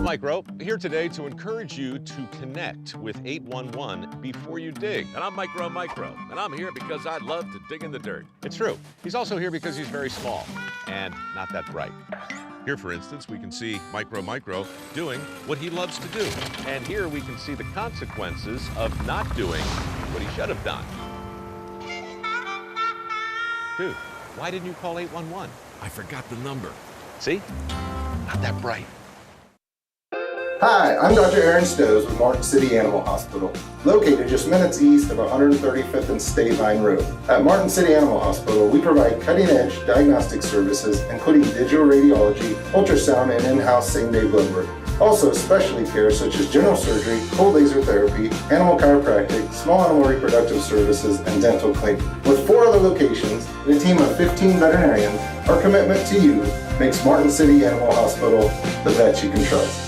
Micro, here today to encourage you to connect with 811 before you dig. And I'm Micro, and I'm here because I love to dig in the dirt. It's true. He's also here because he's very small and not that bright. Here, for instance, we can see Micro doing what he loves to do. And here we can see the consequences of not doing what he should have done. Dude, why didn't you call 811? I forgot the number. See? Not that bright. Hi, I'm Dr. Aaron Stows with Martin City Animal Hospital, located just minutes east of 135th and State Line Road. At Martin City Animal Hospital, we provide cutting-edge diagnostic services, including digital radiology, ultrasound, and in-house same-day blood work. Also, specialty care such as general surgery, cold laser therapy, animal chiropractic, small animal reproductive services, and dental cleaning. With 4 other locations and a team of 15 veterinarians, our commitment to you makes Martin City Animal Hospital the vet you can trust.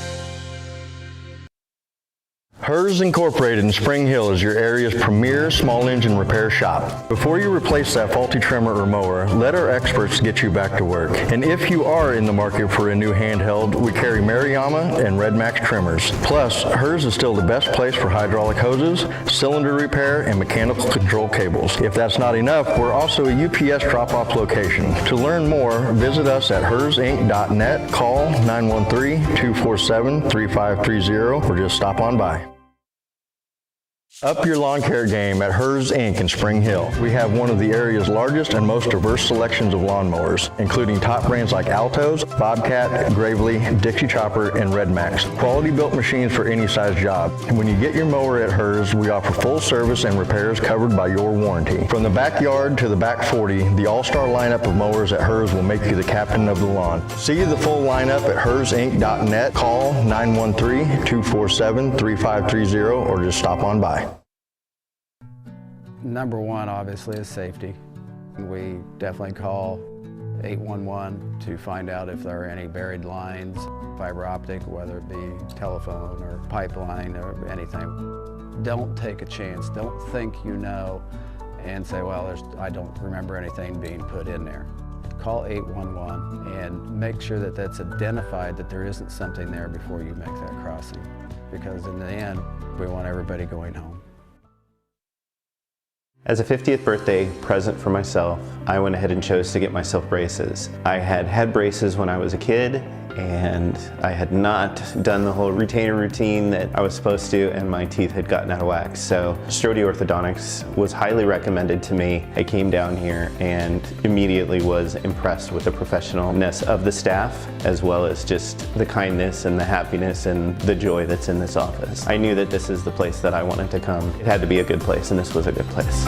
HERS Incorporated in Spring Hill is your area's premier small engine repair shop. Before you replace that faulty trimmer or mower, let our experts get you back to work. And if you are in the market for a new handheld, we carry Maruyama and Red Max trimmers. Plus, HERS is still the best place for hydraulic hoses, cylinder repair, and mechanical control cables. If that's not enough, we're also a UPS drop-off location. To learn more, visit us at hersinc.net, call 913-247-3530, or just stop on by. Up your lawn care game at HERS Inc. in Spring Hill. We have one of the area's largest and most diverse selections of lawnmowers, including top brands like Altos, Bobcat, Gravely, Dixie Chopper, and Red Max. Quality built machines for any size job. And when you get your mower at HERS, we offer full service and repairs covered by your warranty. From the backyard to the back 40, the all-star lineup of mowers at HERS will make you the captain of the lawn. See the full lineup at hersinc.net. Call 913-247-3530 or just stop on by. Number one, obviously, is safety. We definitely call 811 to find out if there are any buried lines, fiber optic, whether it be telephone or pipeline or anything. Don't take a chance. Don't think you know and say, well, I don't remember anything being put in there. Call 811 and make sure that that's identified, that there isn't something there before you make that crossing. Because in the end, we want everybody going home. As a 50th birthday present for myself, I went ahead and chose to get myself braces. I had had braces when I was a kid, and I had not done the whole retainer routine that I was supposed to, and my teeth had gotten out of whack. So Strode Orthodontics was highly recommended to me. I came down here and immediately was impressed with the professionalness of the staff, as well as just the kindness and the happiness and the joy that's in this office. I knew that this is the place that I wanted to come. It had to be a good place, and this was a good place.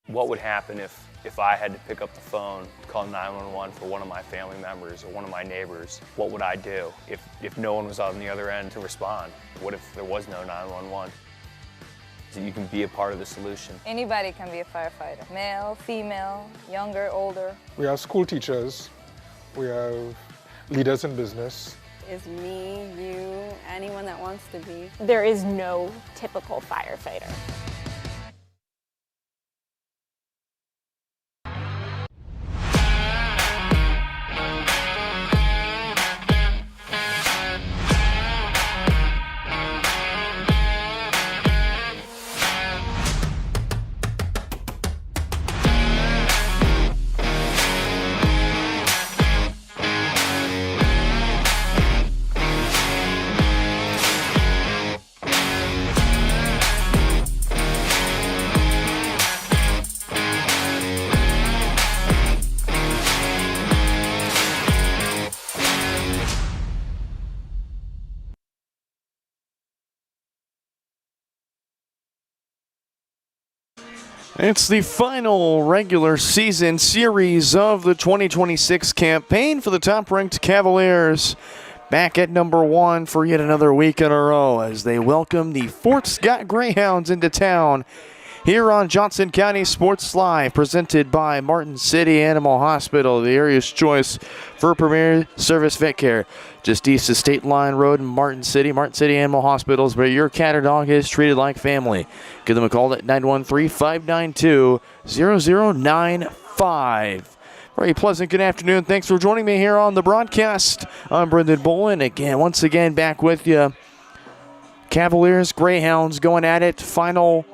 What would happen if I had to pick up the phone, call 911 for one of my family members or one of my neighbors? What would I do if no one was on the other end to respond? What if there was no 911? So you can be a part of the solution. Anybody can be a firefighter. Male, female, younger, older. We have school teachers. We have leaders in business. Is me, you, anyone that wants to be. There is no typical firefighter. It's the final regular season series of the 2026 campaign for the top-ranked Cavaliers. Back at number 1 for yet another week in a row as they welcome the Fort Scott Greyhounds into town here on Johnson County Sports Live, presented by Martin City Animal Hospital, the area's choice for premier service vet care. Just east of State Line Road in Martin City Animal Hospital is where your cat or dog is treated like family. Give them a call at 913-592-0095. Very pleasant good afternoon. Thanks for joining me here on the broadcast. I'm Brendan Bolin. Once again, back with you. Cavaliers, Greyhounds going at it. Final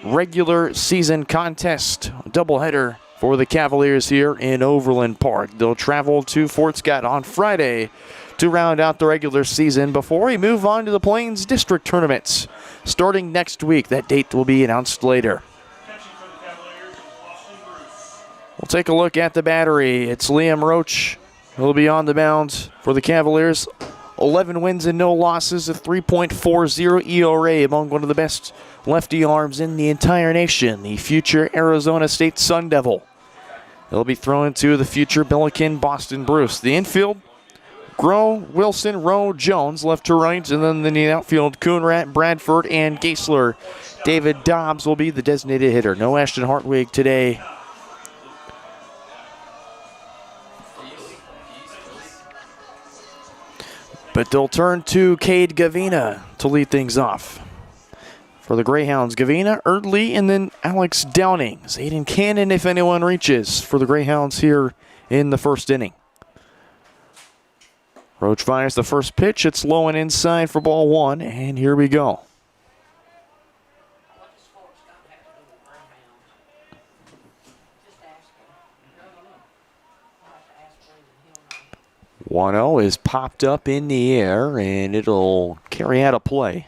regular season contest. Doubleheader for the Cavaliers here in Overland Park. They'll travel to Fort Scott on Friday to round out the regular season before we move on to the Plains District tournaments starting next week. That date will be announced later. We'll take a look at the battery. It's Liam Roach who will be on the mound for the Cavaliers. 11 wins and no losses, a 3.40 ERA among one of the best lefty arms in the entire nation, the future Arizona State Sun Devil. He'll be thrown to the future Billiken Boston Bruce. The infield, Groh, Wilson, Rowe, Jones, left to right, and then in the outfield, Coonrat, Bradford, and Geisler. David Dobbs will be the designated hitter. No Ashton Hartwig today. But they'll turn to Cade Gavina to lead things off. For the Greyhounds, Gavina, Erdley, and then Alex Downing. Zayden Cannon, if anyone reaches, for the Greyhounds here in the first inning. Roach fires the first pitch. It's low and inside for ball one, and here we go. 1-0 is popped up in the air, and it'll carry out a play.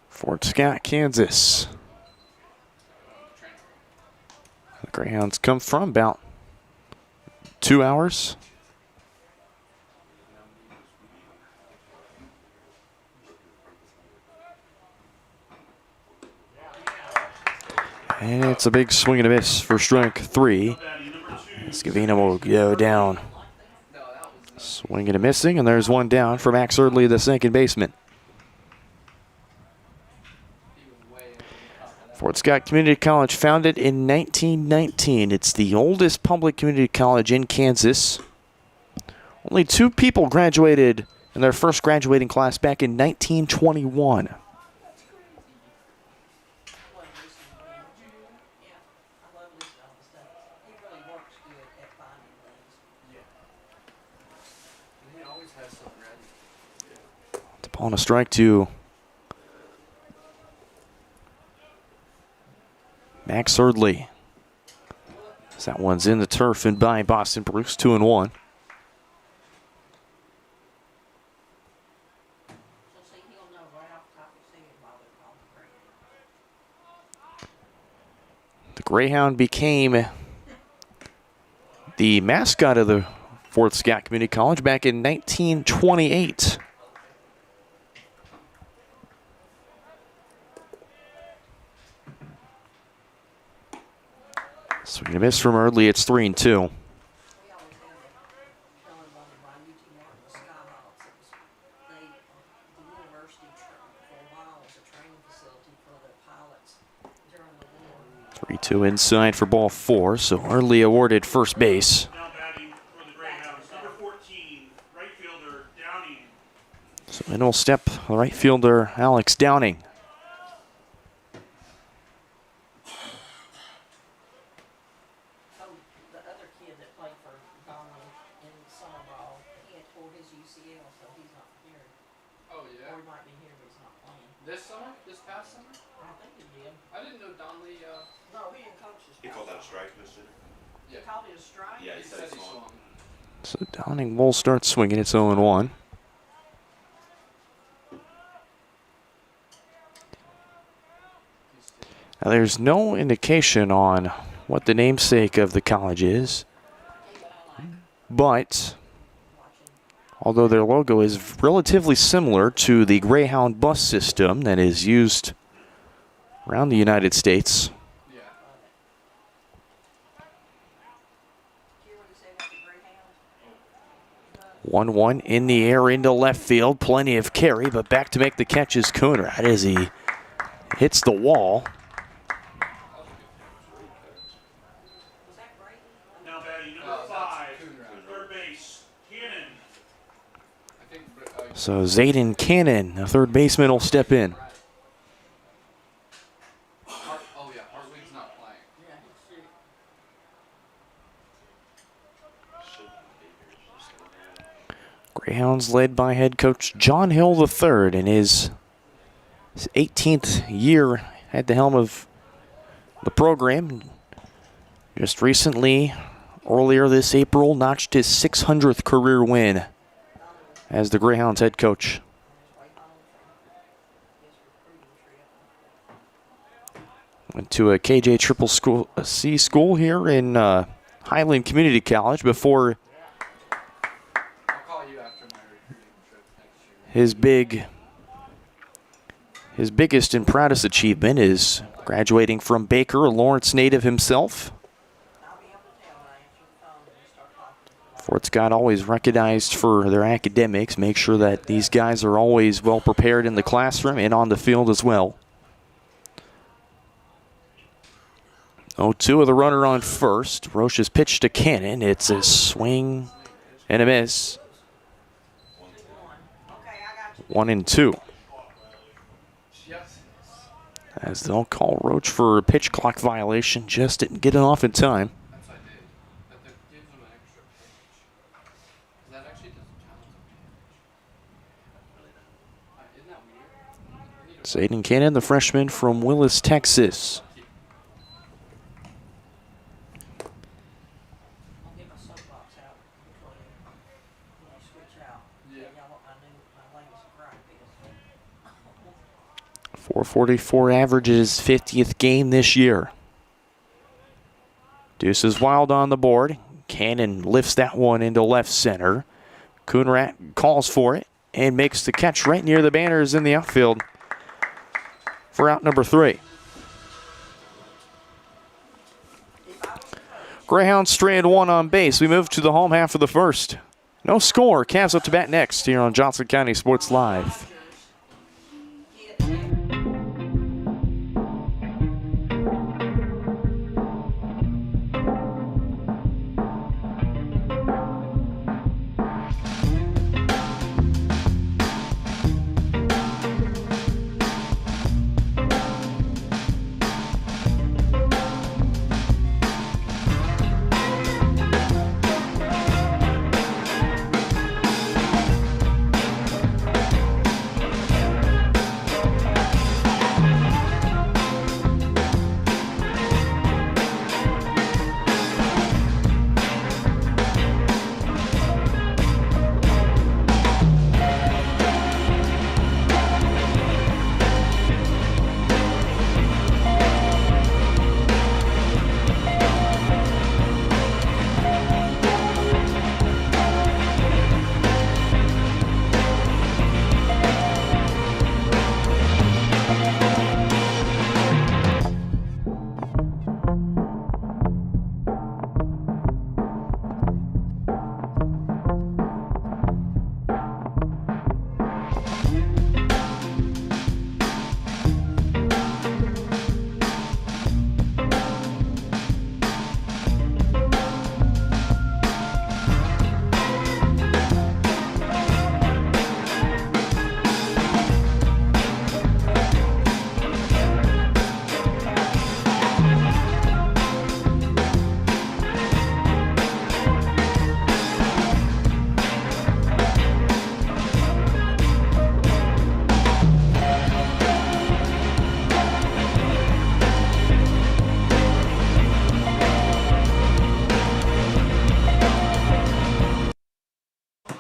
Fort Scott, Kansas. The Greyhounds come from about 2 hours. And it's a big swing and a miss for strike three. Scavina will go down. Swing and a missing, and there's one down for Max Erdley, the second baseman. Fort Scott Community College, founded in 1919. It's the oldest public community college in Kansas. Only 2 people graduated in their first graduating class back in 1921. It's upon a strike to Max Erdley. That one's in the turf and by Boston Bruce, 2-1. The Greyhound became the mascot of the Fort Scott Community College back in 1928. Swing and a miss from Erdley. It's 3-2. Two inside for ball 4, so Erdley awarded first base. So in will step the right fielder Alex Downing. So Downing will start swinging. It's 0-1. Now there's no indication on what the namesake of the college is, but although their logo is relatively similar to the Greyhound bus system that is used around the United States. 1-1 in the air into left field. Plenty of carry, but back to make the catch is Coonrat as he hits the wall. So Zayden Cannon, the third baseman, will step in. Greyhounds led by head coach John Hill III in his 18th year at the helm of the program. Just recently, earlier this April, notched his 600th career win as the Greyhounds head coach. Went to a KJ Triple School, C school here in Highland Community College before his biggest and proudest achievement is graduating from Baker, a Lawrence native himself. Fort Scott always recognized for their academics, make sure that these guys are always well prepared in the classroom and on the field as well. 0-2 with a runner on first. Roche's pitch to Cannon. It's a swing and a miss. 1-2. As they'll call Roche for a pitch clock violation, just didn't get it off in time. Zayden Cannon, the freshman from Willis, Texas. .444 averages 50th game this year. Deuce is wild on the board. Cannon lifts that one into left center. Coonrat calls for it and makes the catch right near the banners in the outfield for out number 3. Greyhounds strand 1 on base. We move to the home half of the first. No score. Cavs up to bat next here on Johnson County Sports Live.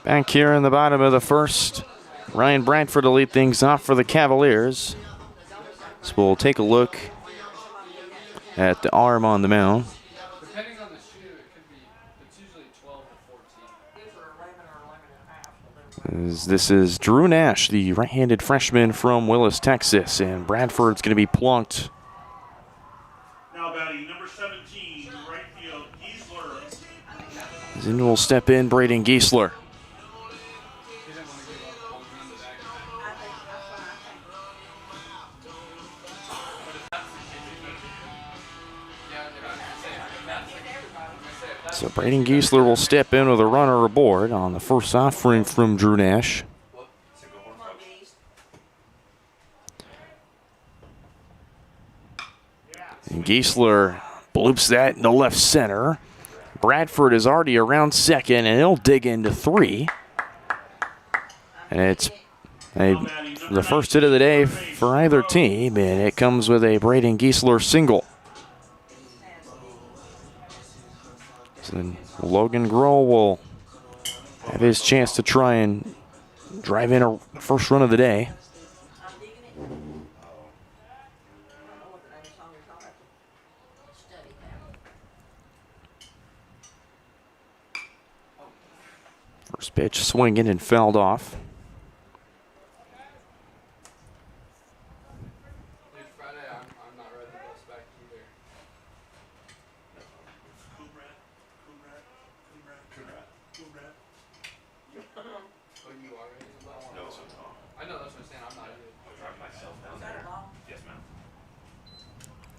Back here in the bottom of the first, Ryan Bradford to lead things off for the Cavaliers. So we'll take a look at the arm on the mound. Depending on the shoe, it's usually 12 to 14. This is Drew Nash, the right-handed freshman from Willis, Texas, and Bradford's going to be plunked. Now batting number 17, right field, Giesler. Then will step in Braden Giesler. So Braden Giesler will step in with a runner aboard on the first offering from Drew Nash. And Giesler bloops that into left center. Bradford is already around second, and he'll dig into 3. And it's the first hit of the day for either team, and it comes with a Braden Giesler single. So then Logan Grohl will have his chance to try and drive in a first run of the day. First pitch swinging and fouled off.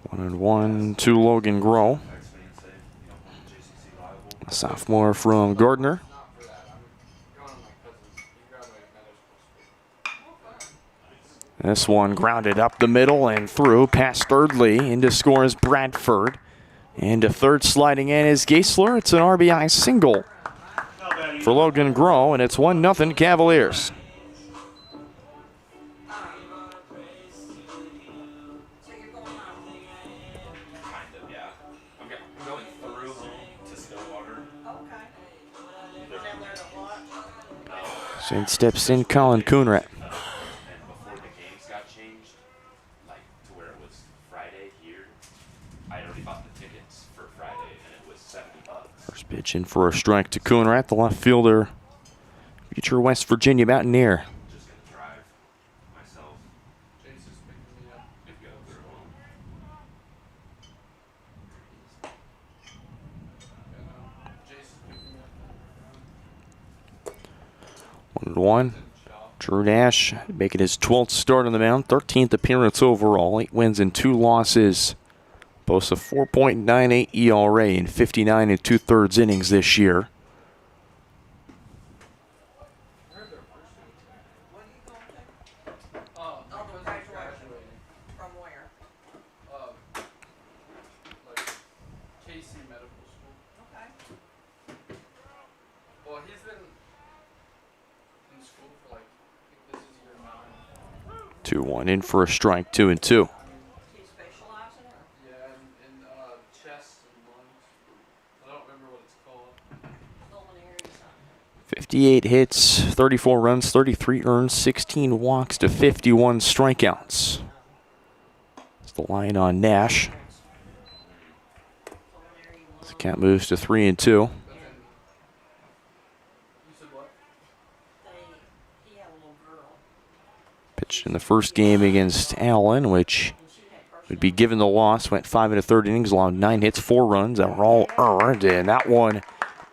One and one to Logan Grohl, a sophomore from Gardner. This one grounded up the middle and through past Thirdly. Into scores Bradford. Into third sliding in is Giesler. It's an RBI single for Logan Grohl, and it's 1-0 Cavaliers. So in steps in Colin Coonrat. First pitch in for a strike to Coonrat, the left fielder, future West Virginia Mountaineer. One. Drew Nash making his 12th start on the mound, 13th appearance overall, 8 wins and 2 losses. Boasts a 4.98 ERA in 59 2/3 innings this year. Two one in for a strike, 2-2. 58 hits, 34 runs, 33 earned, 16 walks to 51 strikeouts. That's the line on Nash. The count moves to 3-2. Pitched in the first game against Allen, which would be given the loss. Went 5 1/3 innings, allowed 9 hits, 4 runs that were all earned, and that one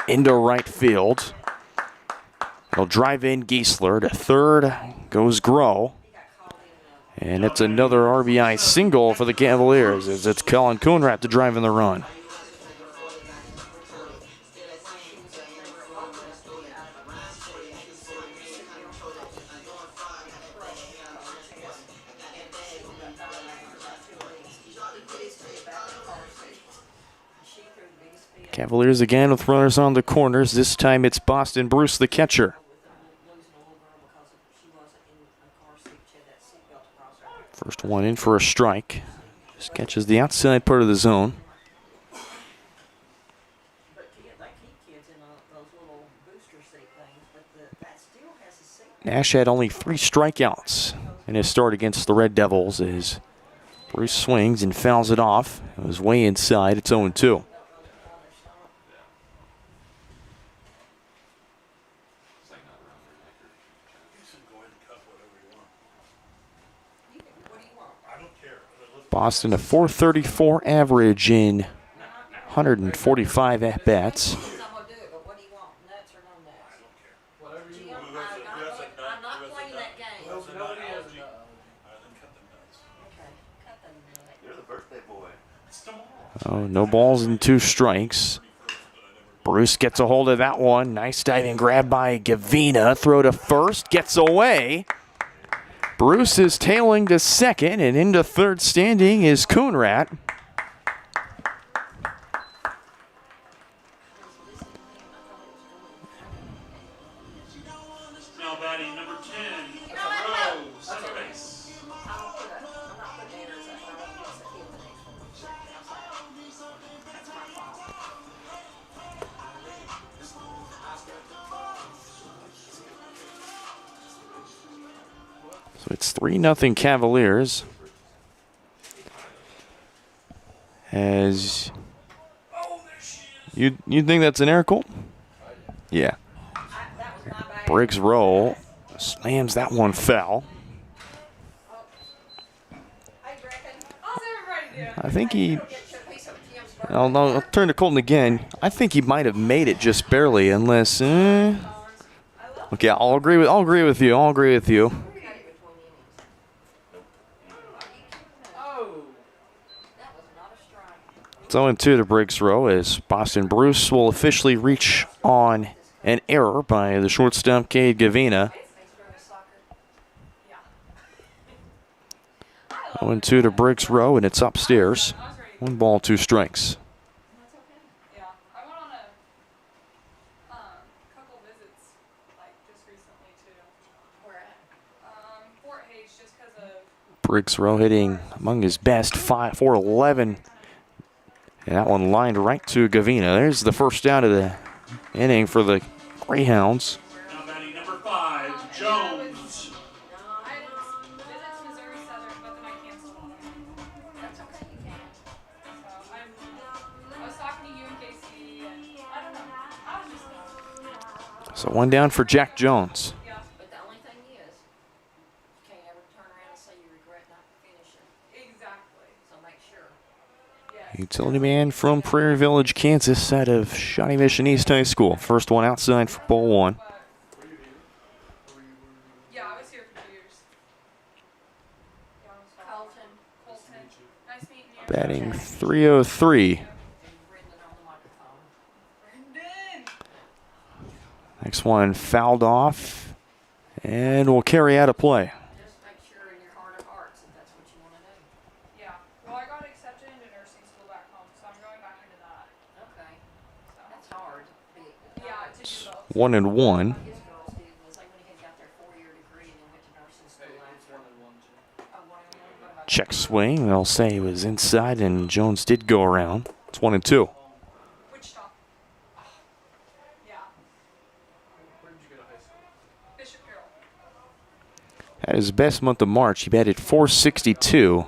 into right field. They'll drive in Giesler to third, goes Grohl. And it's another RBI single for the Cavaliers as it's Colin Coonrat to drive in the run. Cavaliers again with runners on the corners. This time it's Boston Bruce, the catcher. First one in for a strike. Just catches the outside part of the zone. Nash had only 3 strikeouts in his start against the Red Devils as Bruce swings and fouls it off. It was way inside. It's 0-2. Boston a .434 average in 145 at-bats. Oh, no balls and 2 strikes. Bruce gets a hold of that one. Nice diving grab by Gavina. Throw to first, gets away. Bruce is tailing to second, and into third standing is Coonrat. So it's 3-0 Cavaliers. As you think that's an air, Colt? Yeah. Briggs roll. Slams that one foul. I think he... I'll turn to Colton again. I think he might have made it just barely, unless... Okay, I'll agree with you. It's 0-2 to Briggs row as Boston Bruce will officially reach on an error by the shortstop Cade Gavina. 0-2 to Briggs row, and it's upstairs. 1 ball, 2 strikes. Briggs row hitting among his best, 411. And that one lined right to Gavina. There's the first out of the inning for the Greyhounds. Now batting number 5, Jones. So 1 down for Jack Jones. Utility man from Prairie Village, Kansas, out of Shawnee Mission East High School. First one outside for ball 1. Batting .303. Next one fouled off and will carry out of play. It's 1-1. Check swing. They'll say he was inside, and Jones did go around. It's 1-2. At his best month of March, he batted .462,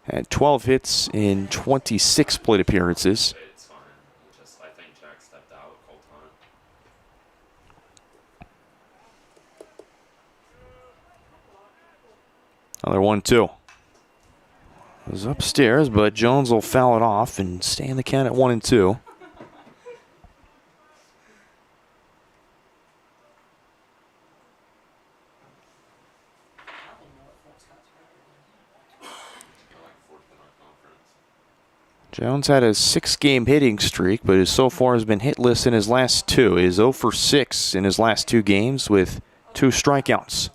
had 12 hits in 26 plate appearances. Another 1-2. It was upstairs, but Jones will foul it off and stay in the count at 1-2. Jones had a 6-game hitting streak, but so far has been hitless in his last 2. He is 0 for 6 in his last 2 games with 2 strikeouts.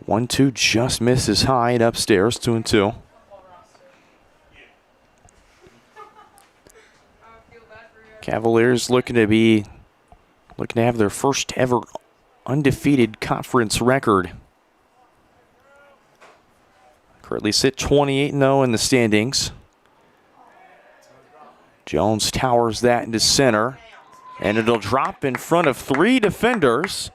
1-2 just misses high and upstairs, 2-2. Cavaliers looking to have their first ever undefeated conference record. Currently sit 28-0 in the standings. Jones towers that into center, and it'll drop in front of 3 defenders.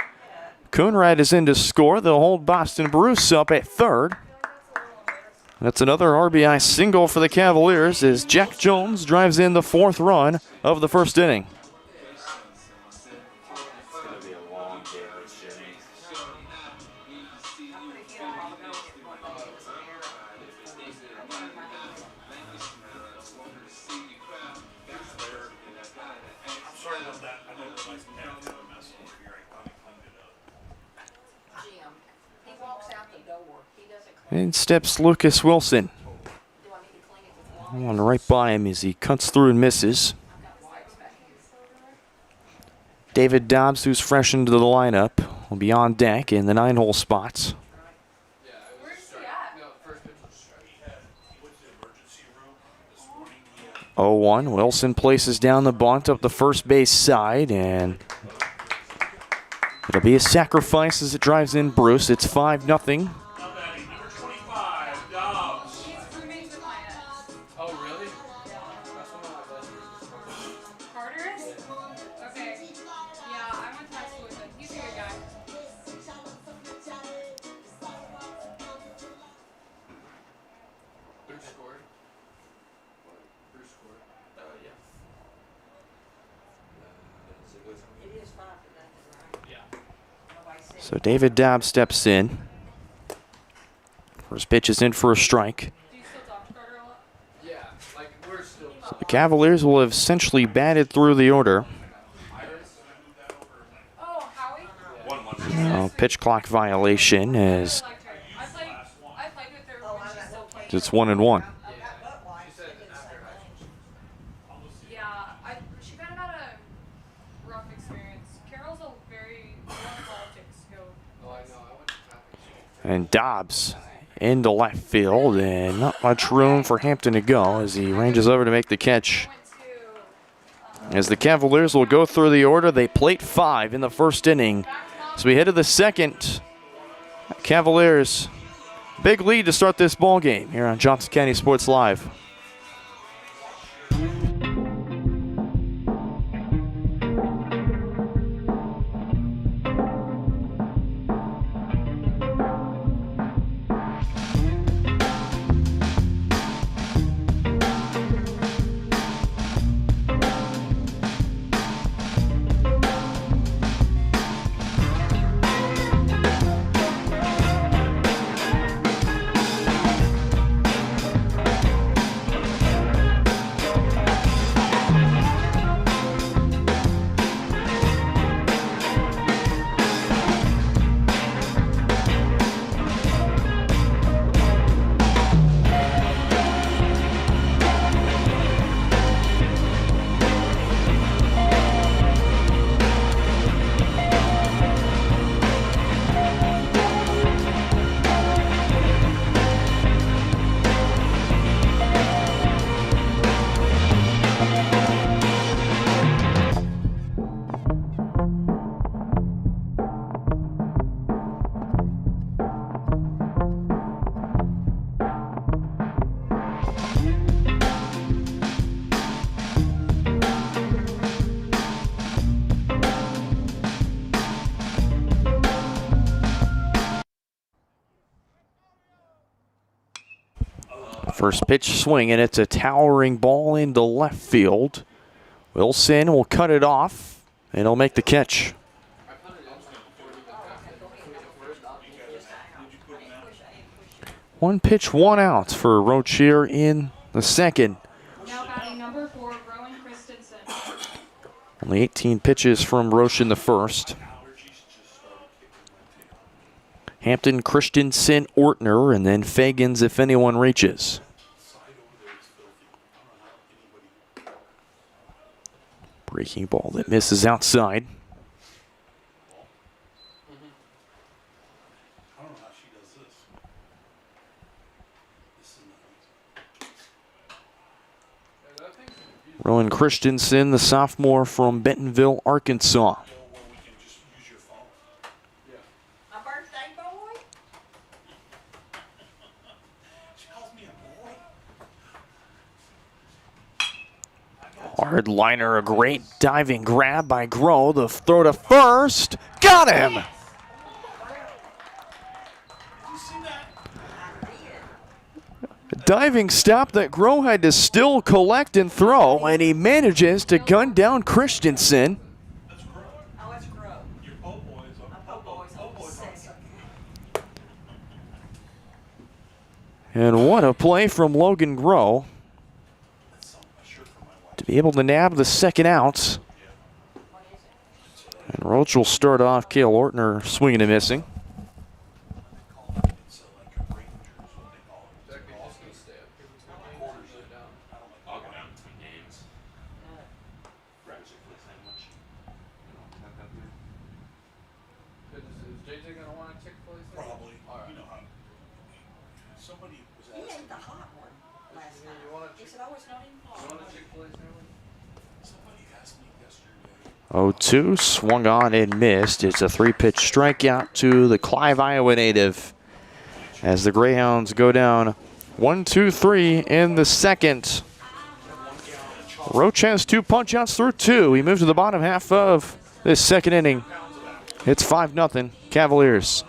Coonrad is in to score. They'll hold Boston Bruce up at third. That's another RBI single for the Cavaliers as Jack Jones drives in the 4th run of the first inning. In steps Lucas Wilson. One right by him as he cuts through and misses. David Dobbs, who's fresh into the lineup, will be on deck in the 9-hole spots. 0-1. Wilson places down the bunt up the first base side, and it'll be a sacrifice as it drives in Bruce. It's 5-0. So David Dobbs steps in. First pitch is in for a strike. So the Cavaliers will have essentially batted through the order. Pitch clock violation as it's 1-1. And Dobbs into left field, and not much room for Hampton to go as he ranges over to make the catch. As the Cavaliers will go through the order, they plate 5 in the first inning. So we head to the second. Cavaliers, big lead to start this ball game here on Johnson County Sports Live. First pitch swing, and it's a towering ball into left field. Wilson will cut it off, and he'll make the catch. One pitch, 1 out for Roach here in the second. Now batting number 4, Rowan Christensen. Only 18 pitches from Roach in the first. Hampton, Christensen, Ortner, and then Fagans if anyone reaches. Breaking ball that misses outside. Rowan Christensen, the sophomore from Bentonville, Arkansas. Hard liner, a great diving grab by Groh. The throw to first. Got him! A diving stop that Groh had to still collect and throw, and he manages to gun down Christensen. And what a play from Logan Groh to be able to nab the second out. And Roach will start off. Cale Ortner swinging and missing. Oh, 2 swung on and missed. It's a 3-pitch strikeout to the Clive, Iowa native as the Greyhounds go down 1-2-3 in the second. Roach has 2 punch-outs through 2. We move to the bottom half of this second inning. It's 5-0 Cavaliers.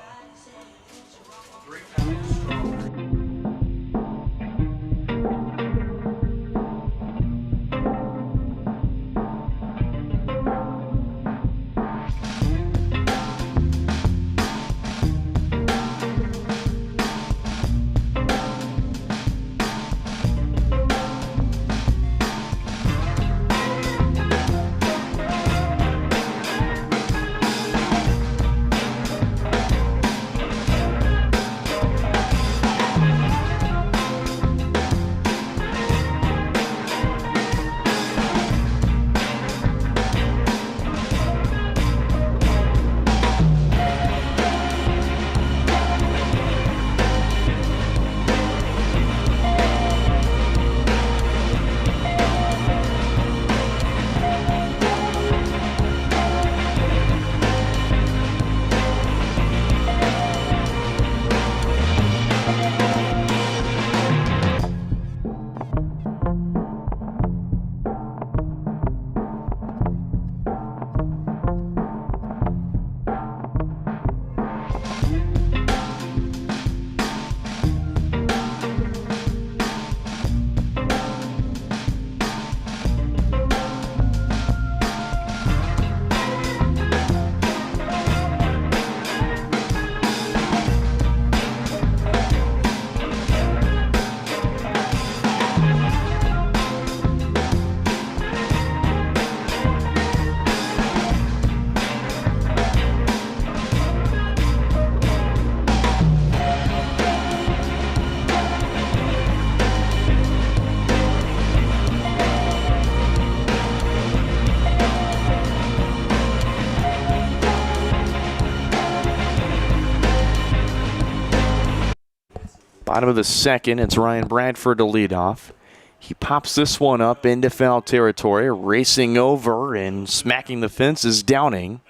Bottom of the second, it's Ryan Bradford to lead off. He pops this one up into foul territory, racing over and smacking the fence is Downing.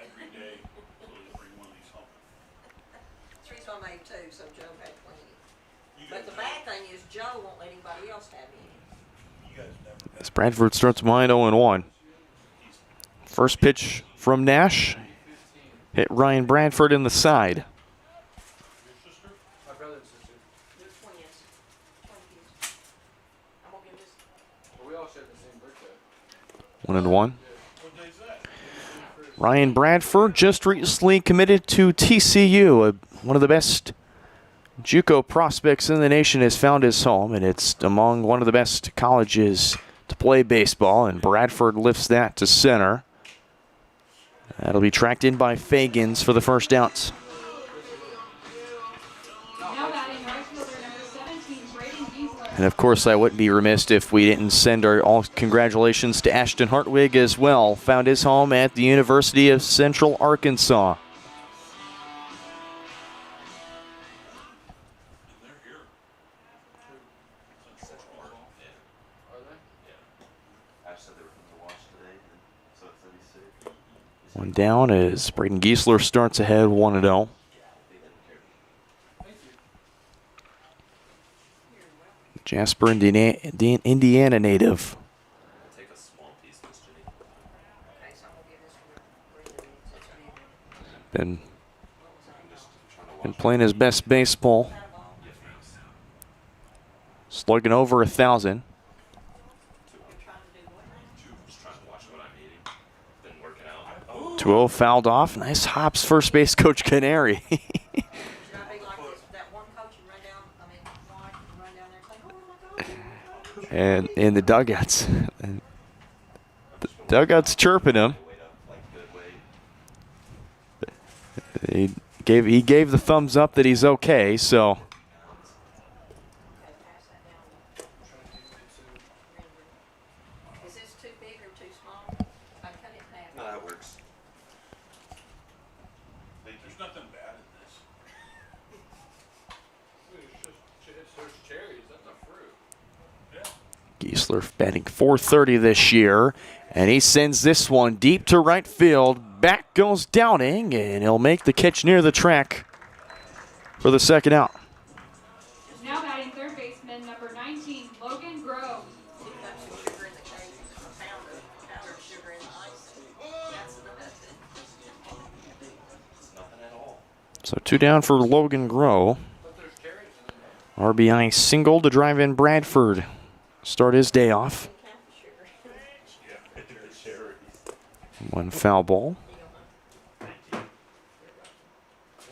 As Bradford starts behind 0-1. First pitch from Nash. Hit Ryan Bradford in the side. My brother and sister. We all share the same birthday. 1-1. Ryan Bradford just recently committed to TCU. One of the best JUCO prospects in the nation has found his home, and it's among one of the best colleges to play baseball, and Bradford lifts that to center. That'll be tracked in by Fagans for the first outs. And of course, I wouldn't be remiss if we didn't send our all congratulations to Ashton Hartwig as well. Found his home at the University of Central Arkansas. One down as Braden Giesler starts ahead 1-0. Jasper, Indiana native. Been playing his best baseball. Slugging over 1,000. 2-0 fouled off. Nice hops, first base coach Canary. And in the dugouts. The dugouts chirping him. He gave the thumbs up that he's okay, so. Is this too big or too small? I cut it in half. No, that works. There's nothing bad in this. There's cherries. That's a fruit. Giesler batting .430 this year, and he sends this one deep to right field. Back goes Downing, and he'll make the catch near the track for the second out. Now batting third baseman number 19, Logan Grove. So 2 down for Logan Grove. RBI single to drive in Bradford. Start his day off. One foul ball.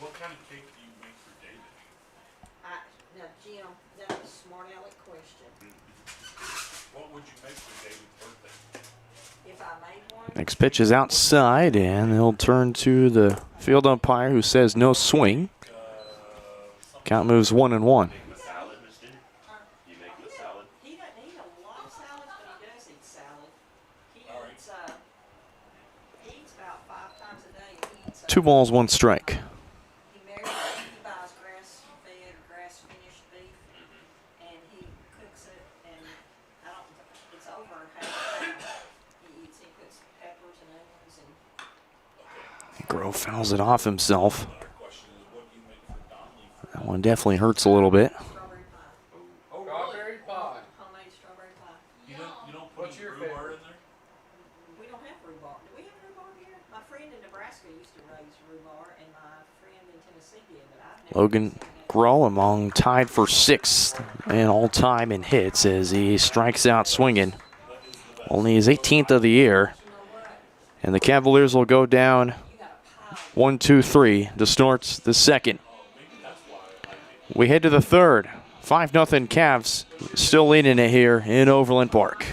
What kind of cake do you make for David? Now, Jim, that's a smart aleck question. What would you make for David's birthday? If I made one, Next pitch is outside, and he'll turn to the field umpire who says no swing. Count moves 1-1. he doesn't eat a lot of salads, but he does eat salad. He eats about 5 times a day. He eats 2 balls, 1 strike. he buys grass-fed or grass-finished beef, and he cooks it, and it's over half the time he puts peppers and onions and Grove fouls it off himself. That one definitely hurts a little bit. strawberry pie. Strawberry pie. Homemade strawberry pie. You don't put What's your rhubarb in favorite? there? We don't have rhubarb. Do we have rhubarb here? My friend in Nebraska used to raise rhubarb, and my friend in Tennessee did, but I've never Logan Grove among tied for 6th and all time in hits as he strikes out swinging. Only his 18th of the year. And the Cavaliers will go down 1-2-3 to start the second. We head to the third. 5-0 Cavs still leading it here in Overland Park.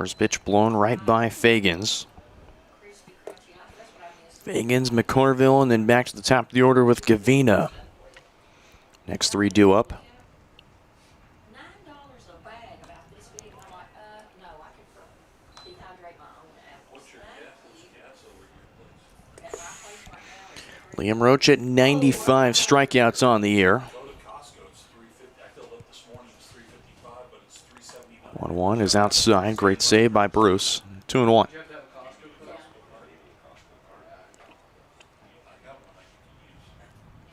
First pitch blown right by Fagans. Fagans, McCorville, and then back to the top of the order with Gavina. Next three due up. $9 a bag about this big. I'm like, no, I could dehydrate my own apples. At my place right now, Liam Roach at 95 strikeouts on the year. 1-1 is outside. Great save by Bruce. 2-1.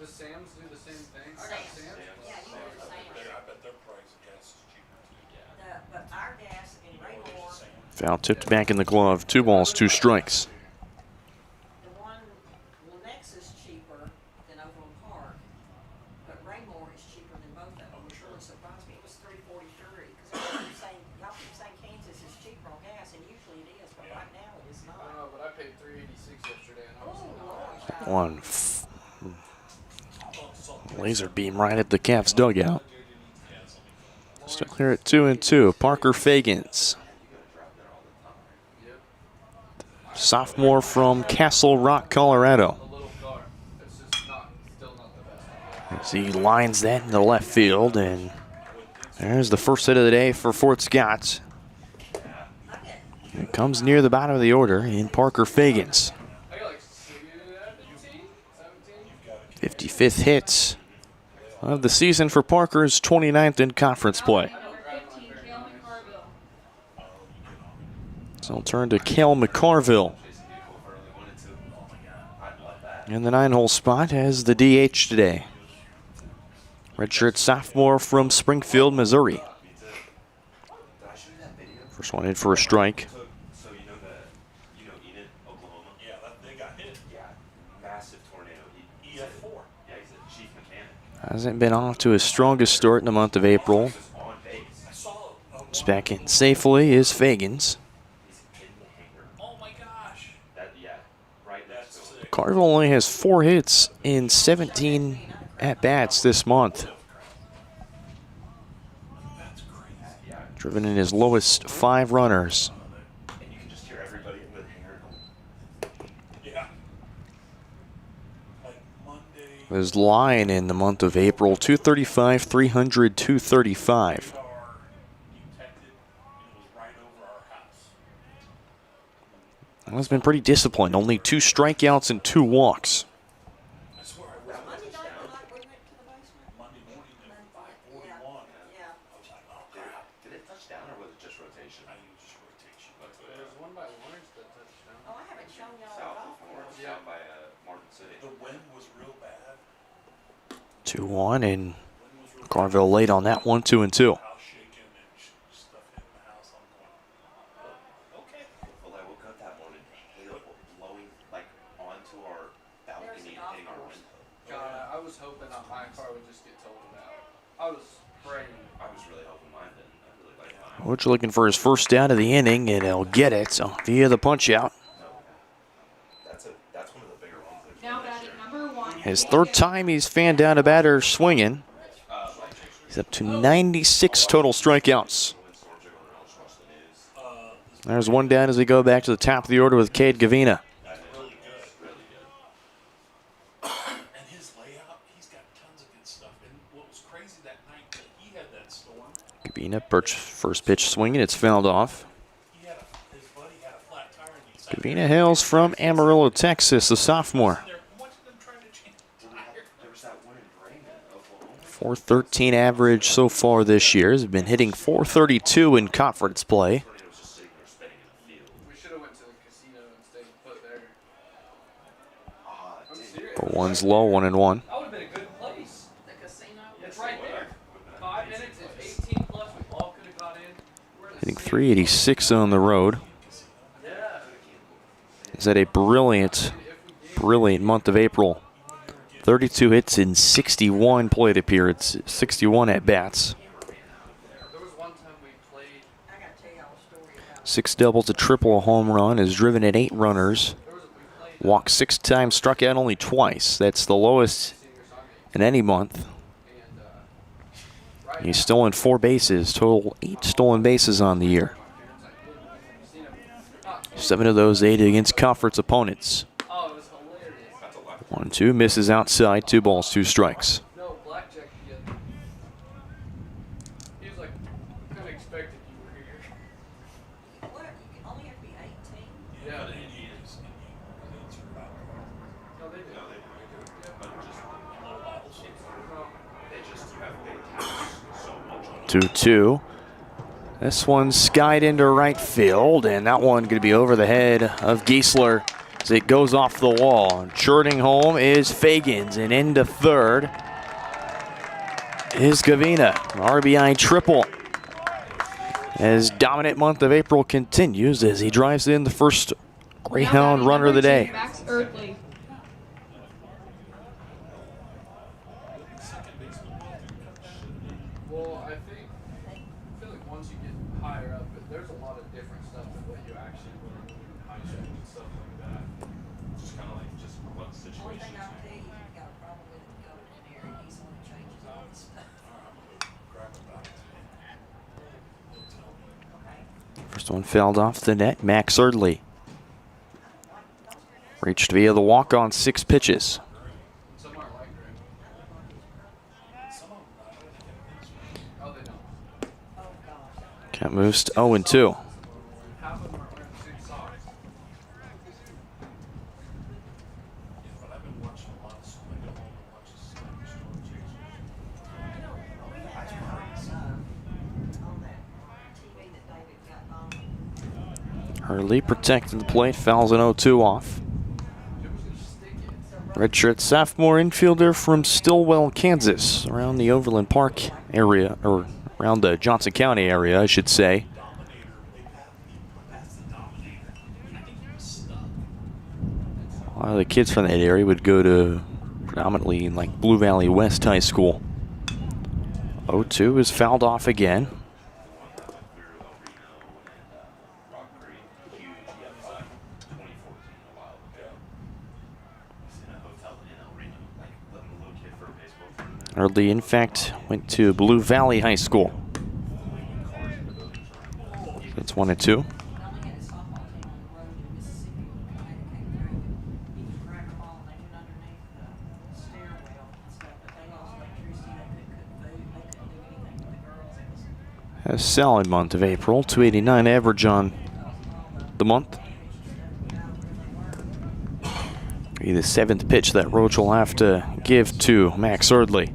Does Sam's do the same thing? I got Sam's. yeah, you do the same. I bet their price of gas is cheaper too. But our gas in Raymore, Foul tipped back in the glove. 2 balls, 2 strikes. the one, Lenex is cheaper than Overland Park, but Raymore is cheaper than both of them, which really surprised me. It was $3.43, because y'all keep saying Kansas is cheaper on gas, and usually it is, but right now it is I not. don't know, but I paid $3.86 yesterday, and I was Oh, Lord. Laser beam right at the Cavs dugout. Still here at 2-2. Parker Fagans. Sophomore from Castle Rock, Colorado. As he lines that in the left field, and there's the first hit of the day for Fort Scott. It comes near the bottom of the order in Parker Fagans. 55th hit of the season for Parker's 29th in conference play. So I'll turn to Cale McCarville in the 9-hole spot as the DH today. Redshirt sophomore from Springfield, Missouri. First one in for a strike. Hasn't been off to his strongest start in the month of April. It's back in safely is Fagans. Carville only has 4 hits in 17 at-bats this month. Driven in his lowest 5 runners. His line in the month of April, 235, 300, 235. Well, he's been pretty disciplined. Only 2 strikeouts and 2 walks. Oh, I haven't shown y'all the golf course. Yeah, by Martin City. The wind was real bad. 2-1, and Carville late on that one, 2-2. I was hoping that my car would just get told about. I was praying. I was really hoping mine didn't. I really liked mine. Roach looking for his first out of the inning, and he'll get it via the punch out. That's one of the bigger ones. Now batting number 1. His 3rd time he's fanned out a batter swinging. He's up to 96 total strikeouts. There's one down as we go back to the top of the order with Cade Gavina. And his layout, he's got tons of good stuff. And what was crazy that night that he had that storm. Gavina, first pitch swinging, it's fouled off. His buddy had a flat tire and he Gavina hails from Amarillo, Texas, the sophomore. 413 average so far this year. Has been hitting 432 in conference play. We should have went to the casino and stayed put there. I'm serious. For one's low, 1-1. That would have been a good place. The casino. It's right there. 5 minutes, it's 18 plus. We all could have got in. Hitting 386 on the road. He's had a brilliant month of April. 32 hits in 61 plate appearances, 61 at-bats. 6 doubles, a triple, a home run, has driven in 8 runners. Walked 6 times, struck out only twice. That's the lowest in any month. He's stolen 4 bases, total 8 stolen bases on the year. 7 of those 8 against conference opponents. 1-2 misses outside. 2 balls, 2 strikes. No, blackjack together. He was like, kind of expected you were here. What? You can only have to be 18? Yeah, but Indians, no, they do. No, they do. But just low levels. They just have big tax so much on 2-2. This one skied into right field, and that one going to be over the head of Giesler as it goes off the wall. Churning home is Fagans, and into third is Gavina. RBI triple. As dominant month of April continues as he drives in the first Greyhound runner of the day. Max Erdley. Well, I feel like once you get higher up, there's a lot of different stuff than what you actually learn in high school and stuff like that. just kind of like just what Only situations. thing I'll tell you, you've got a problem with it going in there, he's the one that changes all the stuff. Grab about it. He'll tell me. First one fouled off the net. Max Erdley reached via the walk on 6 pitches. Some aren't like Greg. Oh, they don't. Count moves to 0-2. Half of them are wearing the same socks. But I've been watching a lot of school. I go home and watch the storm changes. On that TV that David got on. Hurley protecting the plate, fouls an 0-2 off. Redshirt sophomore infielder from Stillwell, Kansas, around the Overland Park area, or around the Johnson County area, I should say. A lot of the kids from that area would go to predominantly like Blue Valley West High School. 0-2 is fouled off again. Early, in fact, went to Blue Valley High School. That's 1-2. A solid month of April, 289 average on the month. Be the 7th pitch that Roach will have to give to Max Erdley.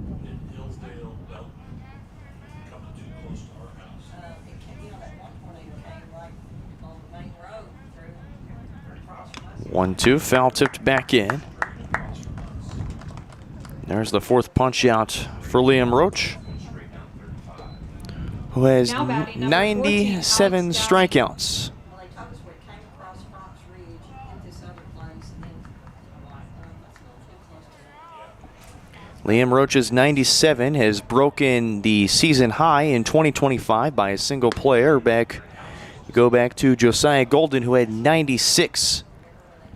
One, two, foul tipped back in. There's the 4th punch out for Liam Roach, who has 97 strikeouts. Liam Roach's 97 has broken the season high in 2025 by a single player. Go back to Josiah Golden, who had 96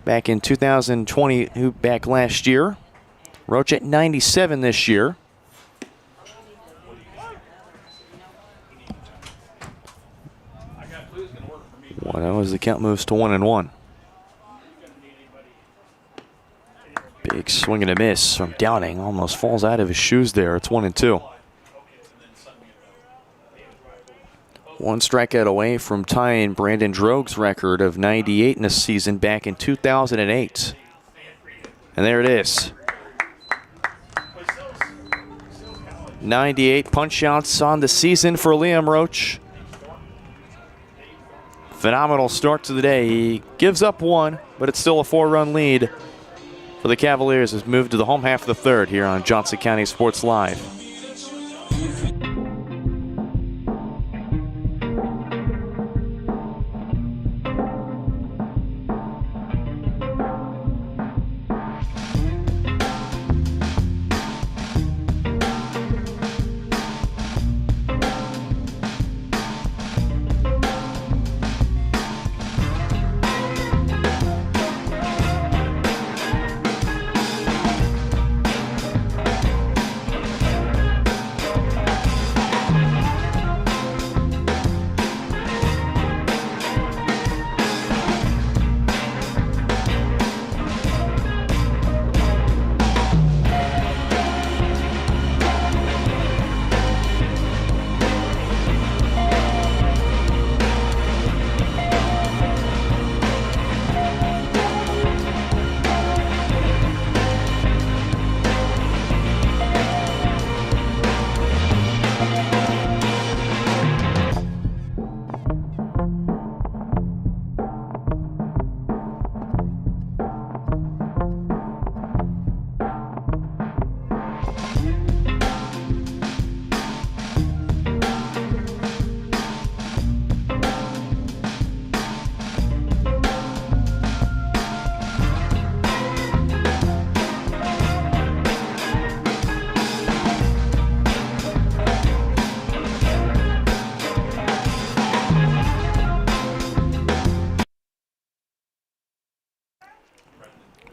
back in 2020, back last year. Roach at 97 this year. Well, as the count moves to 1-1. Big swing and a miss from Downing. Almost falls out of his shoes there. It's 1-2. 1 strikeout away from tying Brandon Droge's record of 98 in a season back in 2008. And there it is. 98 punch-outs on the season for Liam Roach. Phenomenal start to the day. He gives up 1, but it's still a 4-run lead for the Cavaliers. Has moved to the home half of the 3rd here on Johnson County Sports Live.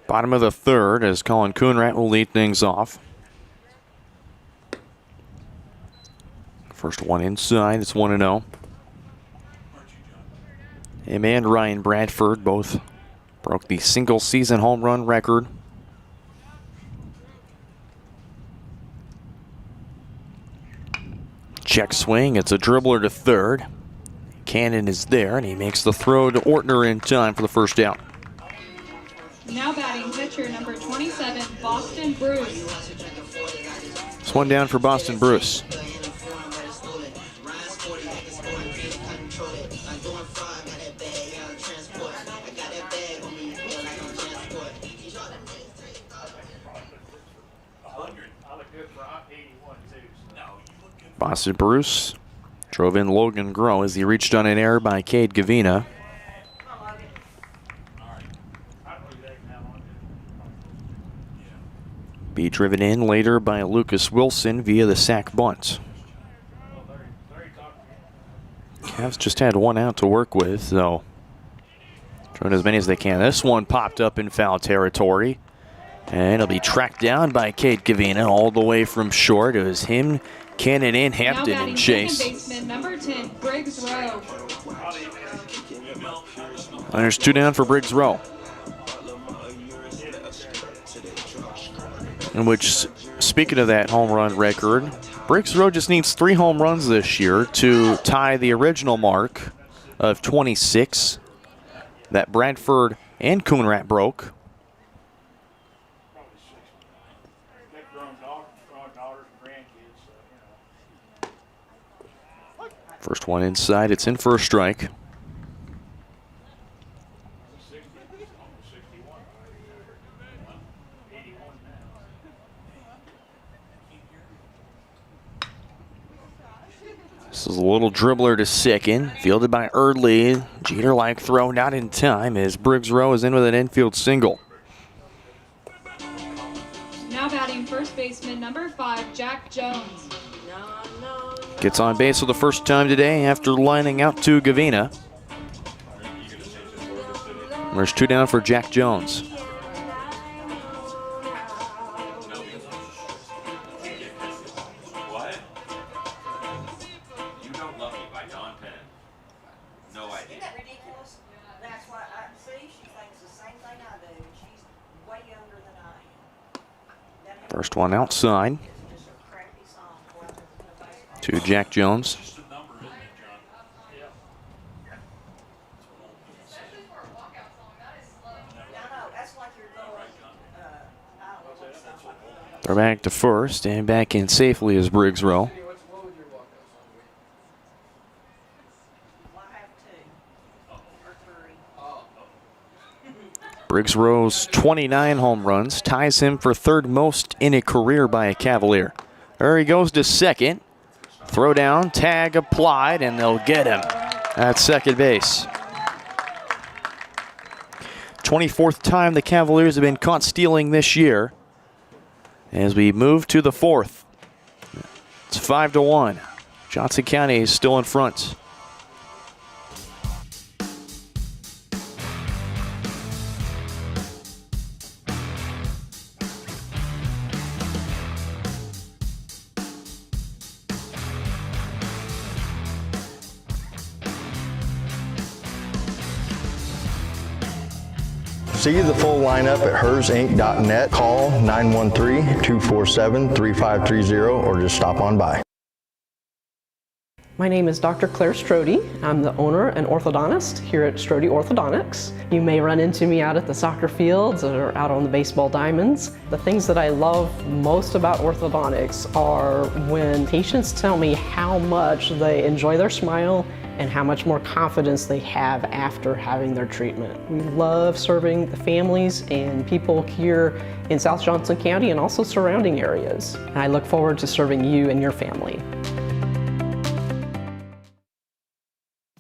Bottom of the third as Colin Coonrat will lead things off. First one inside, it's 1-0. Him and Ryan Bradford both broke the single season home run record. Check swing, it's a dribbler to third. Cannon is there, and he makes the throw to Ortner in time for the first out. Now batting pitcher number 27, Boston Bruce. This one down for Boston Bruce. Boston Bruce drove in Logan Groh as he reached on an error by Cade Gavina. Be driven in later by Lucas Wilson via the sac bunt. Cavs just had one out to work with, so trying as many as they can. This one popped up in foul territory, and it'll be tracked down by Cade Gavina all the way from short. It was him, Cannon, and Hampton in chase. Baseman number 10, Briggs Rowe. And there's two down for Briggs Rowe. In which, speaking of that home run record, Briggs Rowe just needs 3 home runs this year to tie the original mark of 26 that Bradford and Coonrat broke. First one inside, it's in for a strike. This is a little dribbler to second, fielded by Erdley. Jeter-like throw, not in time, as Briggs Rowe is in with an infield single. Now batting first baseman number 5, Jack Jones. Gets on base for the first time today after lining out to Gavina. There's two down for Jack Jones. First one outside to Jack Jones. They're back to first, and back in safely is Briggs Rowe. Briggs Rowe's 29 home runs ties him for third most in a career by a Cavalier. There he goes to second. Throw down, tag applied, and they'll get him at second base. 24th time the Cavaliers have been caught stealing this year. As we move to the fourth, it's 5-1. Johnson County is still in front. See the full lineup at hersinc.net. Call 913-247-3530 or just stop on by. My name is Dr. Claire Strode. I'm the owner and orthodontist here at Strode Orthodontics. You may run into me out at the soccer fields or out on the baseball diamonds. The things that I love most about orthodontics are when patients tell me how much they enjoy their smile and how much more confidence they have after having their treatment. We love serving the families and people here in South Johnson County and also surrounding areas. And I look forward to serving you and your family.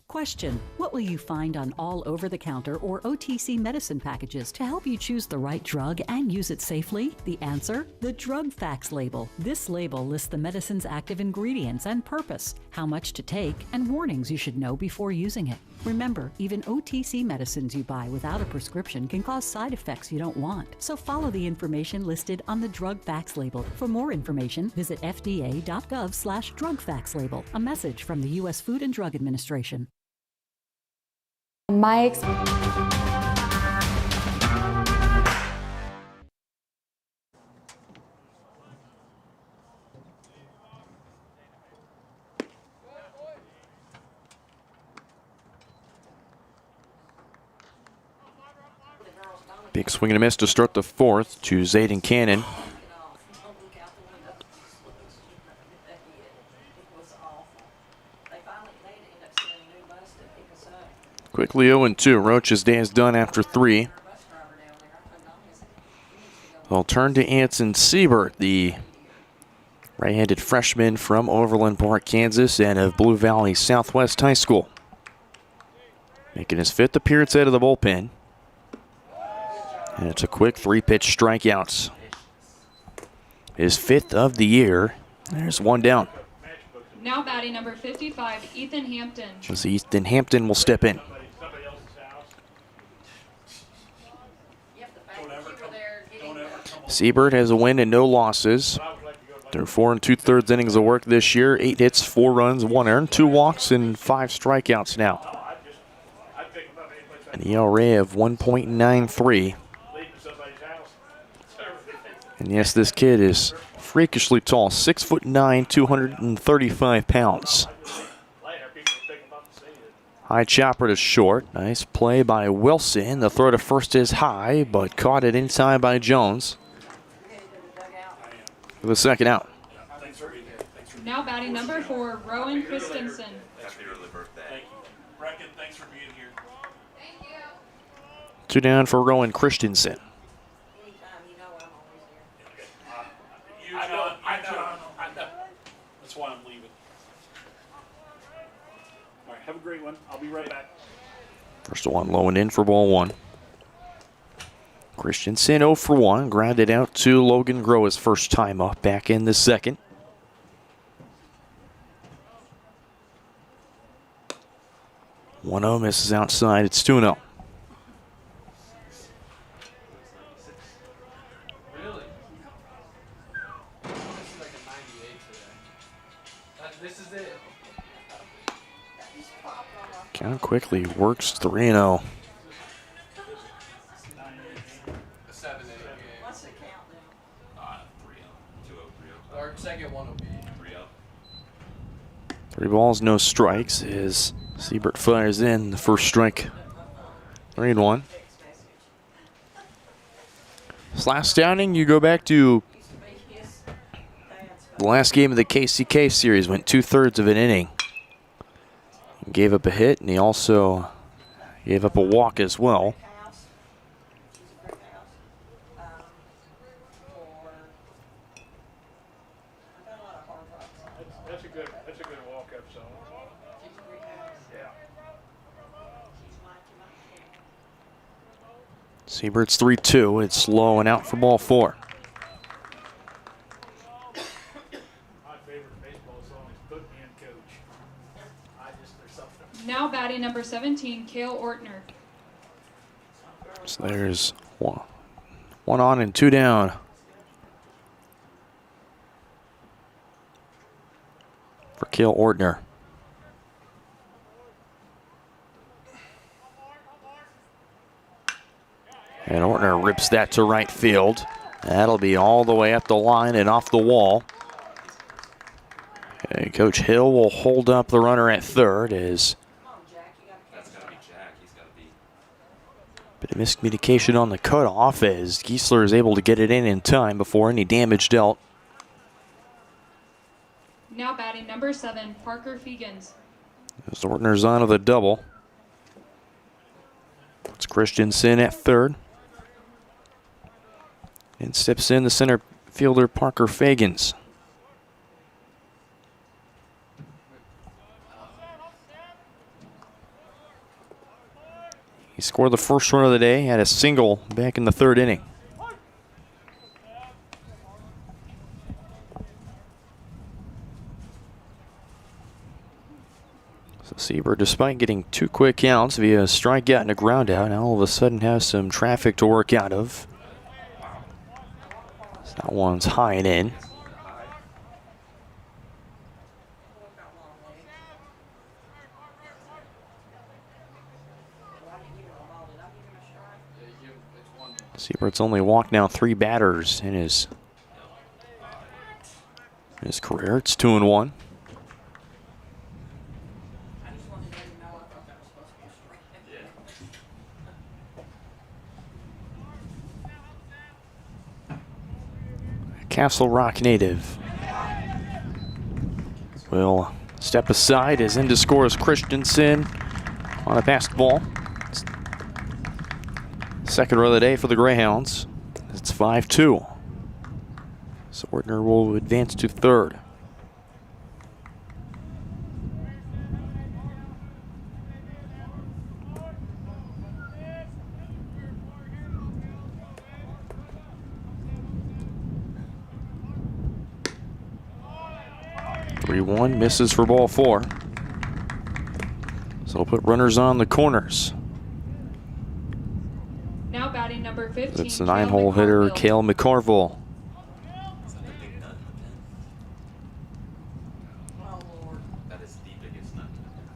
Question: what What will you find on all over-the-counter or OTC medicine packages to help you choose the right drug and use it safely? The answer? The drug facts label. This label lists the medicine's active ingredients and purpose, how much to take, and warnings you should know before using it. Remember, even OTC medicines you buy without a prescription can cause side effects you don't want. So follow the information listed on the drug facts label. For more information, visit fda.gov/drug facts label. A message from the U.S. Food and Drug Administration. Big swing and a miss to start the fourth to Zayden Cannon. Quickly 0-2. Roach's day is done after 3. They'll turn to Anson Siebert, the right-handed freshman from Overland Park, Kansas, and of Blue Valley Southwest High School. Making his 5th appearance out of the bullpen. And it's a quick 3-pitch strikeouts. His 5th of the year. There's one down. Now batting number 55, Ethan Hampton. As Ethan Hampton will step in. Siebert has a win and no losses. Through 4 2/3 innings of work this year. 8 hits, 4 runs, 1 earned, 2 walks, and 5 strikeouts now. An ERA of 1.93. And yes, this kid is freakishly tall, 6'9", 235 pounds. High chopper to short. Nice play by Wilson. The throw to first is high, but caught it inside by Jones. For the second out. Now batting number 4, Rowan Christensen. Thanks for being here. 2 down for Rowan Christensen. I know. That's why I'm leaving. All right, have a great one. I'll be right back. First one low and in for ball 1. Christensen 0 for 1. Grounded out to Logan Grow his first time up, back in the second. One 0 misses outside. It's 2-0. Count quickly works 3-0. Our second one will be 3 balls, no strikes as Siebert fires in the first strike. 3-1. This last outing, you go back to the last game of the KCK series, went 2/3 of an inning. He gave up a hit, and he also gave up a walk as well. That's a good walk-up zone. Yeah. Siebert's 3-2. It's low and out for ball 4. Now batting number 17, Cale Ortner. So there's one on and 2 down for Cale Ortner. And Ortner rips that to right field. That'll be all the way up the line and off the wall. And Coach Hill will hold up the runner at third as bit of miscommunication on the cutoff as Giesler is able to get it in time before any damage dealt. Now batting number 7, Parker Fegans. As Ortner's on to the double. It's Christensen at third. And steps in the center fielder Parker Fegans. scored the first run of the day, had a single back in the third inning. So Seaver, despite getting 2 quick counts via a strikeout and a ground out, now all of a sudden has some traffic to work out of. So that one's high and in. Siebert's only walked now 3 batters in his career. It's 2-1. Castle Rock native will step aside as in to score is Christensen on a passed ball. Second run of the day for the Greyhounds. It's 5-2. Swordner will advance to third. One misses for ball 4. So we'll put runners on the corners. Now batting number 15. It's the 9-hole hitter, Cale McCarville.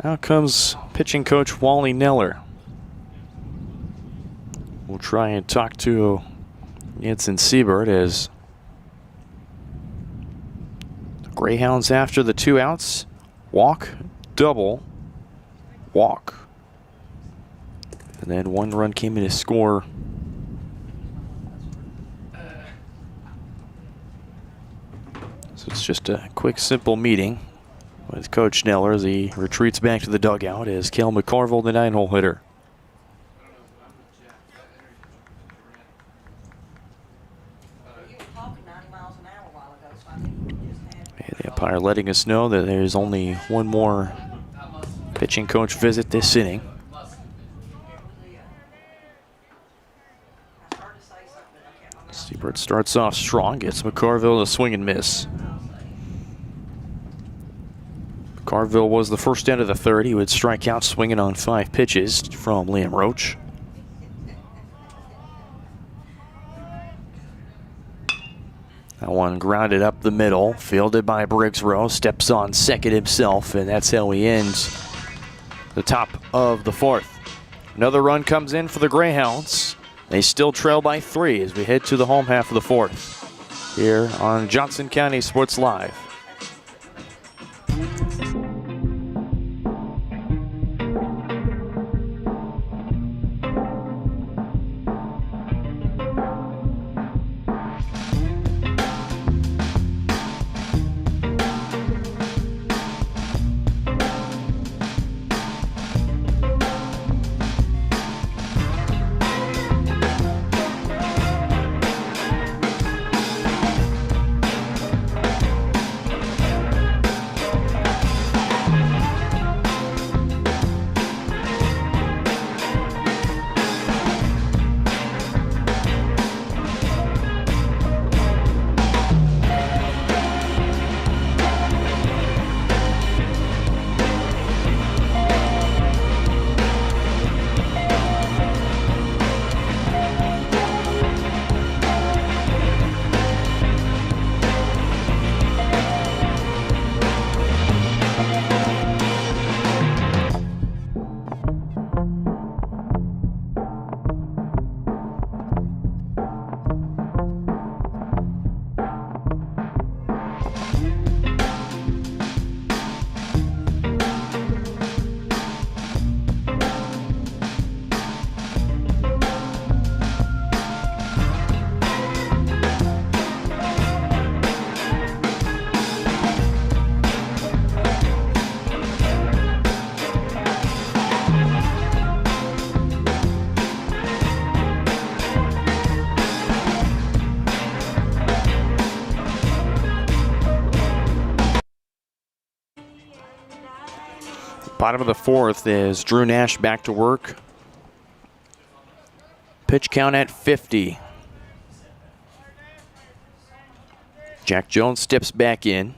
Out comes pitching coach Wally Neller. We'll try and talk to Jansen Siebert as Greyhounds after the 2 outs. Walk, double, walk. And then 1 run came in to score. So it's just a quick, simple meeting with Coach Neller as he retreats back to the dugout as Cale McCarville, the 9-hole hitter. The umpire letting us know that there's only 1 more pitching coach visit this inning. Siebert starts off strong, gets McCarville to swing and miss. McCarville was the first out of the third. He would strike out swinging on 5 pitches from Liam Roach. That one grounded up the middle, fielded by Briggs Rowe, steps on second himself, and that's how he ends the top of the 4th. Another run comes in for the Greyhounds. They still trail by 3 as we head to the home half of the 4th here on Johnson County Sports Live. Bottom of the 4th is Drew Nash back to work. Pitch count at 50. Jack Jones steps back in.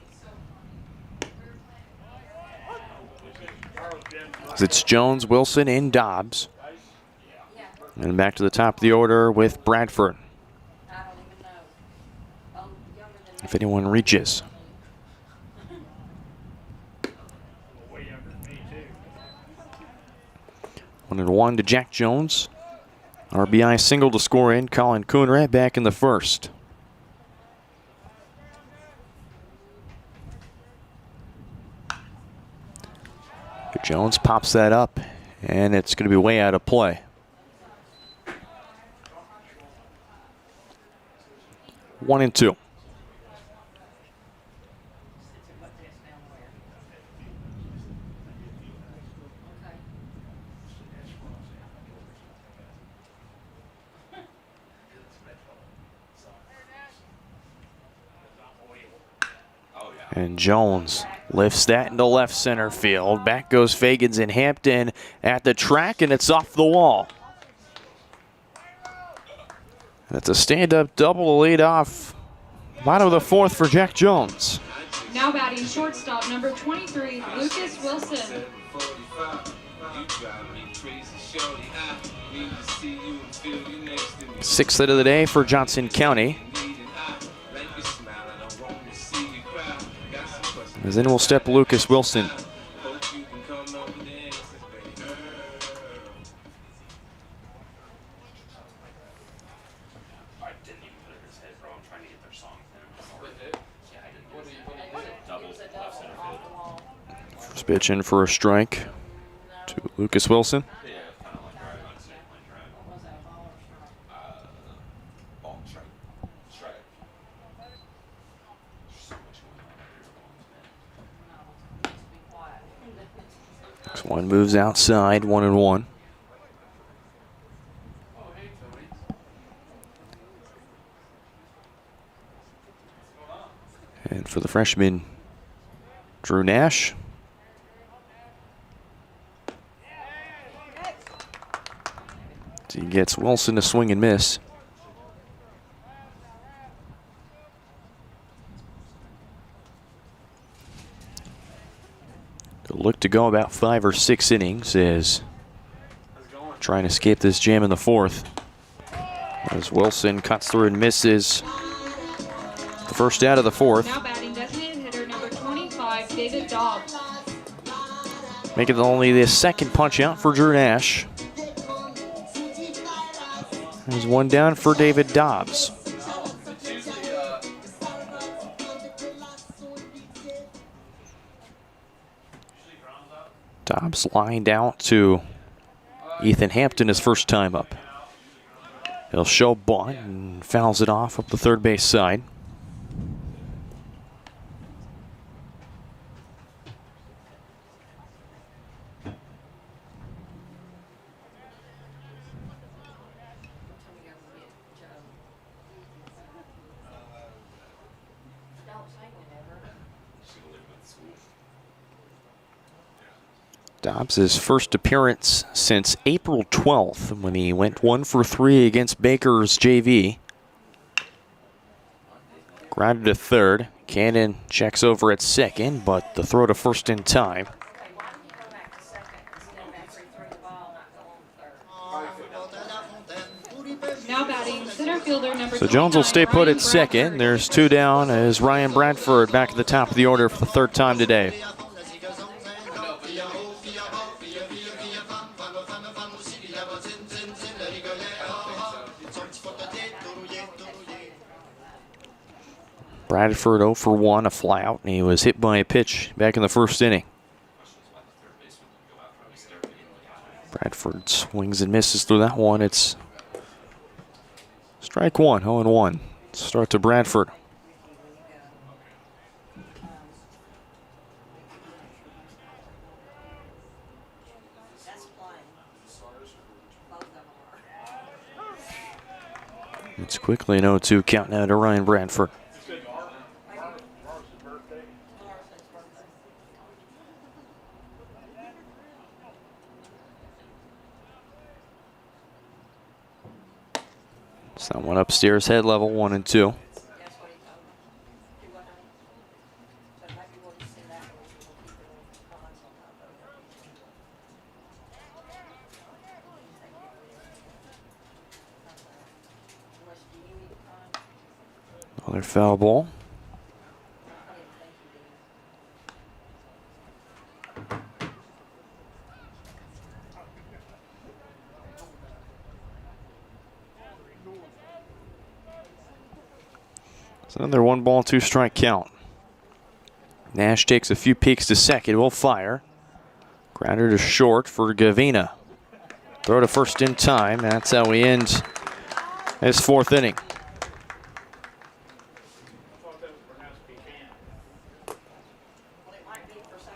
It's Jones, Wilson, and Dobbs. And back to the top of the order with Bradford. If anyone reaches. 1-1 to Jack Jones. RBI single to score in. Colin Coonrad back in the first. Jones pops that up, and it's going to be way out of play. 1-2. And Jones lifts that into left center field. Back goes Fagans and Hampton at the track, and it's off the wall. That's a stand-up double to lead off. Bottom of the fourth for Jack Jones. Now batting shortstop, number 23, Lucas Wilson. Sixth hit of the day for Johnson County. As in will step Lucas Wilson. First pitch in for a strike to Lucas Wilson. Next one moves outside, 1-1. And for the freshman, Drew Nash. He gets Wilson to swing and miss. They'll look to go about 5 or 6 innings as trying to escape this jam in the fourth. As Wilson cuts through and misses the first out of the fourth. Now batting designated hitter number 25, David Dobbs. Making it only the second punch out for Drew Nash. There's one down for David Dobbs. Dobbs lined out to Ethan Hampton his first time up. He'll show bunt and fouls it off up the third base side. Dobbs' first appearance since April 12th when he went 1 for 3 against Baker's JV. Grounded to third. Cannon checks over at second, but the throw to first in time. Now batting center fielder number So Jones will stay put at second. There's 2 down as Ryan Bradford back at the top of the order for the third time today. Bradford 0 for 1, a flyout, and he was hit by a pitch back in the first inning. Bradford swings and misses through that one. It's strike one, 0-1. Start to Bradford. It's quickly an 0-2 count now to Ryan Bradford. Someone upstairs, head level 1 and 2. Another foul ball. It's another 1 ball, 2 strike count. Nash takes a few peeks to second, will fire. Grounder to short for Gavina. Throw to first in time. That's how we end this 4th inning.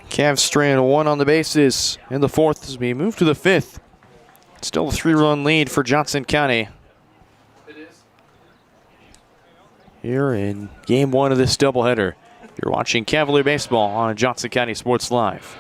Cavs strand 1 on the bases in the 4th as we move to the 5th. Still a 3-run lead for Johnson County. Here in game 1 of this doubleheader. You're watching Cavalier Baseball on Johnson County Sports Live.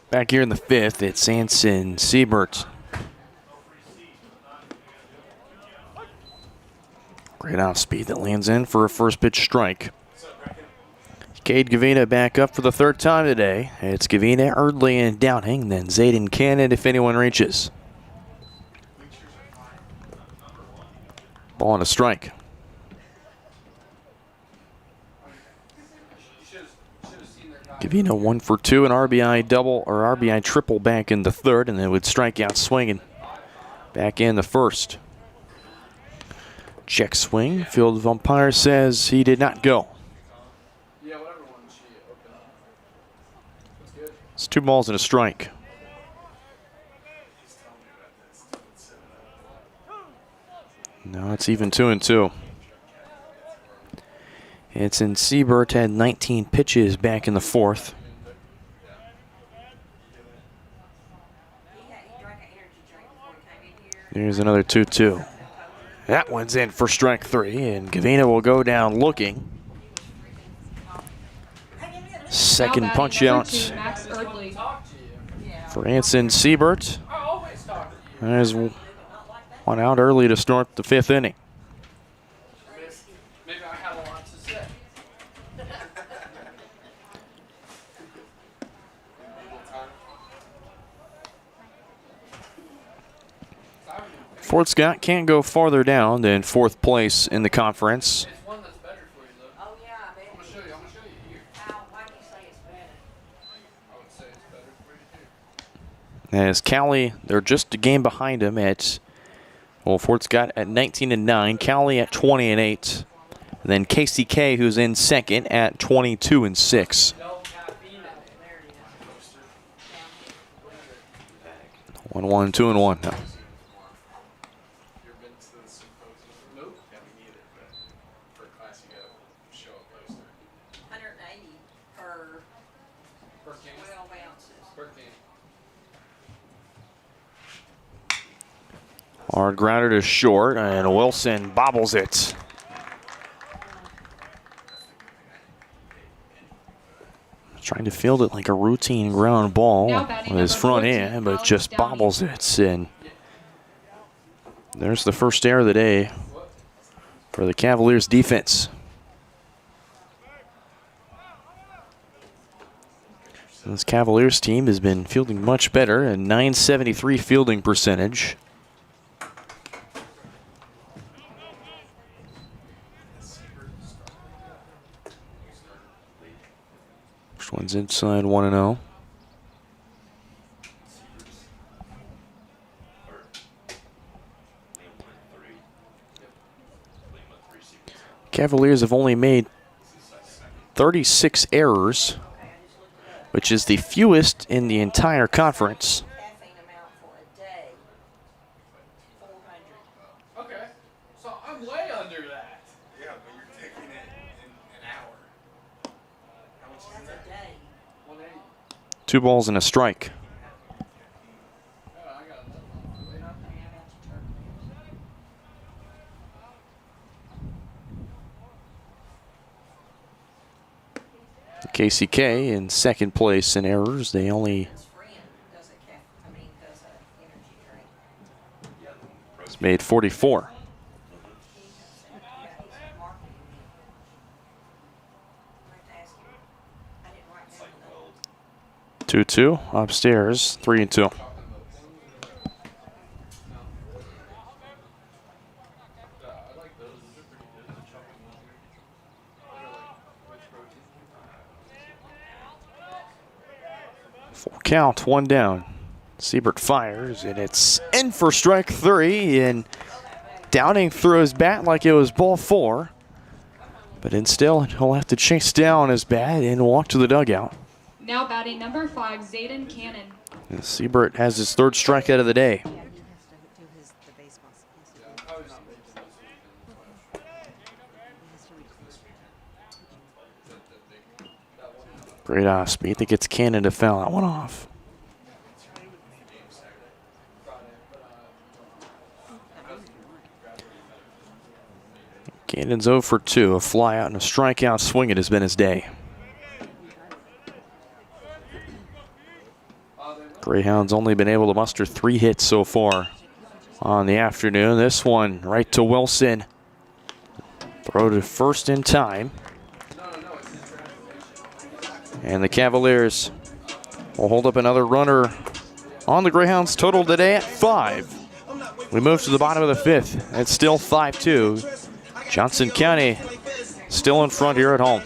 Back here in the 5th, it's Anson Siebert. Great off speed that lands in for a first pitch strike. Cade Gavina back up for the 3rd time today. It's Gavina, Erdley, and Downing, then Zayden Cannon if anyone reaches. Ball and a strike. Gavina 1 for 2, an RBI double or RBI triple back in the 3rd, and then would strike out swinging back in the 1st. Check swing. Field of umpire says he did not go. It's 2 balls and a strike. No, it's even 2 and 2. It's in Siebert had 19 pitches back in the 4th. There's another 2-2. That one's in for strike 3, and Gavina will go down looking. Second punch out for Anson Siebert. There's one out early to start the 5th inning. Fort Scott can't go farther down than 4th place in the conference. As Cali, they're just a game behind him at, well, Fort Scott at 19-9, Cali at 20-8, and then KCK, who's in 2nd, at 22-6. 1-1, 2-1 now. Hard grounder to short, and Wilson bobbles it. Trying to field it like a routine ground ball with his front end, but just bobbles it. And there's the first error of the day for the Cavaliers defense. This Cavaliers team has been fielding much better, a .973 fielding percentage. First one's inside 1-0. Cavaliers have only made 36 errors, which is the fewest in the entire conference. Okay, so I'm way under that. Yeah, but you're taking it in an hour. How much is that? 180. 2 balls and a strike. KCK in second place in errors. They only made 44. Two upstairs, 3-2. Full count, 1 down. Siebert fires, and it's in for strike 3, and Downing threw his bat like it was ball 4. But instead, he'll have to chase down his bat and walk to the dugout. Now batting number 5, Zayden Cannon. And Siebert has his 3rd strikeout of the day. Great off speed that gets Cannon to foul that one off. Cannon's 0 for 2. A fly out and a strikeout swing. It has been his day. Greyhounds only been able to muster 3 hits so far on the afternoon. This one right to Wilson. Throw to first in time. And the Cavaliers will hold up another runner on the Greyhounds total today at 5. We move to the bottom of the 5th. It's still 5-2. Johnson County still in front here at home.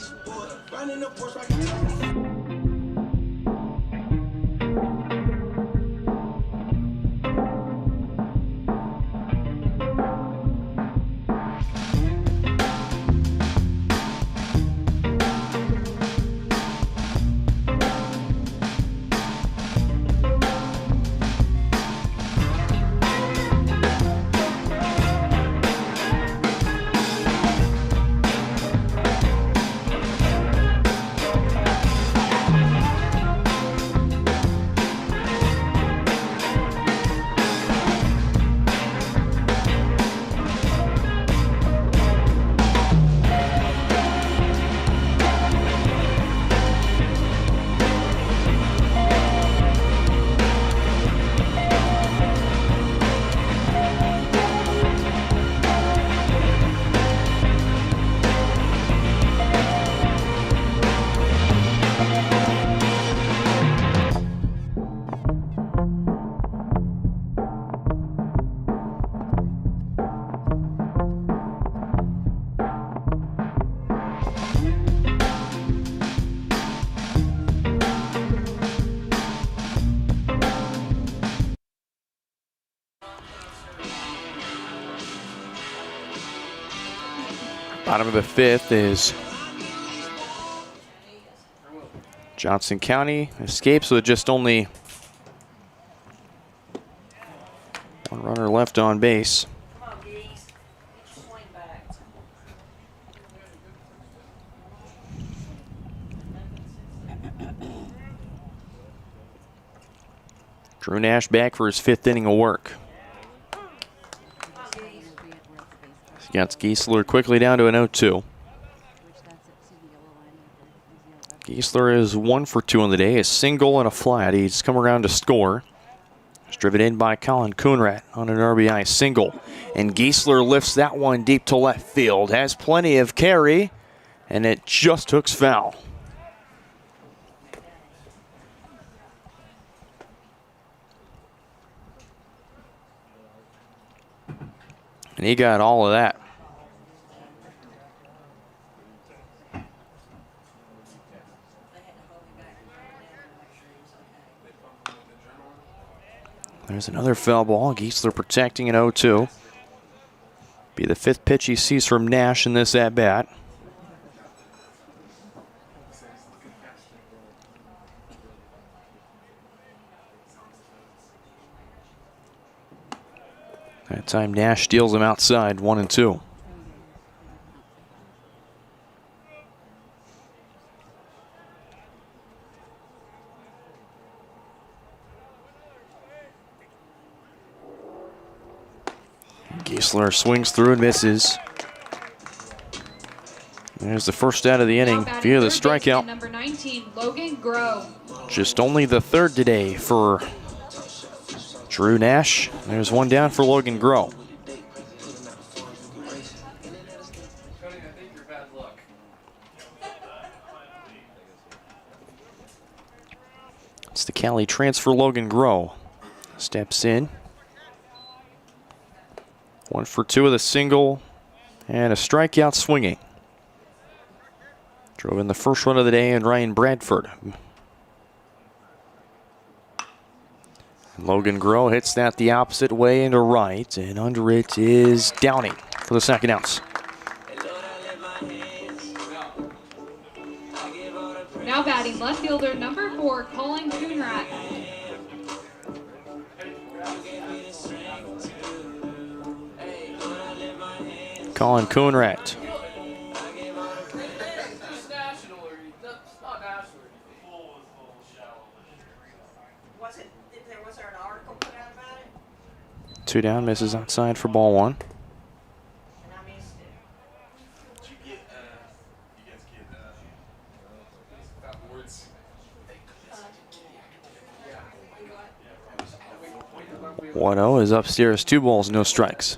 Bottom of the 5th is Johnson County. Escapes with just only 1 runner left on base. Drew Nash back for his 5th inning of work. Gets Giesler quickly down to an 0-2. Giesler is 1 for 2 on the day, a single and a flat. He's come around to score. It's driven in by Colin Coonrat on an RBI single. And Giesler lifts that one deep to left field. Has plenty of carry, and it just hooks foul. And he got all of that. There's another foul ball. Giesler protecting an 0-2. Be the 5th pitch he sees from Nash in this at-bat. That time Nash steals him outside, 1-2. Giesler swings through and misses. There's the first out of the inning via the strikeout. Number 19, Logan Groh. Just only the 3rd today for Drew Nash. There's one down for Logan Groh. It's the Cali transfer Logan Groh. Steps in. 1 for 2 with a single and a strikeout swinging. Drove in the first run of the day, and Ryan Bradford. And Logan Groh hits that the opposite way into right, and under it is Downey for the second out. Now batting left fielder number 4, Colin Coonrat. Colin Coonrat. Was there an article put out about it? 2 down, misses outside for ball 1. And I missed it. Did you guys get awards? 1-0 is upstairs, 2 balls, no strikes.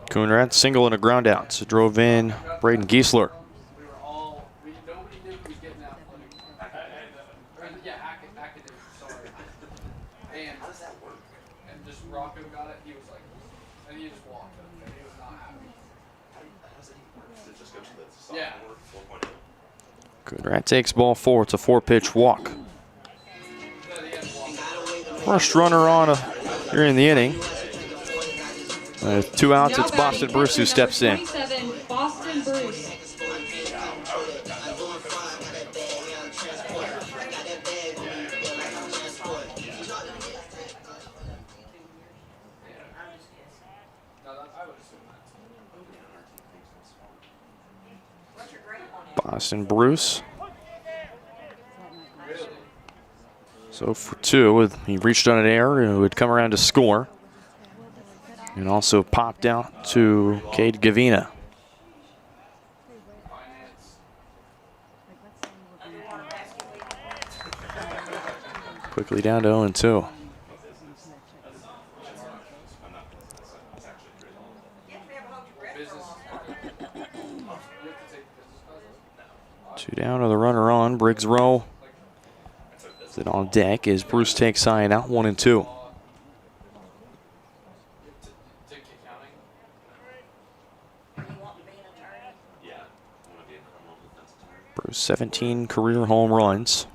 Coonrat single and a ground out. So drove in Braden Giesler. Nobody knew who was getting that one. Yeah, Hackett did, sorry. And just Rocco got it, he was like, and he just walked up there. He was not happy. Does it just go to the sophomore Yeah. 4.0? Coonrat takes ball 4. It's a 4-pitch walk. First runner on here in the inning. 2 outs, it's Boston Bruce who steps in. 27, Boston Bruce. Boston Bruce. So for 2, he reached on an error and would come around to score. And also popped out to Cade Gavina. Quickly down to 0-2. Two down with a runner on. Briggs Rowe is it on deck as Bruce takes side out, 1-2. Bruce 17 career home runs.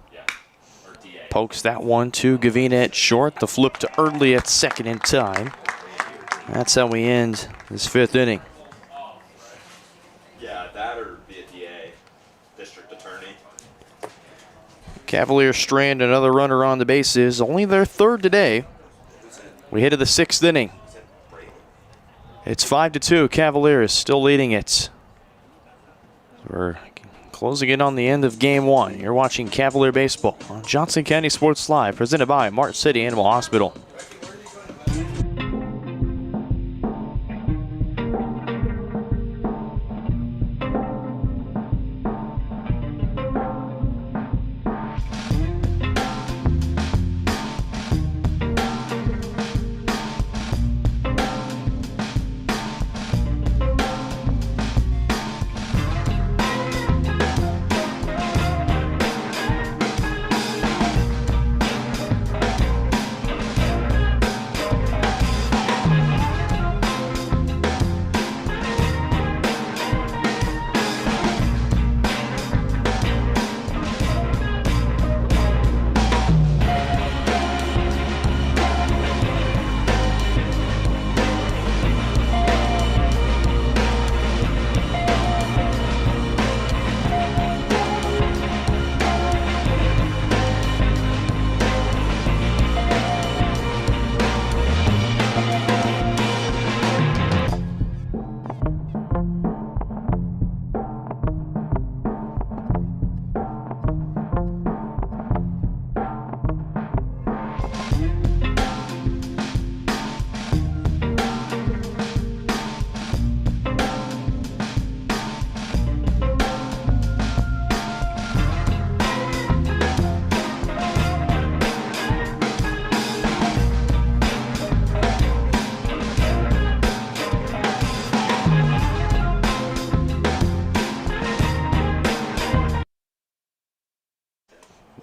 Pokes that one to Gavina at short. The flip to Eardley at second in time. That's how we end this 5th inning. Yeah, that or be a DA, district attorney. Cavaliers strand another runner on the bases. Only their 3rd today. We hit to the 6th inning. It's 5-2. Cavaliers still leading it. We're closing in on the end of Game 1. You're watching Cavalier Baseball on Johnson County Sports Live, presented by Martin City Animal Hospital.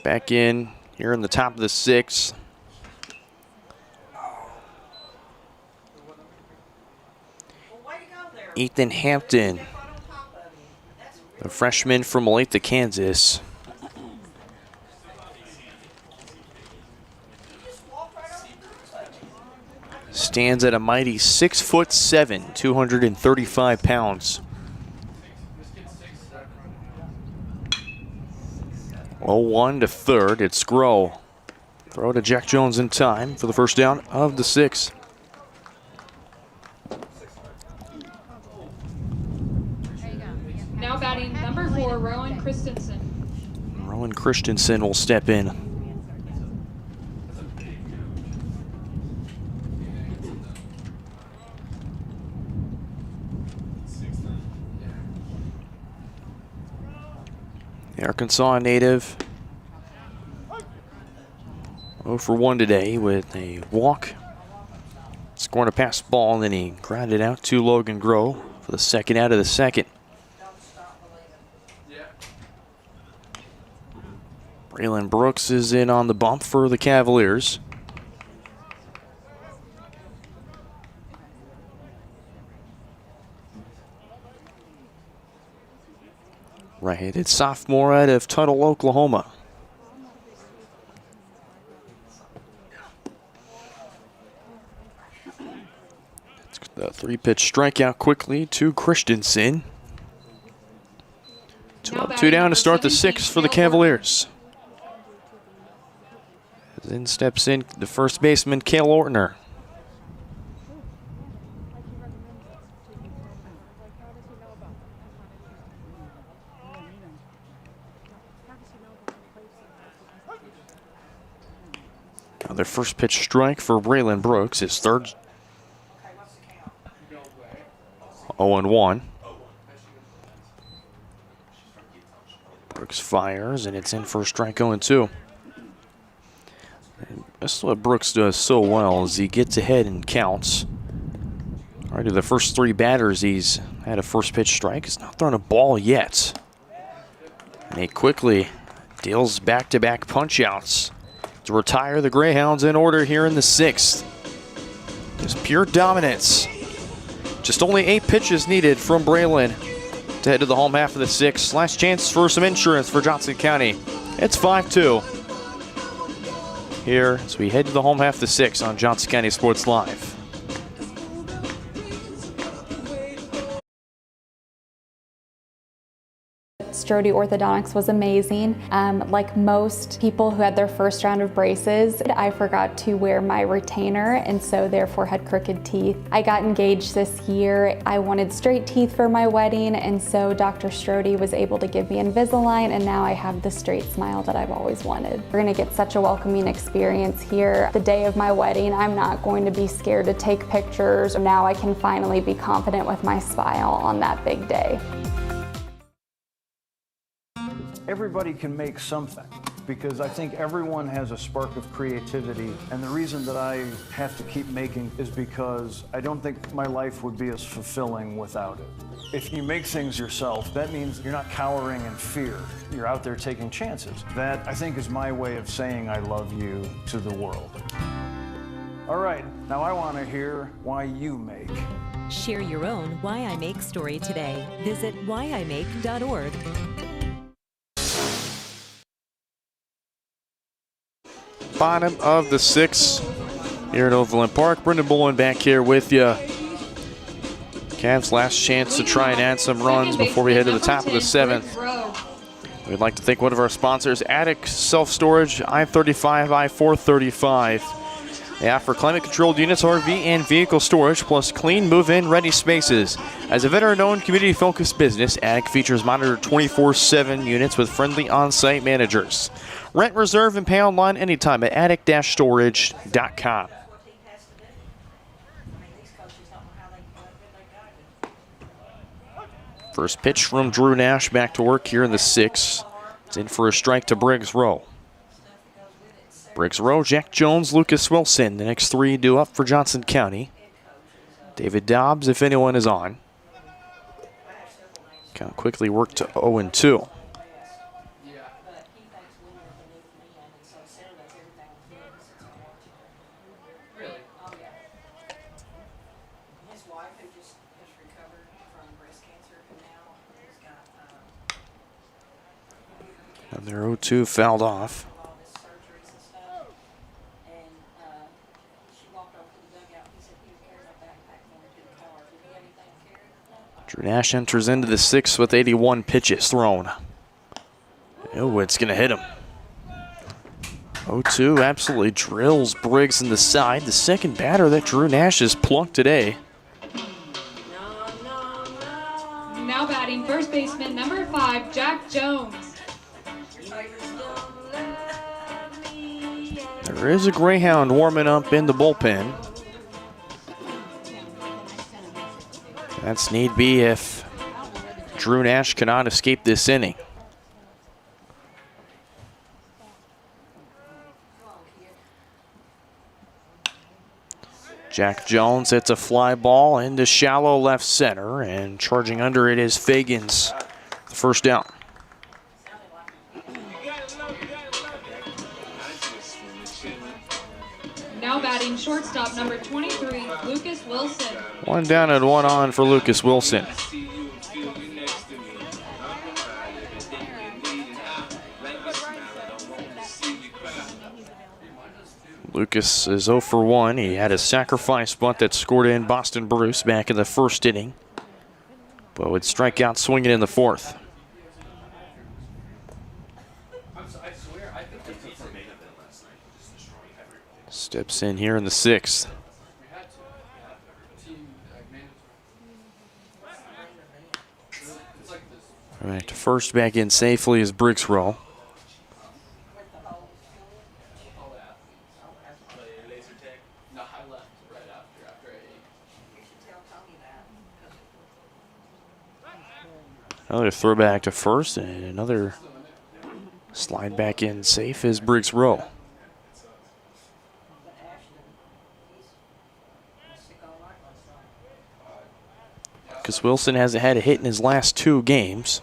Back in here in the top of the 6th. Ethan Hampton, the freshman from Olathe, Kansas. Stands at a mighty 6'7", 235 pounds. 0-1 to third. It's Groh. Throw to Jack Jones in time for the first down of the 6th. Now batting number 4, Rowan Christensen. Rowan Christensen will step in. The Arkansas native, 0 for 1 today with a walk, scoring a pass ball, and then he grounded out to Logan Groh for the second out of the second. Braylon Brooks is in on the bump for the Cavaliers. Right-handed sophomore out of Tuttle, Oklahoma. The 3-pitch strikeout quickly to Christensen. 2 up, 2 down to start the 6th for the Cavaliers. Then steps in the first baseman, Cale Ortner. Their first pitch strike for Braylon Brooks, his third. 0-1. Brooks fires, and it's in for a strike 0-2. That's what Brooks does so well, is he gets ahead and counts. Already the first 3 batters he's had a first pitch strike. He's not thrown a ball yet. And he quickly deals back-to-back punch-outs to retire the Greyhounds in order here in the 6th. Just pure dominance. Just only 8 pitches needed from Braylon to head to the home half of the 6th. Last chance for some insurance for Johnson County. It's 5-2. Here as we head to the home half of the 6th on Johnson County Sports Live. It's Strode Orthodontics was amazing. Like most people who had their first round of braces, I forgot to wear my retainer and so therefore had crooked teeth. I got engaged this year. I wanted straight teeth for my wedding, and so Dr. Strode was able to give me Invisalign, and now I have the straight smile that I've always wanted. We're gonna get such a welcoming experience here. The day of my wedding, I'm not going to be scared to take pictures. Now I can finally be confident with my smile on that big day. Everybody can make something, because I think everyone has a spark of creativity, and the reason that I have to keep making is because I don't think my life would be as fulfilling without it. If you make things yourself, that means you're not cowering in fear. You're out there taking chances. That, I think, is my way of saying I love you to the world. All right, now I want to hear why you make. Share your own Why I Make story today. Visit whyimake.org. Bottom of the 6th here at Overland Park. Brendan Bolin back here with you. Cavs' last chance to try and add some runs before we head to the top of the 7th. We'd like to thank one of our sponsors, Attic Self-Storage, I-35, I-435. They offer climate-controlled units, RV, and vehicle storage, plus clean, move-in, ready spaces. As a veteran-owned, community-focused business, Attic features monitored 24/7 units with friendly on-site managers. Rent, reserve, and pay online anytime at attic-storage.com. First pitch from Drew Nash, back to work here in the 6th. It's in for a strike to Briggs Rowe. Briggs Rowe, Jack Jones, Lucas Wilson. The next 3 due up for Johnson County. David Dobbs, if anyone is on. Count quickly work to 0-2. And their 0-2 fouled off. Drew Nash enters into the 6th with 81 pitches thrown. Oh, it's going to hit him. 0-2 absolutely drills Briggs in the side. The second batter that Drew Nash has plucked today. Now batting first baseman number 5, Jack Jones. There is a Greyhound warming up in the bullpen. That's need be if Drew Nash cannot escape this inning. Jack Jones hits a fly ball into shallow left center, and charging under it is Fagans. The first down. Now batting shortstop number 23, Lucas Wilson. 1 down and 1 on for Lucas Wilson. Lucas is 0 for 1. He had a sacrifice bunt that scored in Boston Bruce back in the 1st inning, but would strike out swinging in the 4th. Steps in here in the 6th. All right, to first, back in safely is Briggs Rowe. Another throwback to first, and another slide back in safe is Briggs Rowe. Lucas Wilson hasn't had a hit in his last 2 games.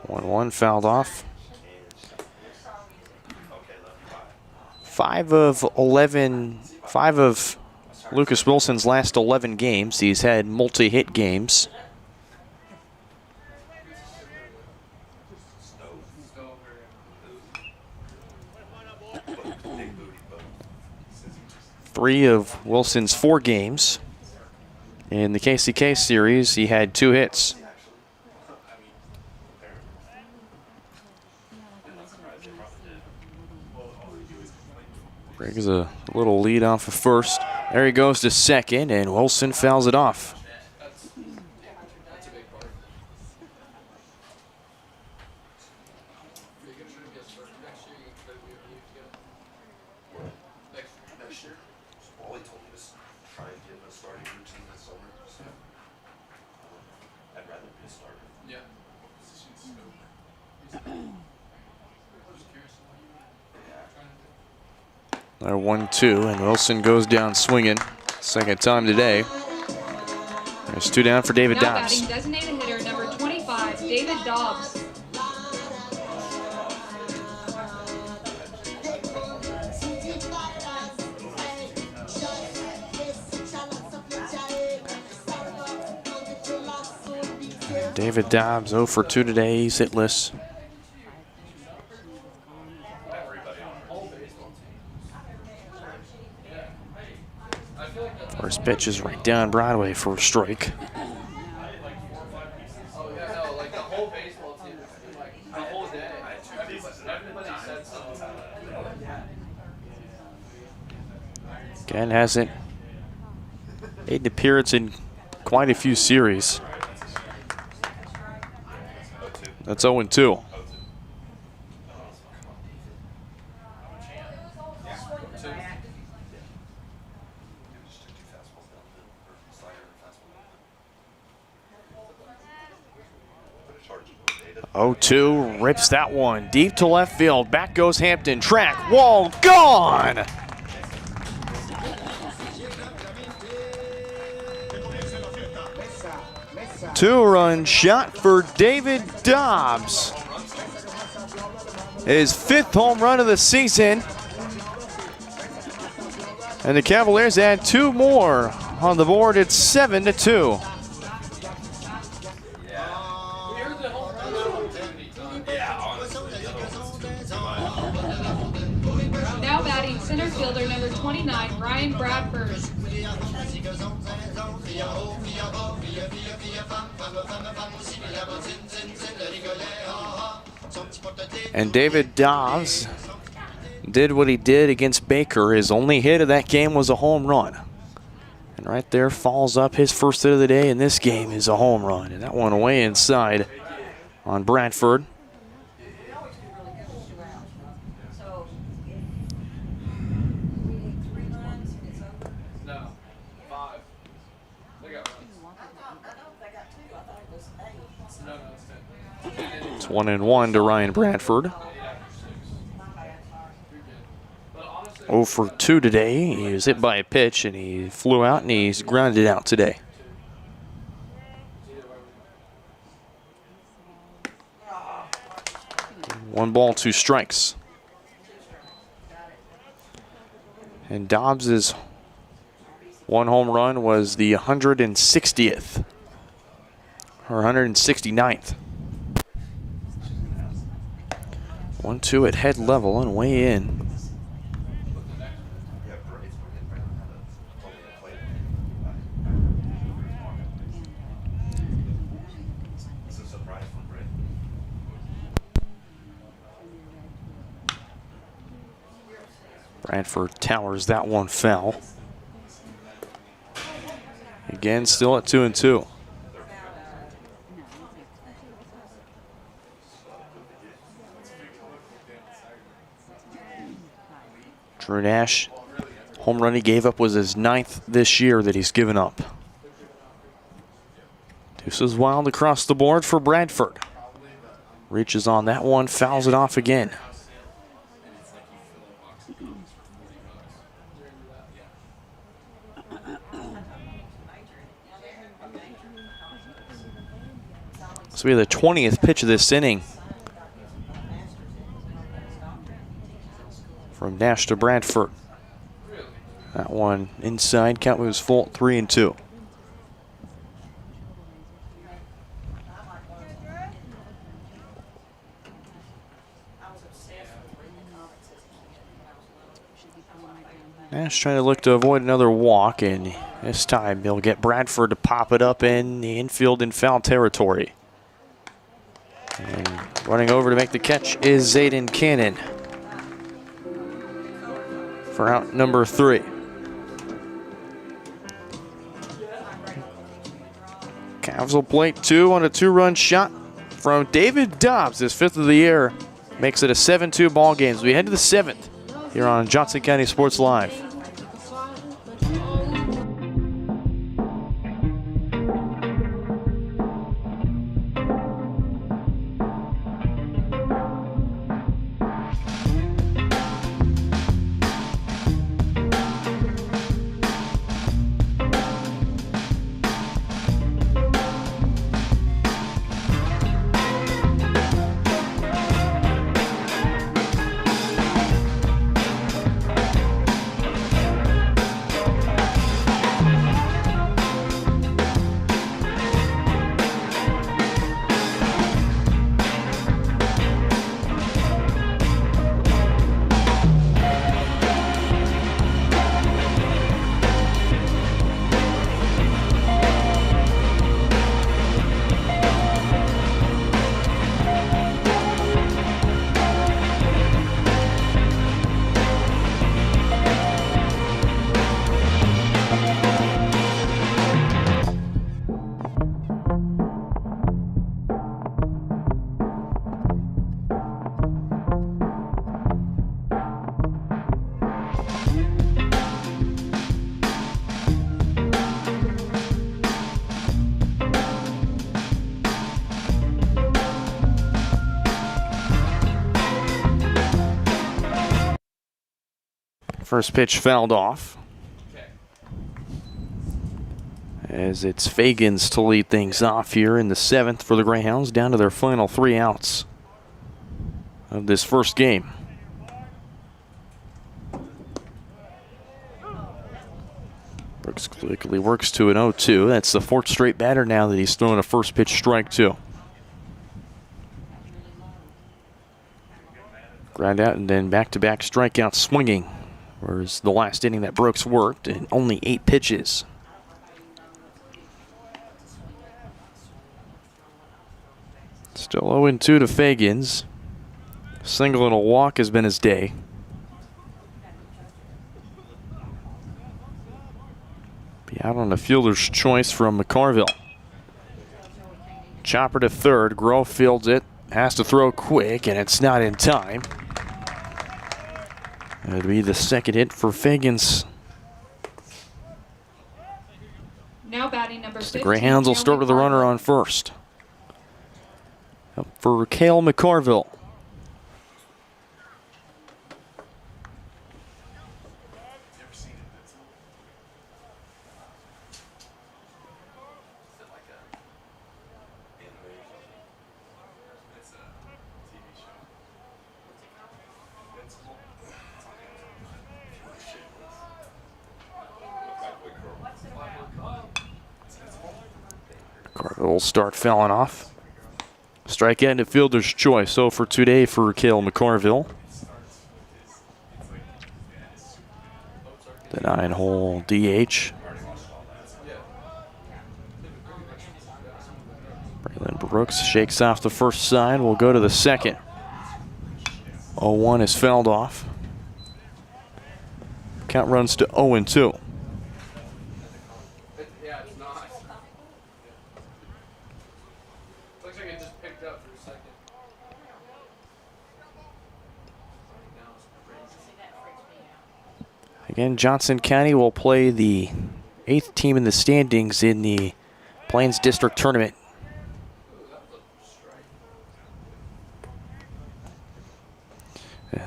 One fouled off. 5 of Lucas Wilson's last 11 games, he's had multi-hit games. 3 of Wilson's 4 games. In the KCK series, he had 2 hits. Brings a little lead off of first. There he goes to second, and Wilson fouls it off. They're 1-2, and Wilson goes down swinging. Second time today. There's 2 down for David Now Dobbs. batting designated hitter number 25, David Dobbs. David Dobbs 0 for 2 today. He's hitless. First pitch is right down Broadway for a strike. Again, hasn't made an appearance in quite a few series. That's 0-2. Oh-2 rips that one deep to left field. Back goes Hampton. Track, wall, gone! Two-run shot for David Dobbs. His 5th home run of the season. And the Cavaliers add 2 more on the board. It's 7-2. Now batting center fielder number 29, Ryan Bradford. And David Dobbs did what he did against Baker. His only hit of that game was a home run. And right there falls up his first hit of the day in this game is a home run. And that one away inside on Bradford. It's 1-1 to Ryan Bradford. 0 for 2 today. He was hit by a pitch and he flew out and he's grounded out today. One ball, 2 strikes. And Dobbs's 1 home run was the 160th or 169th. 1-2 at head level and way in. Bradford towers that one foul. Again, still at 2-2. Drew Nash, home run he gave up was his 9th this year that he's given up. Deuces wild across the board for Bradford. Reaches on that one, fouls it off again. This will be the 20th pitch of this inning. From Nash to Bradford. That one inside, count was full, 3-2. Nash trying to look to avoid another walk, and this time he'll get Bradford to pop it up in the infield in foul territory. And running over to make the catch is Zayden Cannon for out number 3. Cavs will plate 2 on a 2-run shot from David Dobbs, his 5th of the year. Makes it a 7-2 ball game as we head to the 7th here on Johnson County Sports Live. First pitch fouled off, as it's Fagans to lead things off here in the 7th for the Greyhounds, down to their final 3 outs of this first game. Brooks quickly works to an 0-2. That's the 4th straight batter now that he's thrown a first pitch strike to. Ground out and then back-to-back strikeouts swinging. Whereas the last inning that Brooks worked in only 8 pitches. Still 0-2 to Fagans. Single and a walk has been his day. Be out on a fielder's choice from McCarville. Chopper to third. Grove fields it. Has to throw quick, and it's not in time. It'll be the second hit for Fagans. Now batting number 15. The Greyhounds will start with the runner on first. Up for Cale McCarville. Will start fouling off. Strikeout into fielder's choice. So for today for Cale McCarville. The 9-hole DH. Braylon Brooks shakes off the first side. We'll go to the second. 0-1 is fouled off. Count runs to 0-2. Again, Johnson County will play the 8th team in the standings in the Plains District Tournament.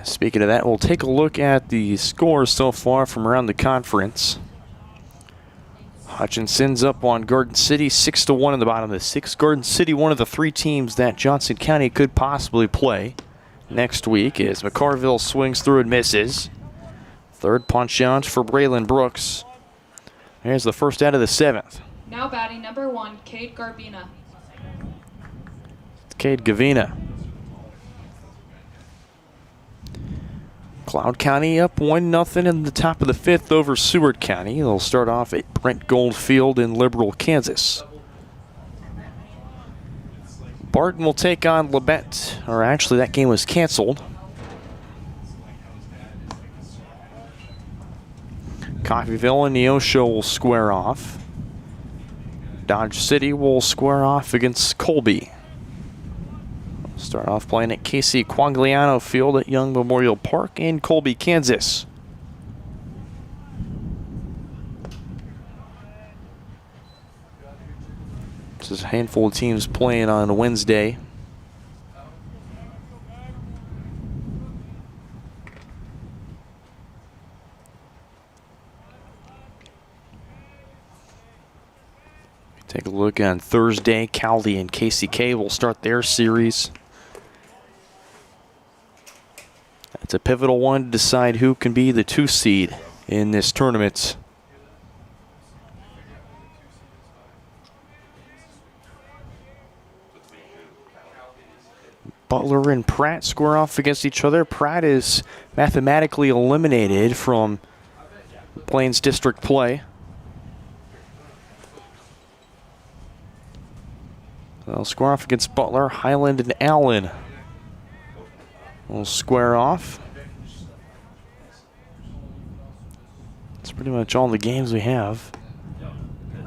Speaking of that, we'll take a look at the scores so far from around the conference. Hutchinson's up on Garden City, 6-1 in the bottom of the 6th. Garden City, one of the 3 teams that Johnson County could possibly play next week as McCarville swings through and misses. Third punch out for Braylon Brooks. Here's the first out of the 7th. Now batting number 1, Cade Garbina. Cade Gavina. Cloud County up 1-0 in the top of the 5th over Seward County. They'll start off at Brent Goldfield in Liberal, Kansas. Barton will take on Labette, or actually that game was canceled. Coffeyville and Neosho will square off. Dodge City will square off against Colby. Start off playing at Casey Quagliano Field at Young Memorial Park in Colby, Kansas. This is a handful of teams playing on Wednesday. Take a look on Thursday. Cowley and KCK will start their series. It's a pivotal one to decide who can be the 2 seed in this tournament. Butler and Pratt square off against each other. Pratt is mathematically eliminated from Plains District play. They'll square off against Butler. Highland and Allen will square off. That's pretty much all the games we have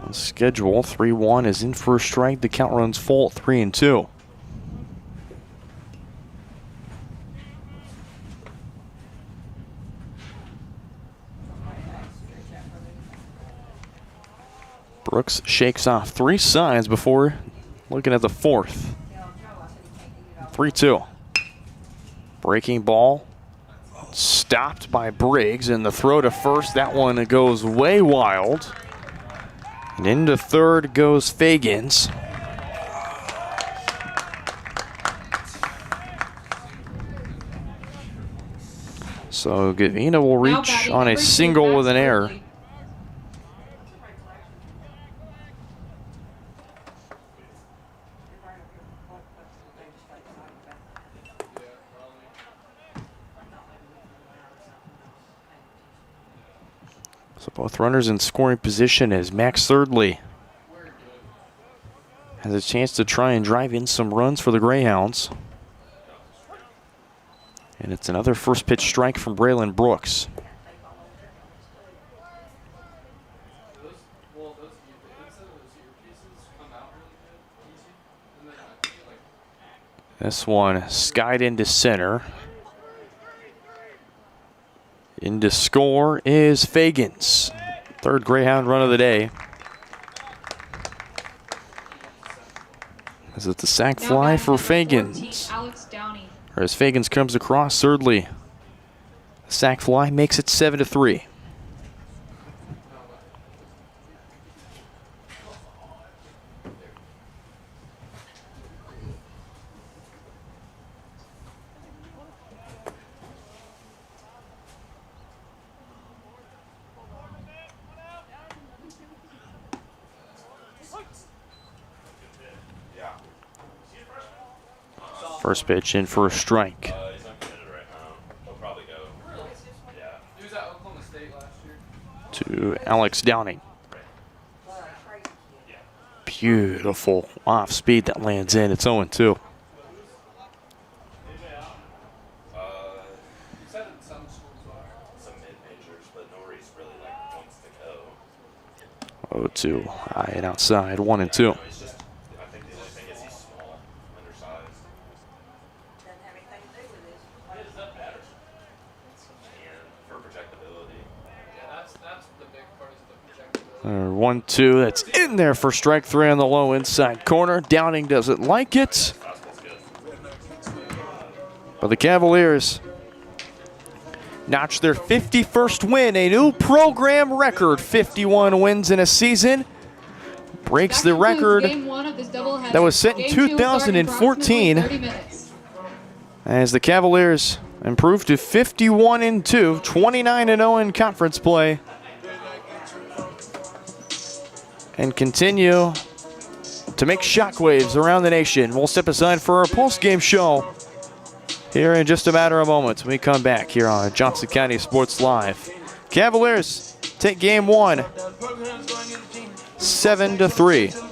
on schedule. 3-1 is in for a strike. The count runs full at 3-2. Brooks shakes off 3 signs before looking at the 4th. 3-2. Breaking ball. Stopped by Briggs, and the throw to first. That one goes way wild. And into third goes Fagans. So Gavina will reach on a single with an error. So both runners in scoring position as Max Thirdley has a chance to try and drive in some runs for the Greyhounds. And it's another first pitch strike from Braylon Brooks. This one skied into center. In to score is Fagans. 3rd Greyhound run of the day. Is it the sac fly for Fagans? Or as Fagans comes across, Thirdly. The sac fly makes it 7-3. First pitch in for a strike. To Alex Downing. Beautiful off speed that lands in. It's 0-2. Oh, high and outside, 1-2. Or 1-2, that's in there for strike 3 on the low inside corner. Downing doesn't like it. But the Cavaliers notch their 51st win, a new program record, 51 wins in a season. Breaks the record that was set in 2014 as the Cavaliers improved to 51-2, 29-0 in conference play, and continue to make shockwaves around the nation. We'll step aside for our post-game show here in just a matter of moments when we come back here on Johnson County Sports Live. Cavaliers take game 1, 7-3.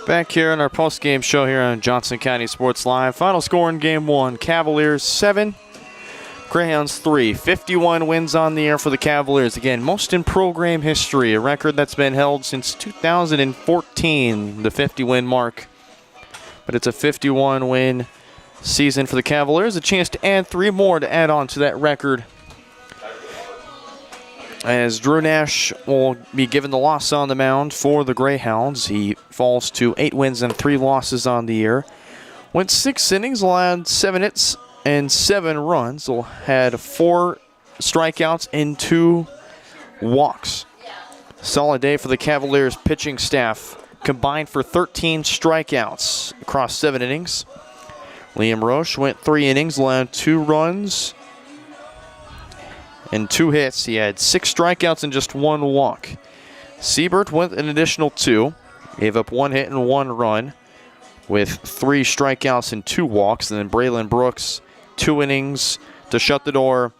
Back here in our post-game show here on Johnson County Sports Live. Final score in Game 1, Cavaliers 7, Greyhounds 3. 51 wins on the year for the Cavaliers. Again, most in program history, a record that's been held since 2014, the 50-win mark. But it's a 51-win season for the Cavaliers. A chance to add 3 more to add on to that record, as Drew Nash will be given the loss on the mound for the Greyhounds. He falls to 8 wins and 3 losses on the year. Went 6 innings, allowed 7 hits and 7 runs. Had 4 strikeouts and 2 walks. Solid day for the Cavaliers pitching staff. Combined for 13 strikeouts across 7 innings. Liam Roche went 3 innings, allowed 2 runs and 2 hits. He had 6 strikeouts and just 1 walk. Siebert went an additional 2. Gave up 1 hit and 1 run with 3 strikeouts and 2 walks. And then Braylon Brooks, 2 innings to shut the door.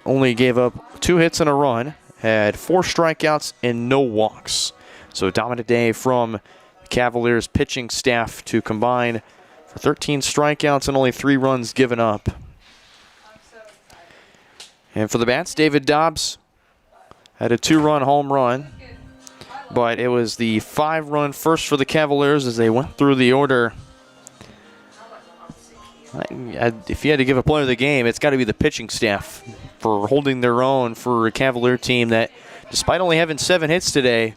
Only gave up 2 hits and a run. Had 4 strikeouts and no walks. So a dominant day from the Cavaliers pitching staff to combine for 13 strikeouts and only 3 runs given up. And for the Bats, David Dobbs had a 2-run home run, but it was the 5-run first for the Cavaliers as they went through the order. If you had to give a player of the game, it's got to be the pitching staff for holding their own for a Cavalier team that, despite only having 7 hits today,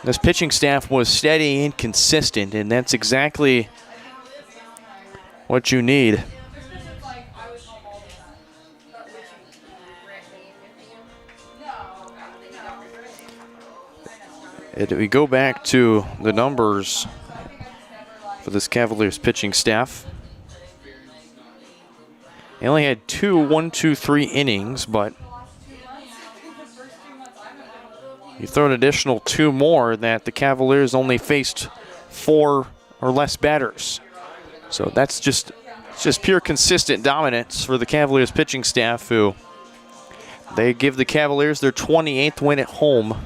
this pitching staff was steady and consistent, and that's exactly what you need. We go back to the numbers for this Cavaliers pitching staff. They only had 3 innings, but you throw an additional 2 more that the Cavaliers only faced 4 or less batters. So that's just pure consistent dominance for the Cavaliers pitching staff, who they give the Cavaliers their 28th win at home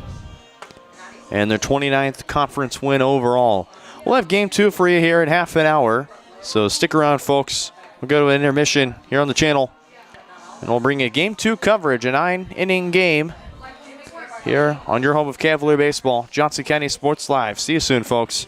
and their 29th conference win overall. We'll have Game 2 for you here in half an hour, so stick around, folks. We'll go to an intermission here on the channel, and we'll bring you Game 2 coverage, a 9-inning game here on your home of Cavalier baseball, Johnson County Sports Live. See you soon, folks.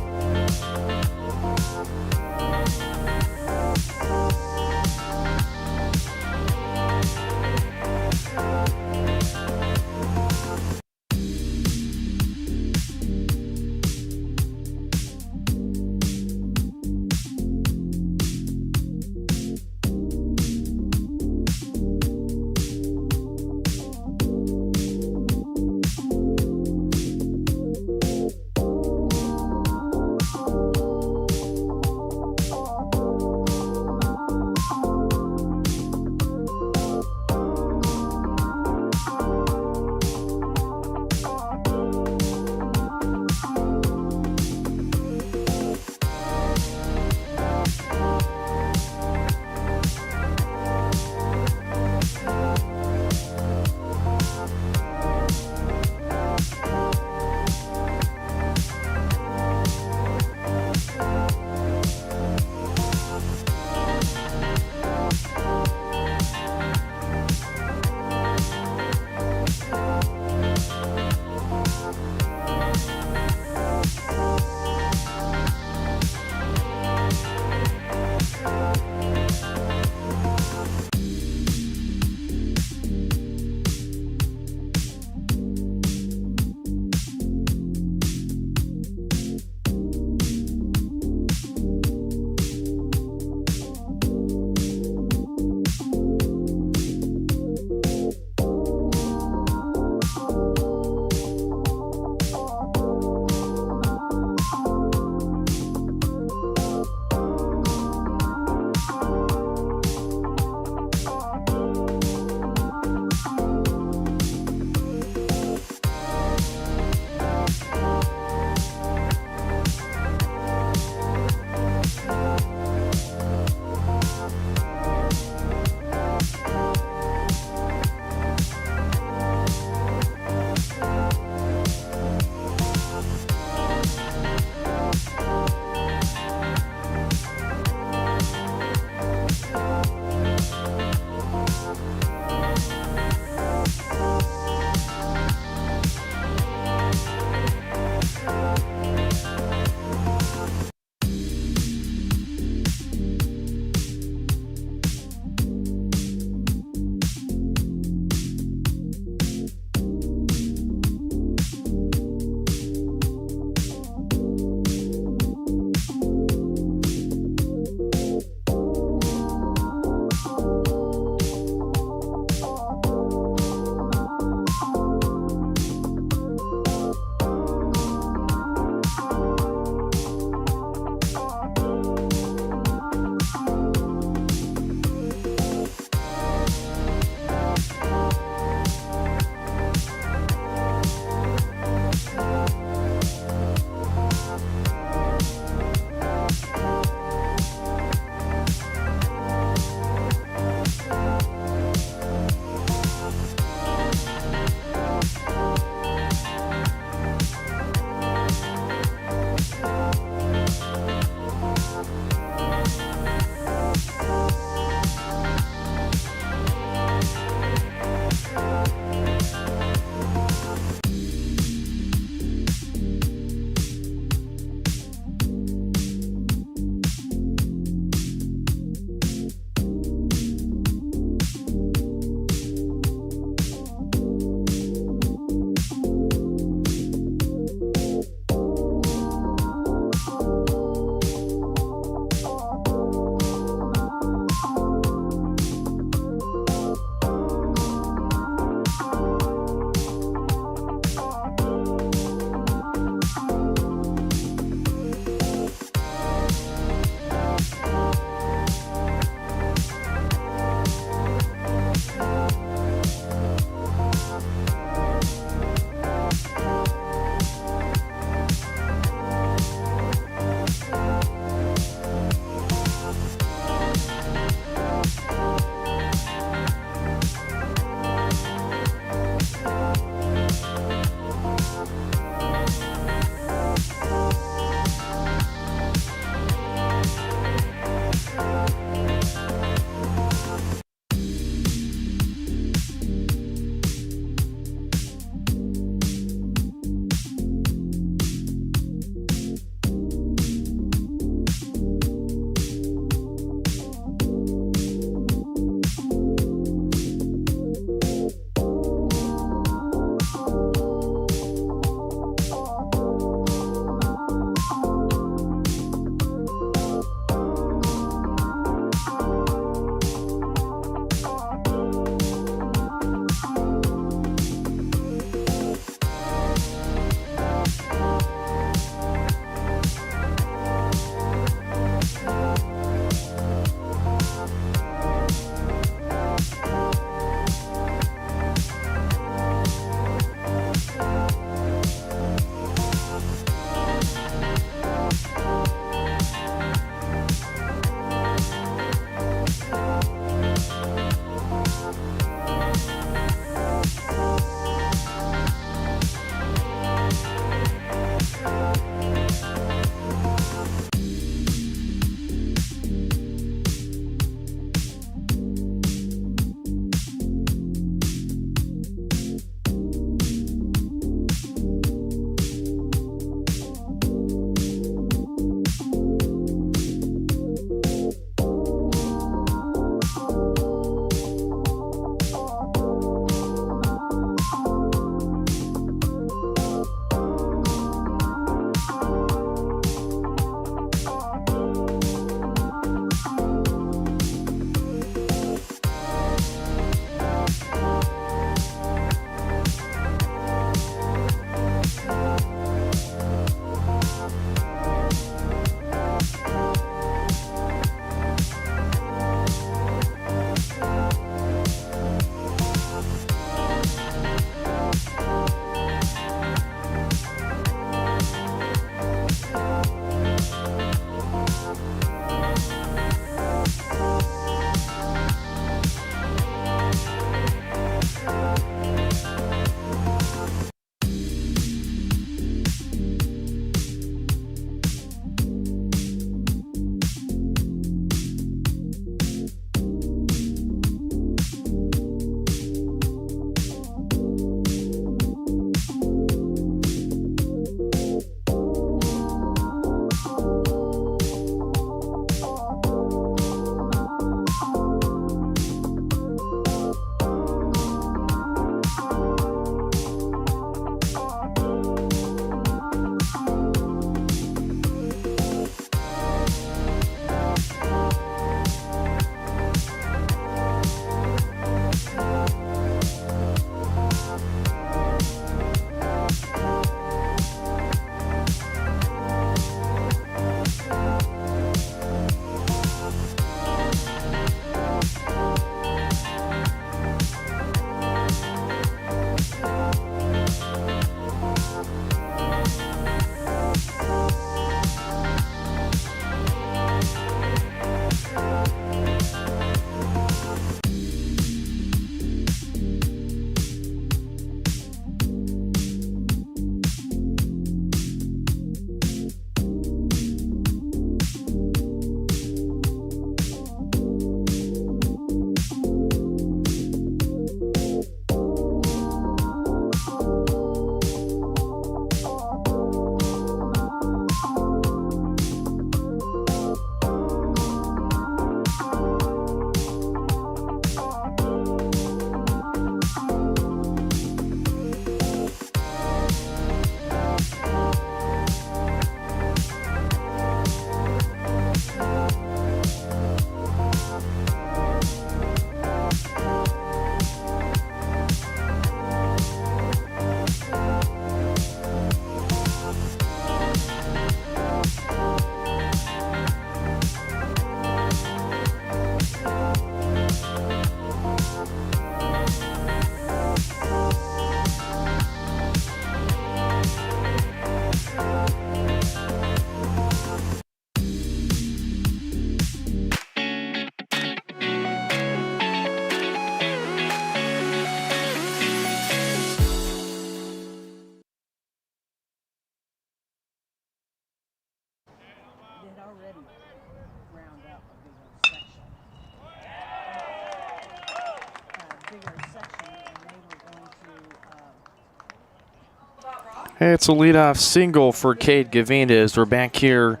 It's a leadoff single for Cade Gavina as we're back here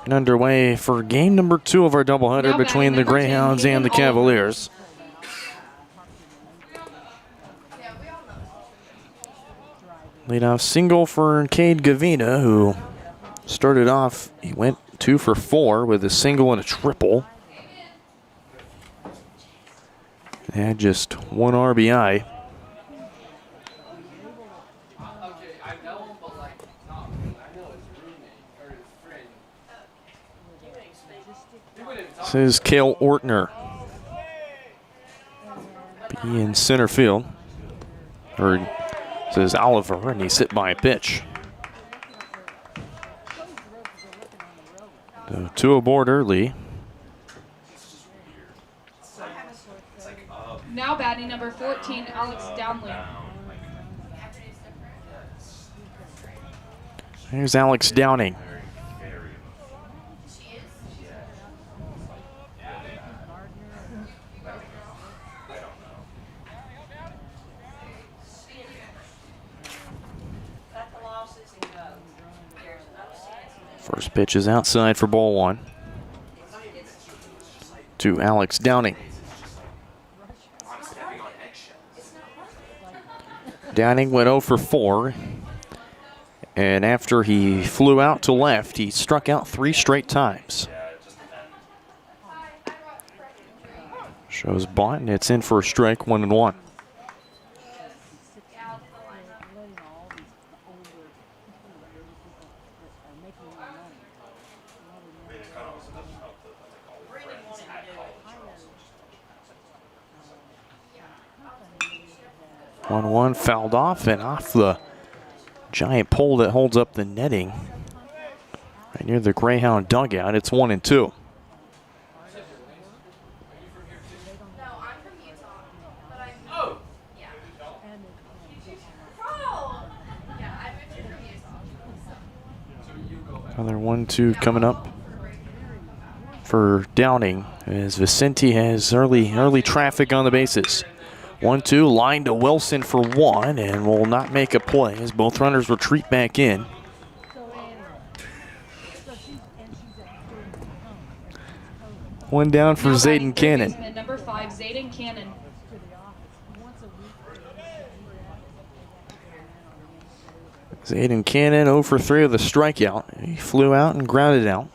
and underway for game number 2 of our doubleheader between the Greyhounds and the Cavaliers. Leadoff single for Cade Gavina, who started off, he went 2 for 4 with a single and a triple. Had just 1 RBI. This is Cale Ortner. Be in center field. Or this is Oliver, and he's hit by a pitch. So 2 aboard early. Now batting number 14, Alex Downley. Here's Alex Downing. First pitch is outside for ball 1 to Alex Downing. Downing went 0 for 4, and after he flew out to left, he struck out 3 straight times. Shows bunt, and it's in for a strike, 1-1. One fouled off and off the giant pole that holds up the netting right near the Greyhound dugout. It's 1-2. Another 1-2 coming up for Downing as Vicente has early traffic on the bases. 1-2, line to Wilson for 1, and will not make a play as both runners retreat back in. One down for Zayden Cannon. Number 5, Zayden Cannon. Zayden Cannon 0 for 3 with a strikeout. He flew out and grounded out.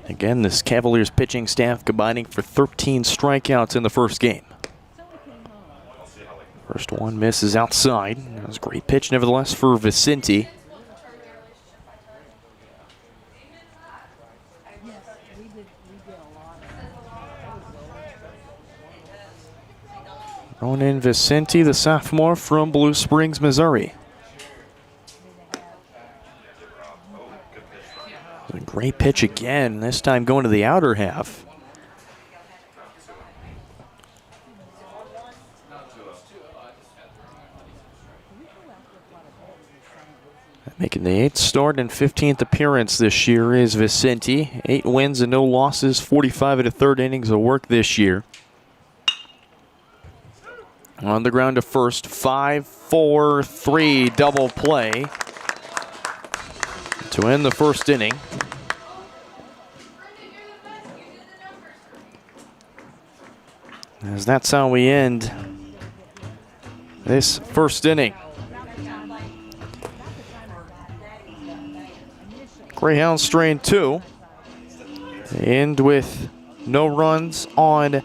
Again, this Cavaliers pitching staff combining for 13 strikeouts in the first game. First one misses outside. That was a great pitch, nevertheless, for Vicente. Ronan Vicente, the sophomore from Blue Springs, Missouri. A great pitch again, this time going to the outer half. Making the 8th start and 15th appearance this year is Vicente. 8 wins and no losses, 45 1/3 innings of work this year. On the ground to first, 5-4-3 double play to end the first inning. As that's how we end this first inning. Greyhounds strain 2. They end with no runs on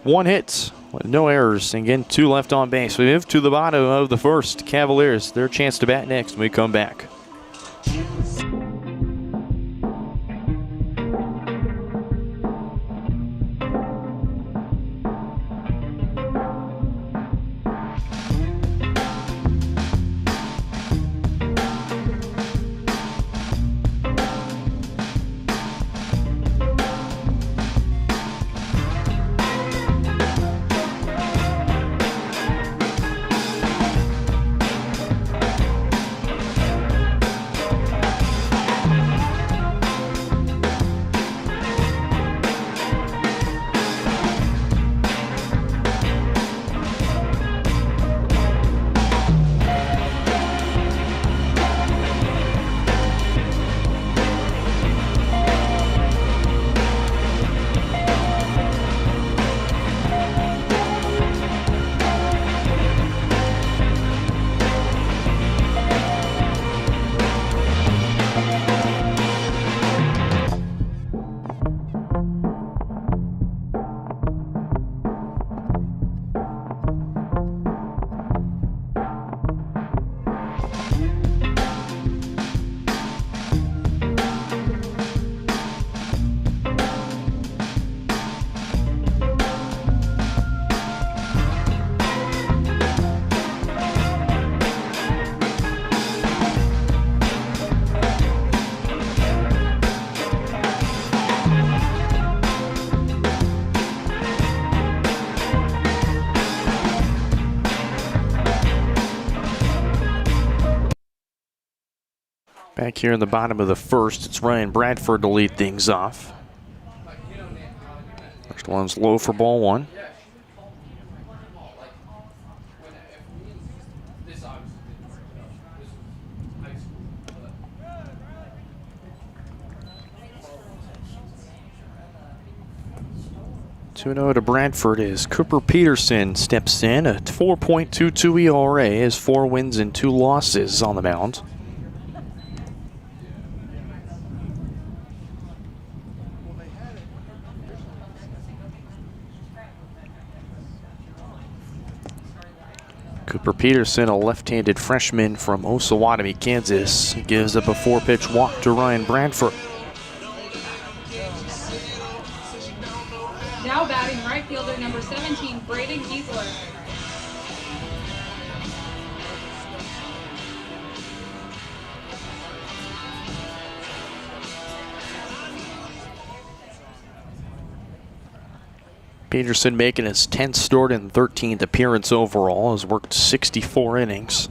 1 hit, with no errors, and again 2 left on base. We move to the bottom of the first. Cavaliers, their chance to bat next when we come back. Back here in the bottom of the first, it's Ryan Bradford to lead things off. First one's low for ball one. To Bradford as Cooper Peterson steps in. A 4.22 ERA is 4 wins and 2 losses on the mound. Cooper Peterson, a left-handed freshman from Osawatomie, Kansas, gives up a 4-pitch walk to Ryan Bradford. Now batting right fielder number 17, Braden Giesler. Peterson making his 10th start and 13th appearance overall, has worked 64 innings.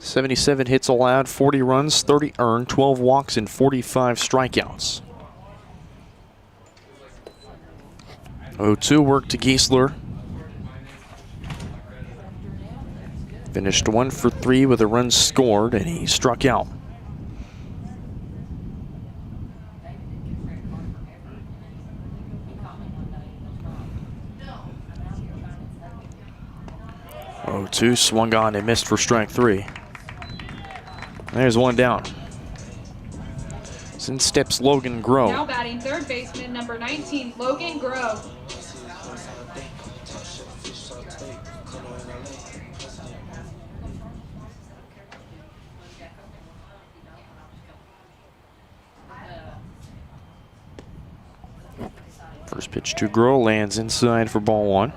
.77 hits allowed, 40 runs, 30 earned, 12 walks, and 45 strikeouts. 0-2 work to Giesler. Finished 1 for 3 with a run scored, and he struck out. Oh, 2 swung on and missed for strike 3. There's one down. In steps Logan Grove. Now batting third baseman number 19, Logan Grove. First pitch to Grove lands inside for ball one.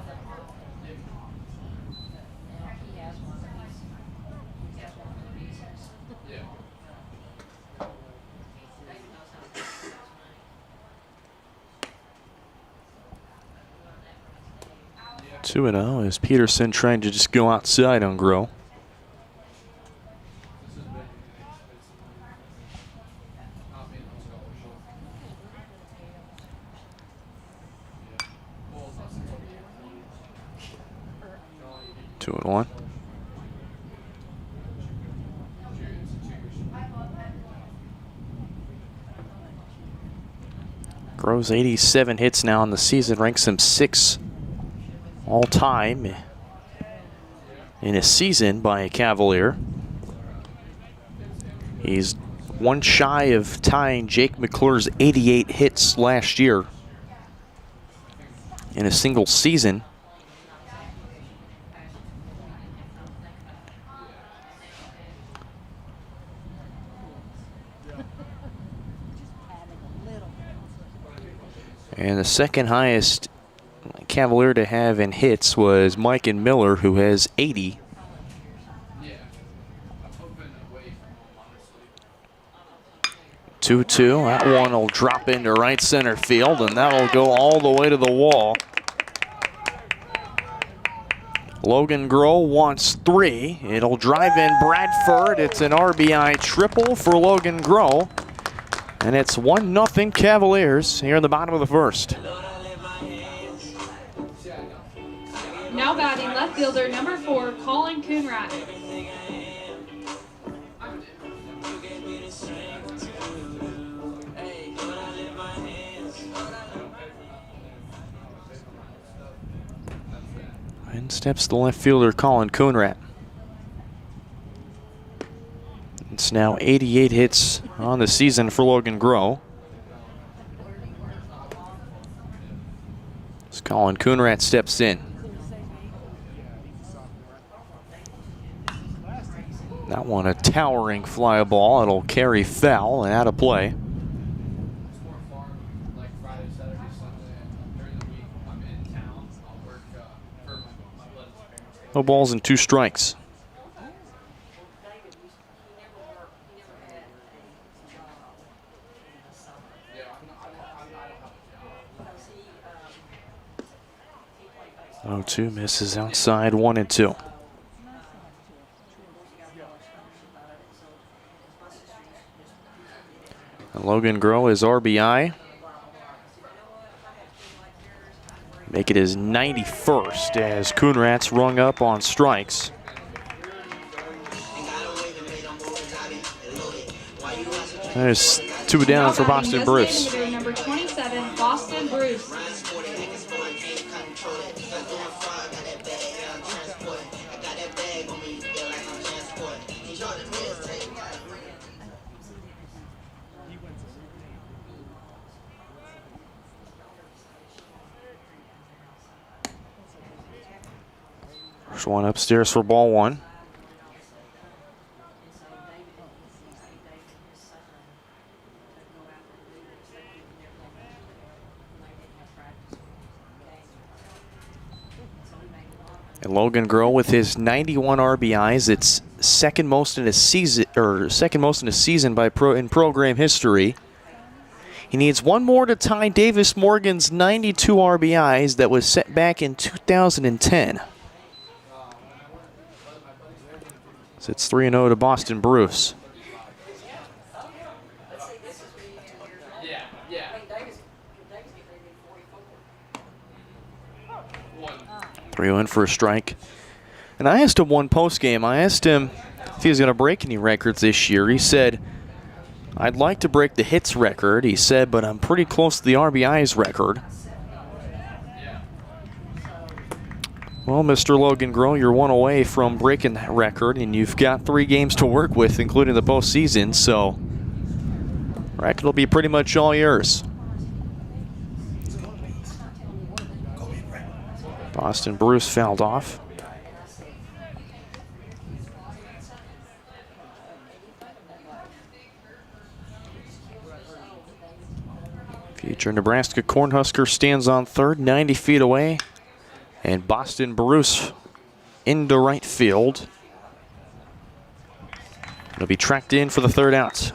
Two and 0 is Peterson trying to just go outside on Grove. Two and 1. Grove's 87 hits now in the season, ranks him 6th all-time in a season by a Cavalier. He's one shy of tying Jake McClure's 88 hits last year in a single season. And the second highest Cavalier to have in hits was Mike and Miller, who has 80. Two. That one will drop into right center field, and that'll go all the way to the wall. Logan Grove wants 3. It'll drive in Bradford. It's an RBI triple for Logan Grove. And it's 1-0 Cavaliers here in the bottom of the first. Now batting left fielder number 4, Colin Coonrad. In steps the left fielder, Colin Coonrad. It's now 88 hits on the season for Logan Grove. As Colin Coonrad steps in. That one a towering fly ball. It'll carry foul and out of play. No balls and 2 strikes. 0-2 misses outside, 1-2. And Logan Groh is RBI. Make it his 91st as Coonrats rung up on strikes. There's 2 down for Boston Bruce. Number 27, Boston Bruce. First one upstairs for ball 1. And Logan Groh with his 91 RBIs, it's second most in a season, in program history. He needs one more to tie Davis Morgan's 92 RBIs that was set back in 2010. So it's 3-0 to Boston Bruce. Three in for a strike. And I asked him one post game. I asked him if he was going to break any records this year. He said, I'd like to break the hits record, he said, but I'm pretty close to the RBIs record. Well, Mr. Logan Groh, you're one away from breaking that record, and you've got 3 games to work with, including the postseason, so record will be pretty much all yours. Boston Bruce fouled off. Future Nebraska Cornhusker stands on third, 90 feet away. And Boston Bruce into right field. It'll be tracked in for the third out.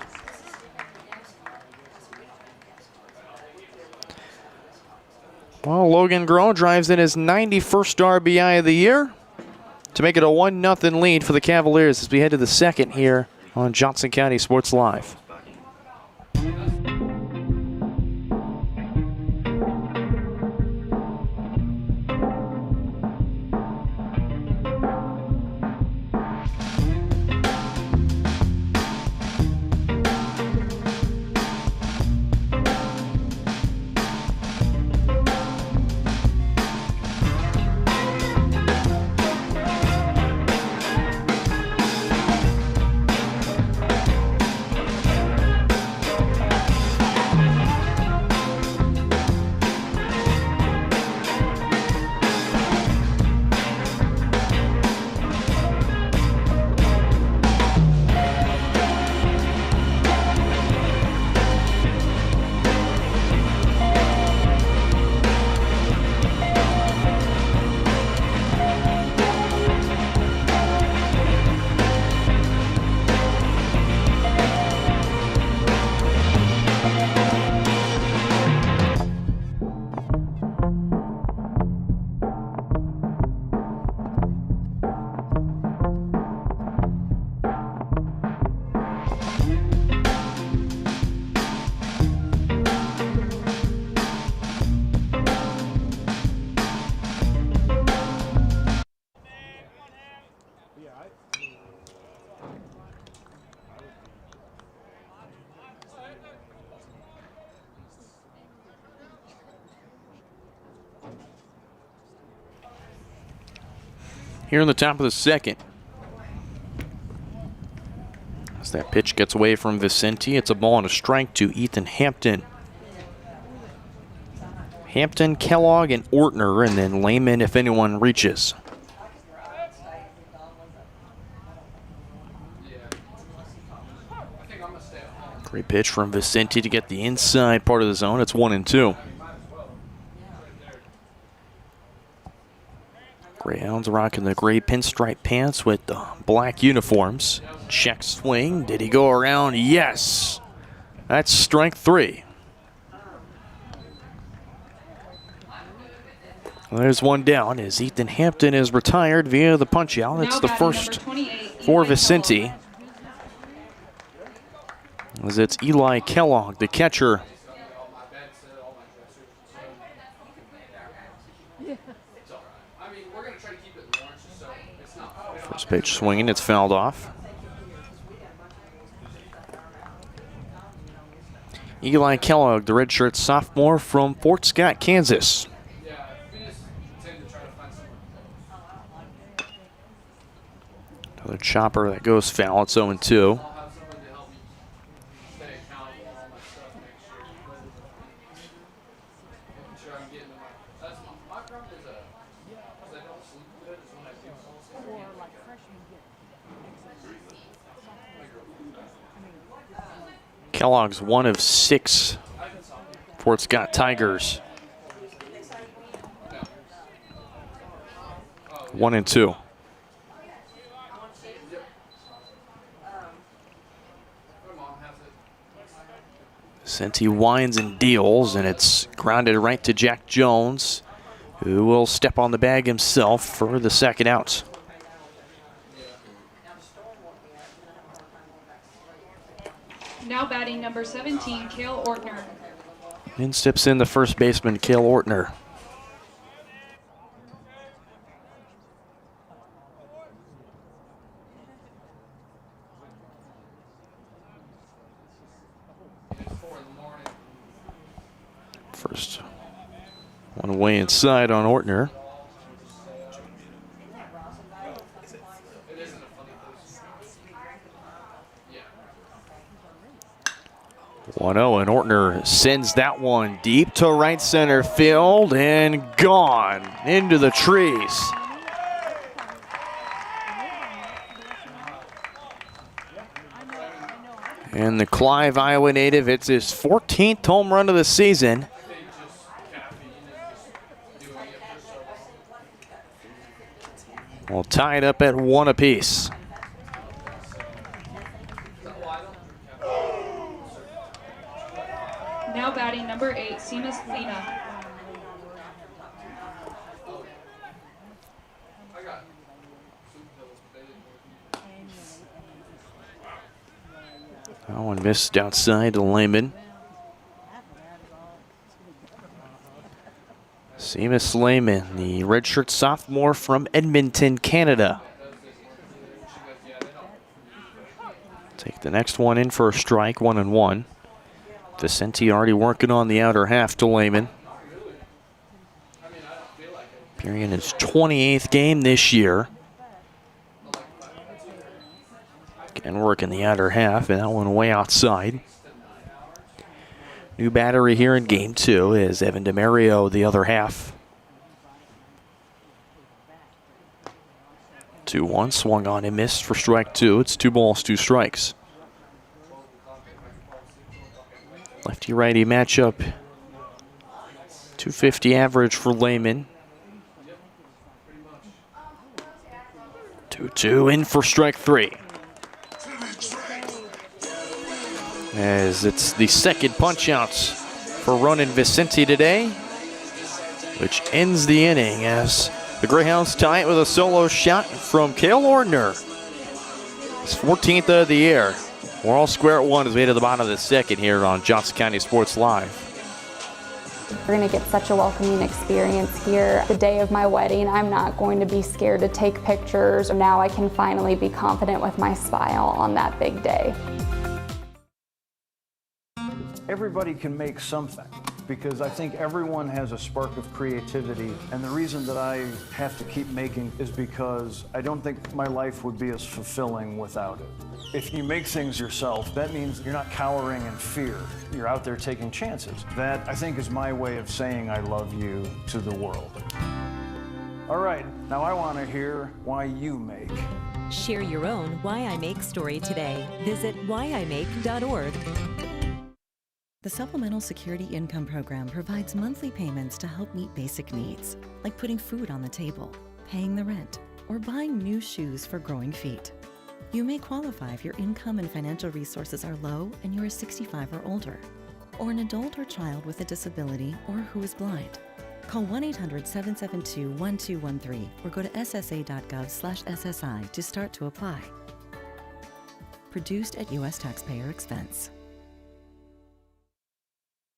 Well, Logan Groh drives in his 91st RBI of the year to make it a 1-0 lead for the Cavaliers as we head to the second here on Johnson County Sports Live. Here in the top of the second. As that pitch gets away from Vicente, it's a ball and a strike to Ethan Hampton. Hampton, Kellogg, and Ortner, and then Lehman if anyone reaches. Great pitch from Vicente to get the inside part of the zone. It's 1-2. Greyhounds rocking the gray pinstripe pants with the black uniforms. Check swing. Did he go around? Yes. That's strike 3. Well, there's one down as Ethan Hampton is retired via the punch-out. It's the first for Vicente. As it's Eli Kellogg, the catcher. First pitch swinging, it's fouled off. Eli Kellogg, the redshirt sophomore from Fort Scott, Kansas. Another chopper that goes foul. It's 0-2. Kellogg's one of 6 Fort Scott Tigers. 1-2. Vicente winds and deals, and it's grounded right to Jack Jones, who will step on the bag himself for the second out. Now batting number 17, Cale Ortner. In steps in the first baseman, Cale Ortner. First one away inside on Ortner. And Ortner sends that one deep to right center field and gone into the trees. And the Clive, Iowa native, it's his 14th home run of the season. We'll tie it up at 1 apiece. Now batting number 8, Seamus Lima. That one missed outside to Lehman. Seamus Lehman, the redshirt sophomore from Edmonton, Canada. Take the next one in for a strike, 1-1. Vicente already working on the outer half to Lehman. Appearing in his 28th game this year. Again, working the outer half, and that one way outside. New battery here in game 2 is Evan DeMario, the other half. 2-1, swung on and missed for strike 2. It's 2 balls, 2 strikes. Lefty-righty matchup. 250 average for Lehman. 2-2 in for strike 3. As it's the second punch-outs for Ronan Vicente today, which ends the inning as the Greyhounds tie it with a solo shot from Cale Ortner. His 14th of the year. We're all square at 1 as we head to the bottom of the second here on Johnson County Sports Live. We're going to get such a welcoming experience here. The day of my wedding, I'm not going to be scared to take pictures. Now I can finally be confident with my smile on that big day. Everybody can make something, because I think everyone has a spark of creativity, and the reason that I have to keep making is because I don't think my life would be as fulfilling without it. If you make things yourself, that means you're not cowering in fear. You're out there taking chances. That, I think, is my way of saying I love you to the world. All right, now I want to hear why you make. Share your own Why I Make story today. Visit whyimake.org. The Supplemental Security Income Program provides monthly payments to help meet basic needs, like putting food on the table, paying the rent, or buying new shoes for growing feet. You may qualify if your income and financial resources are low and you are 65 or older, or an adult or child with a disability or who is blind. Call 1-800-772-1213 or go to ssa.gov/SSI to start to apply. Produced at U.S. taxpayer expense.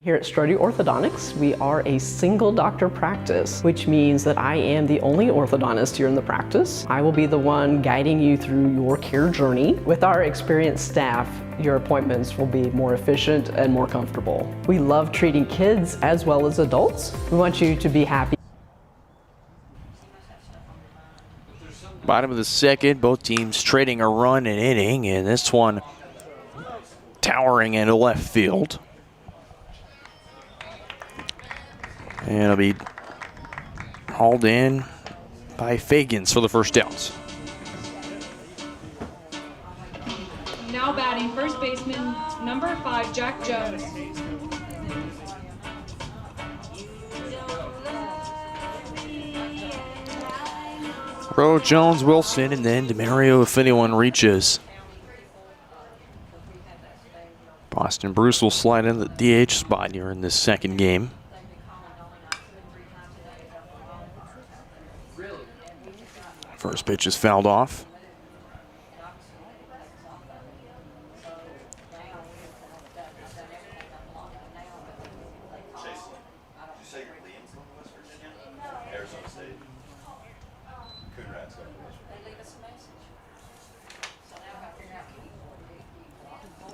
Here at Strode Orthodontics, we are a single doctor practice, which means that I am the only orthodontist here in the practice. I will be the one guiding you through your care journey. With our experienced staff, your appointments will be more efficient and more comfortable. We love treating kids as well as adults. We want you to be happy. Bottom of the second, both teams trading a run and inning, and this one towering into left field. And it'll be hauled in by Fagans for the first out. Now batting first baseman number 5, Jack Jones. Rowe, Jones, Wilson, and then DeMario if anyone reaches. Boston Bruce will slide in the DH spot here in this second game. First pitch is fouled off.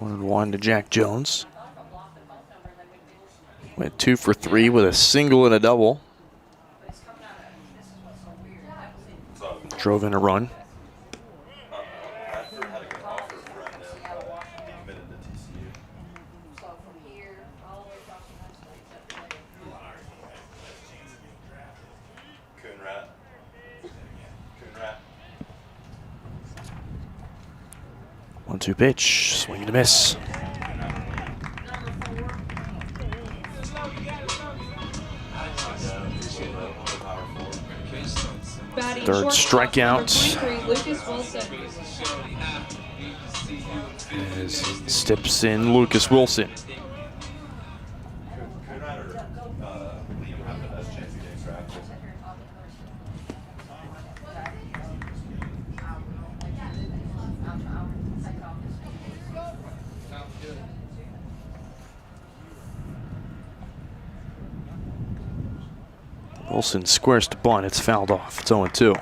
One and one to Jack Jones. Went 2 for 3 with a single and a double. Drove in a run. One-two pitch, swing and a miss. Third strikeout. As steps in Lucas Wilson. Wilson squares to bunt. It's fouled off. It's 0-2.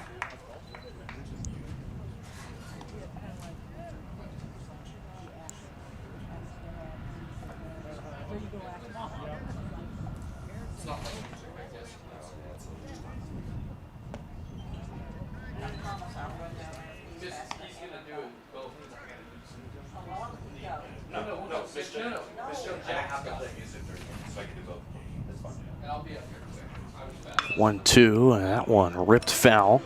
One, two, and that one ripped foul.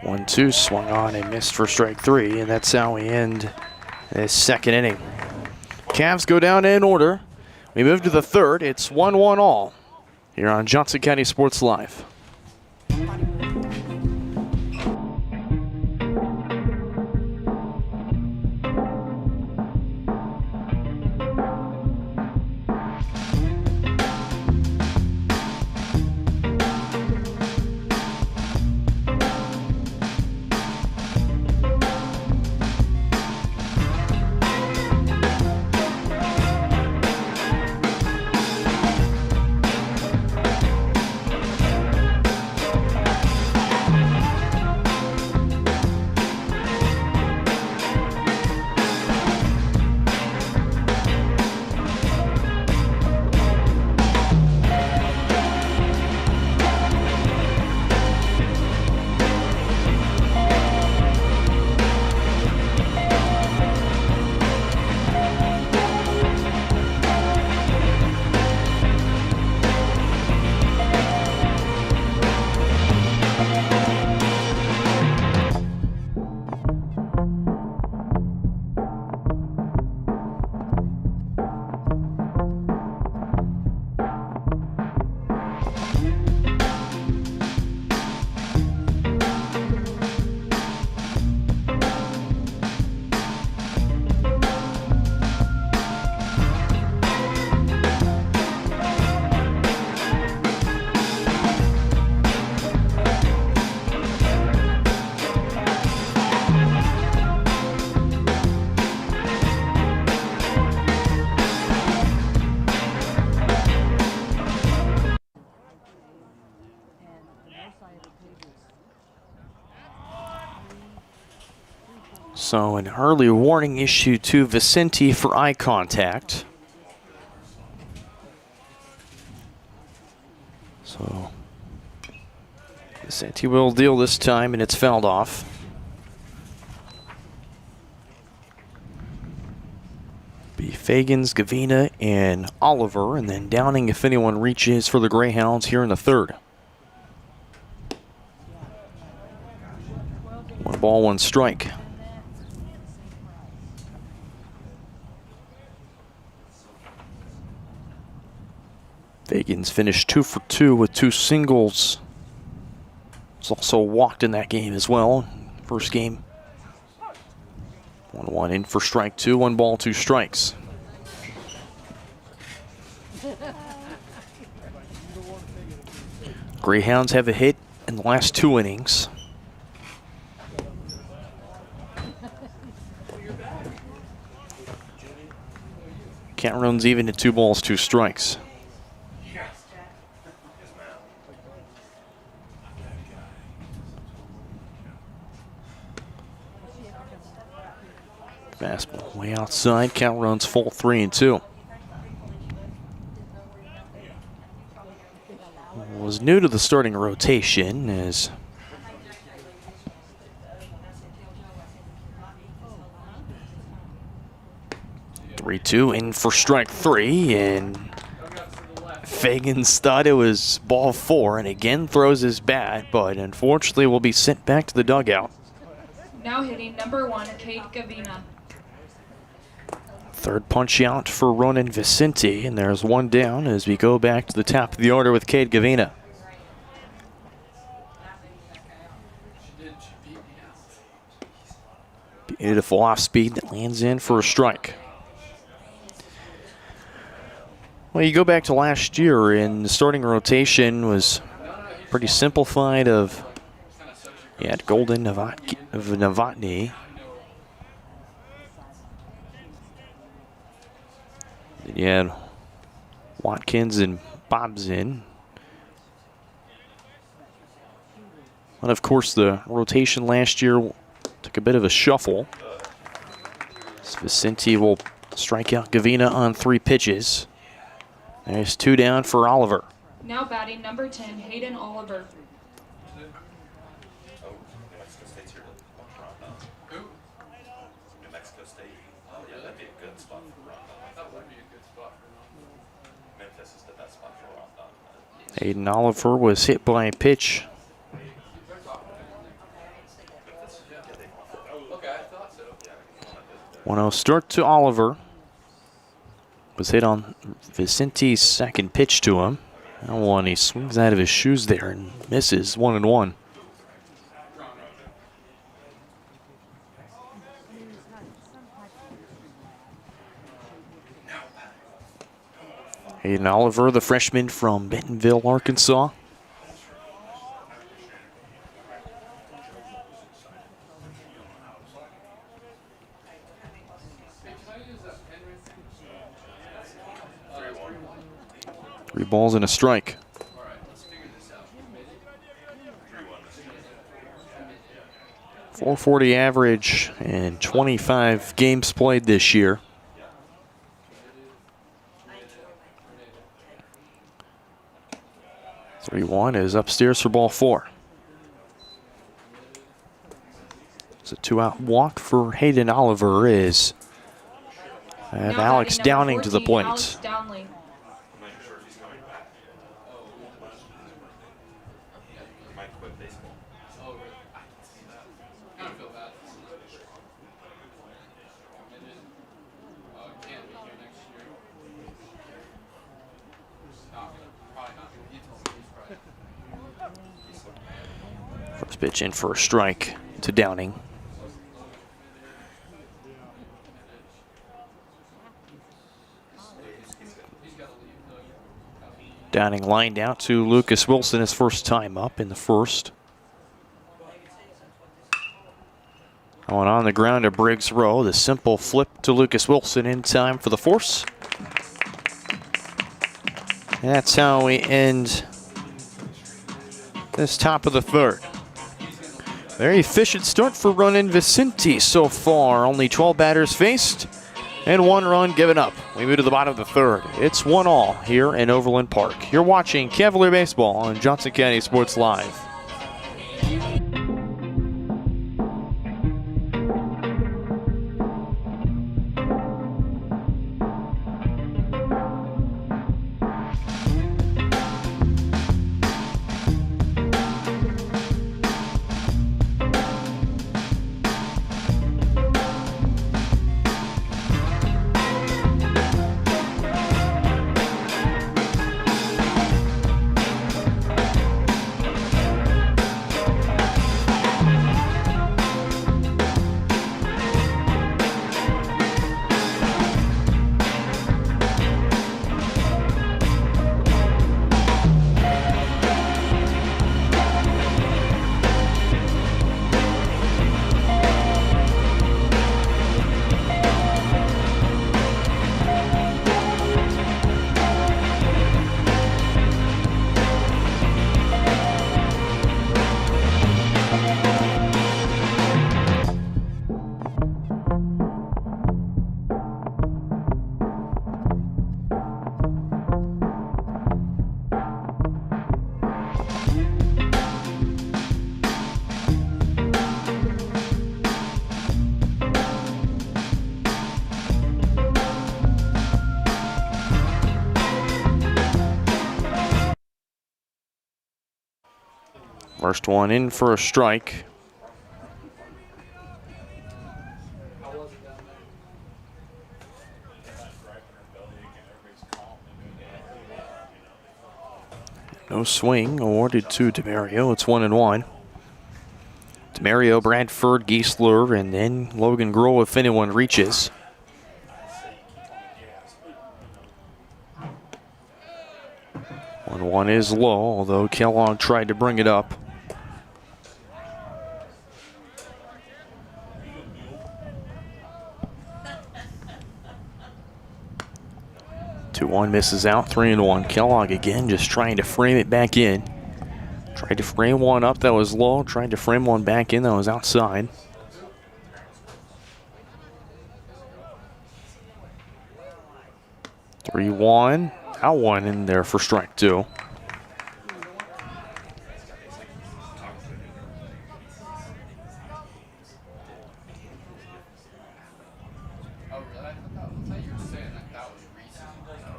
One, two, swung on and missed for strike 3, and that's how we end this second inning. Cavs go down in order. We move to the third. It's 1-1 all here on Johnson County Sports Live. So an early warning issued to Vicente for eye contact. So Vicente will deal this time, and it's fouled off. Be Fagans, Gavina, and Oliver, and then Downing if anyone reaches for the Greyhounds here in the third. 1 ball, 1 strike. Fagans finished 2 for 2 with 2 singles. Was also walked in that game as well. First game. 1-1 in for strike 2, 1 ball, 2 strikes. Greyhounds have a hit in the last 2 innings. Count runs even at 2 balls, 2 strikes. Fastball way outside, count runs full 3-2. Was new to the starting rotation as (3-2) in for strike 3, and Fagans thought it was ball 4 and again throws his bat, but unfortunately will be sent back to the dugout. Now hitting number 1, Cade Gavina. Third punch out for Ronan Vicente, and there's 1 down as we go back to the top of the order with Cade Gavina. Beautiful off speed that lands in for a strike. Well, you go back to last year, and the starting rotation was pretty simplified of, you had Golden, Novotny. Then you had Watkins and Bobson. And of course, the rotation last year took a bit of a shuffle. So Vicente will strike out Gavina on 3 pitches. There's 2 down for Oliver. Now batting number 10, Hayden Oliver. Hayden Oliver was hit by a pitch. 1-0 start to Oliver. Was hit on Vicente's second pitch to him. That one, he swings out of his shoes there and misses. 1-1. Hayden Oliver, the freshman from Bentonville, Arkansas. Three balls and a strike. .440 average and 25 games played this year. .3-1 is upstairs for ball 4. It's a 2-out walk for Hayden Oliver as Alex Downing to the plate. First pitch in for a strike to Downing. Downing lined out to Lucas Wilson his first time up in the first. Going on the ground to Briggs Rowe. The simple flip to Lucas Wilson in time for the force. And that's how we end this top of the third. Very efficient start for Ronan Vicente so far. Only 12 batters faced and 1 run given up. We move to the bottom of the third. It's 1-1 here in Overland Park. You're watching Cavalier Baseball on Johnson County Sports Live. First one in for a strike. No swing awarded to DeMario. It's 1-1. DeMario, Bradford, Geisler, and then Logan Grohl if anyone reaches. One is low, although Kellogg tried to bring it up. 2-1 misses out, 3-1. Kellogg again just trying to frame it back in. Tried to frame one up that was low, tried to frame one back in that was outside. Three one, out one in there for strike two.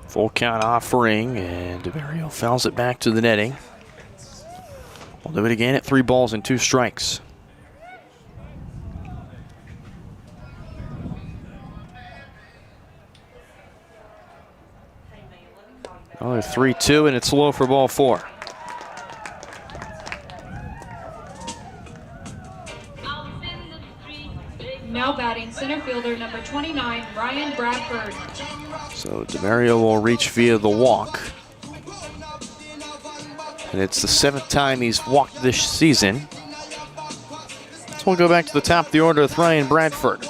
Full count offering, and DeMario fouls it back to the netting. We'll do it again at 3 balls and 2 strikes. Another 3-2, and it's low for ball 4. Now batting center fielder number 29, Ryan Bradford. So DeMario will reach via the walk. And it's the 7th time he's walked this season. So we'll go back to the top of the order with Ryan Bradford.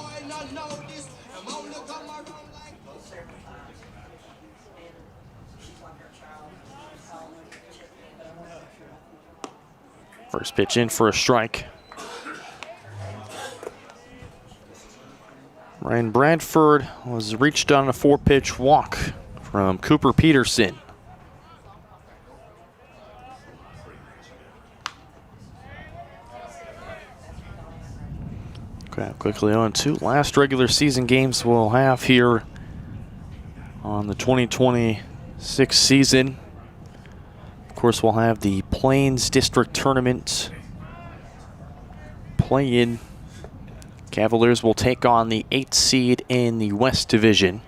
First pitch in for a strike. Ryan Bradford was reached on a 4-pitch walk from Cooper Peterson. Okay, quickly on to last regular season games we'll have here on the 2026 season. Of course, we'll have the Plains District Tournament play-in. Cavaliers will take on the 8th seed in the West Division.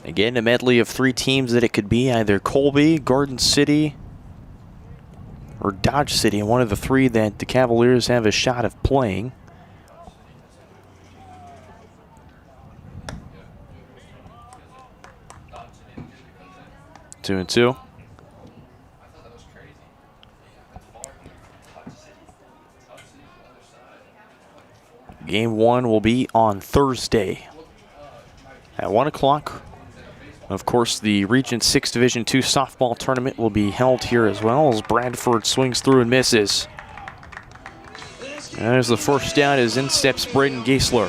Again, a medley of 3 teams that it could be, either Colby, Garden City, or Dodge City, and one of the 3 that the Cavaliers have a shot of playing. Two and two. Game 1 will be on Thursday at 1 o'clock Of course, the Region 6 Division II softball tournament will be held here as well as Bradford swings through and misses. There's the first out as in steps Braden Geisler.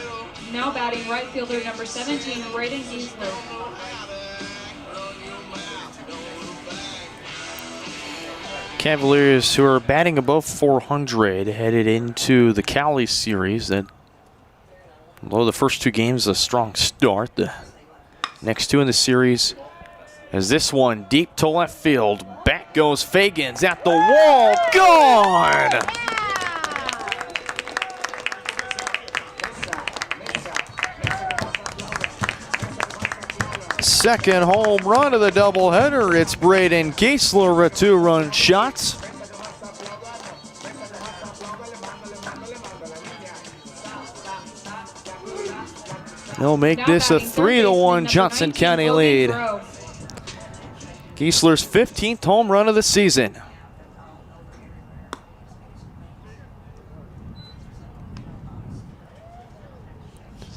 Now batting right fielder number 17, Braden Geisler. Cavaliers, who are batting above 400, headed into the Cali series. That, although the first 2 games, a strong start. The next 2 in the series, as this one deep to left field. Back goes Fagans at the wall. Gone! Second home run of the doubleheader. It's Braden Geisler, a 2-run shot. They'll make this a 3-1 Johnson County lead. Geisler's 15th home run of the season.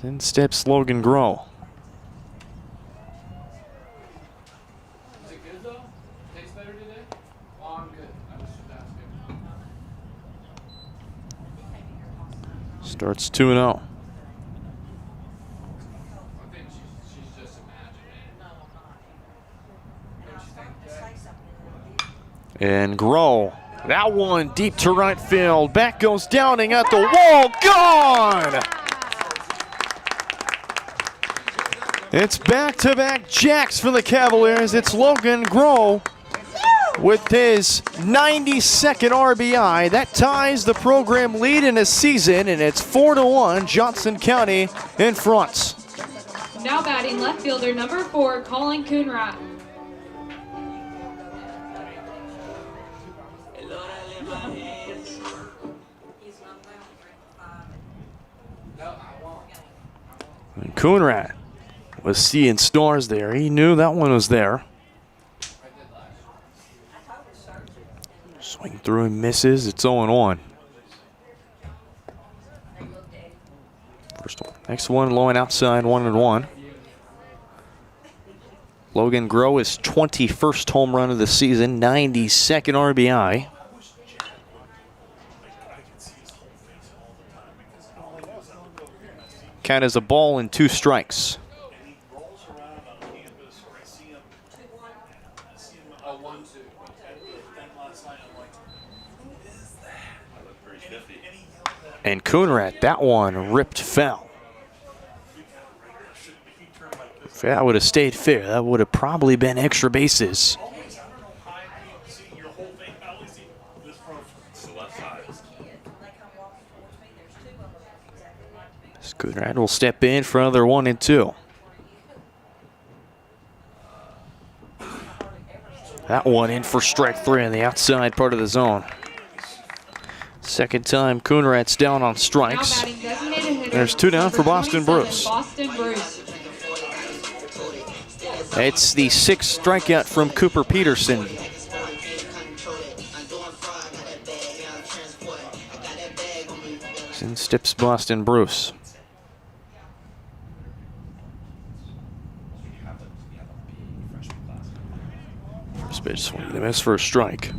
In steps Logan Groh. Starts 2-0. And Groh, that one deep to right field. Back goes Downing at the wall. Gone! It's back-to-back jacks for the Cavaliers. It's Logan Groh with his 92nd RBI. That ties the program lead in a season, and it's 4-1 Johnson County in front. Now batting left fielder number 4, Colin Coonrat. And Coonrat was seeing stars there. He knew that one was there. Swing through and misses. It's 0-1. First one. Next one, low and outside, 1-1. Logan Groh, his 21st home run of the season, 92nd RBI. Count as a ball and 2 strikes. And Coonrat, that one ripped foul. If that would have stayed fair, that would have probably been extra bases. Coonrat will step in for another 1 and 2. That one in for strike 3 on the outside part of the zone. Second time Coonrat's down on strikes. There's 2 down for Boston Bruce. It's the 6th strikeout from Cooper Peterson. In steps Boston Bruce. First pitch swing and a miss for a strike.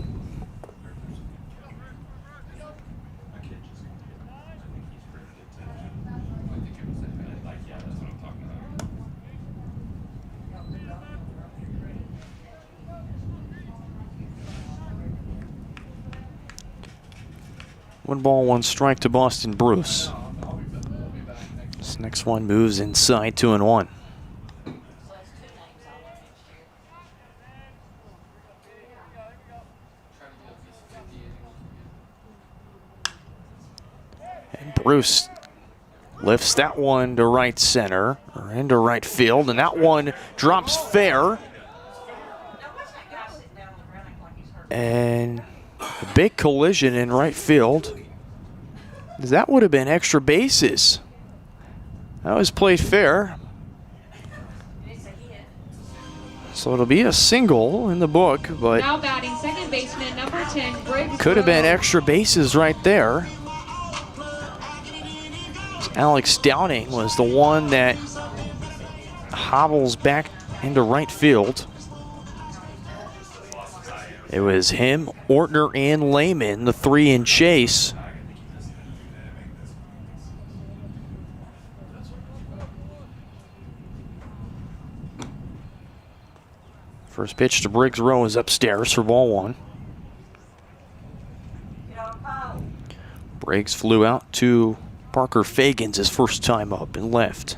One ball, 1 strike to Boston Bruce. This next one moves inside, 2-1. And Bruce lifts that one to right center, or into right field, and that one drops fair. And a big collision in right field. That would have been extra bases. That was played fair. So it'll be a single in the book, but now batting second baseman number 10, Greg. Could have been extra bases right there. Alex Downing was the one that hobbles back into right field. It was him, Ortner, and Lehman, the three in chase. First pitch to Briggs Rowe is upstairs for ball one. Briggs flew out to Parker Fagans his first time up and left.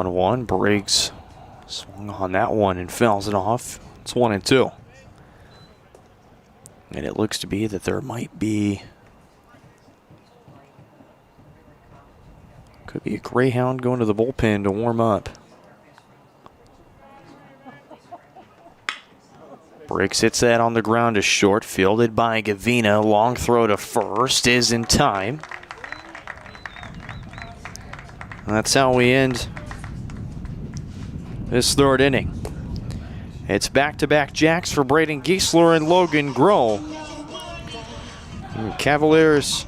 One, Briggs swung on that one and fouls it off. It's 1-2. And it looks to be that there might be, could be a Greyhound going to the bullpen to warm up. Briggs hits that on the ground to short, fielded by Gavina. Long throw to first is in time. And that's how we end this third inning. It's back-to-back jacks for Braden Giesler and Logan Grohl. Cavaliers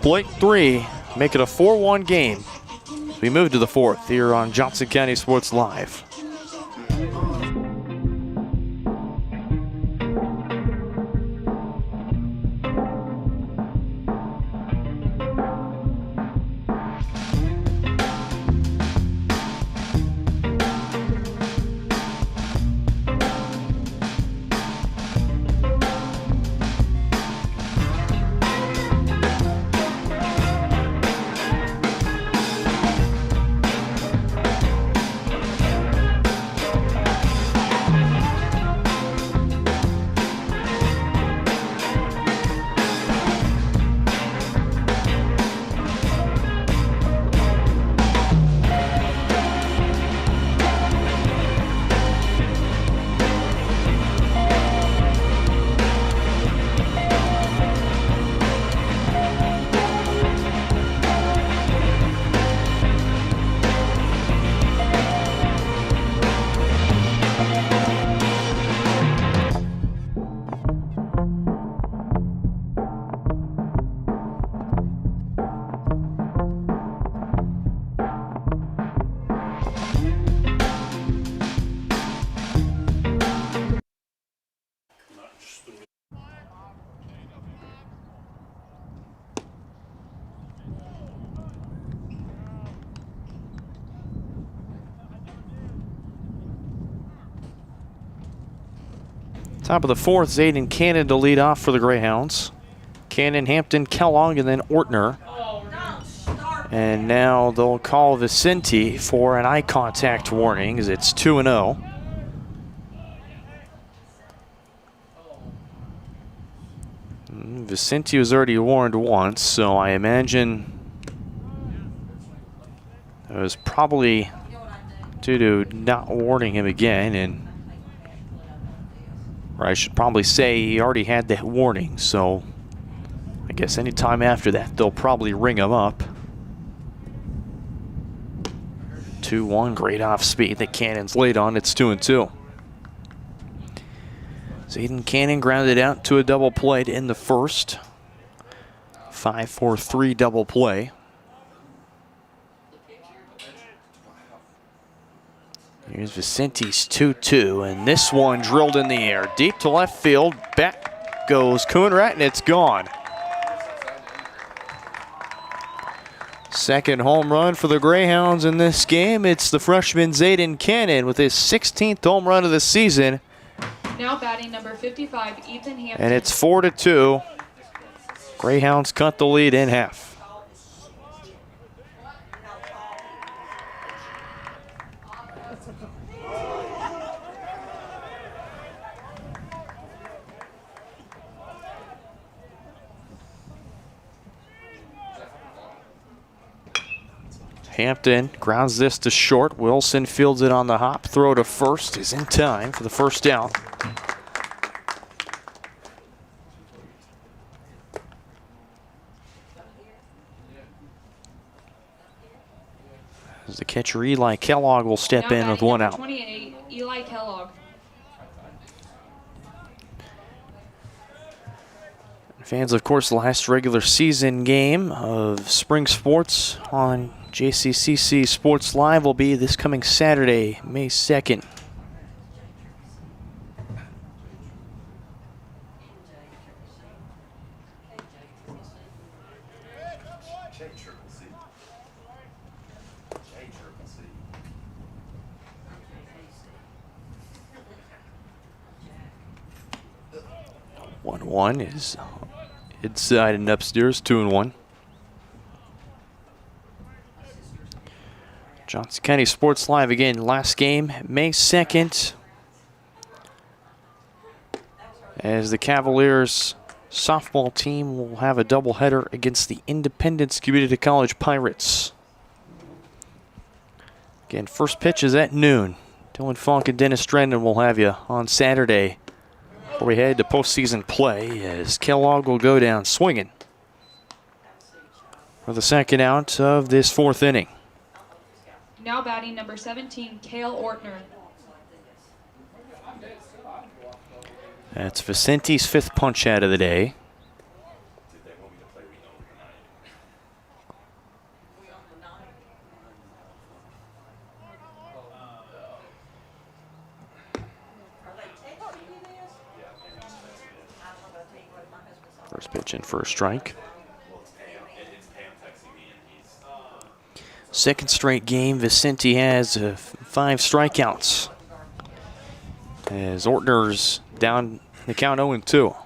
break 3, make it a 4-1 game. We move to the fourth here on Johnson County Sports Live. Top of the fourth, Zayden Cannon to lead off for the Greyhounds. Cannon, Hampton, Kellogg, and then Ortner. And now they'll call Vicente for an eye contact warning as it's 2-0. Vicente was already warned once, so I imagine it was probably due to not warning him again, and or I should probably say he already had that warning, so I guess any time after that they'll probably ring him up. 2-1, great off speed that Cannon's laid on. It's 2-2. Zayden Cannon grounded out to a double play to end the first. 5-4-3 double play. Here's Vicente's 2-2, and this one drilled in the air. Deep to left field, back goes Coonrat, and it's gone. Second home run for the Greyhounds in this game. It's the freshman Zayden Cannon with his 16th home run of the season. Now batting number 55, Ethan Hampton. And it's 4-2. Greyhounds cut the lead in half. Hampton grounds this to short. Wilson fields it on the hop. Throw to first is in time for the first out. As the catcher Eli Kellogg will step Now in with batting one number out. 28, Eli Kellogg. Fans, of course, the last regular season game of spring sports on JCCC Sports Live will be this coming Saturday, May 2nd. One is inside and upstairs, 2-1. Johnson County Sports Live again. Last game, May 2nd. As the Cavaliers softball team will have a doubleheader against the Independence Community College Pirates. Again, first pitch is at noon. Dylan Funk and Dennis Drennan will have you on Saturday before we head to postseason play, as Kellogg will go down swinging for the second out of this fourth inning. Now batting number 17, Cale Ortner. That's Vicenti's fifth punch out of the day. First pitch in for a strike. Second straight game, Vicente has 5 strikeouts. As Ortner's down the count 0-2.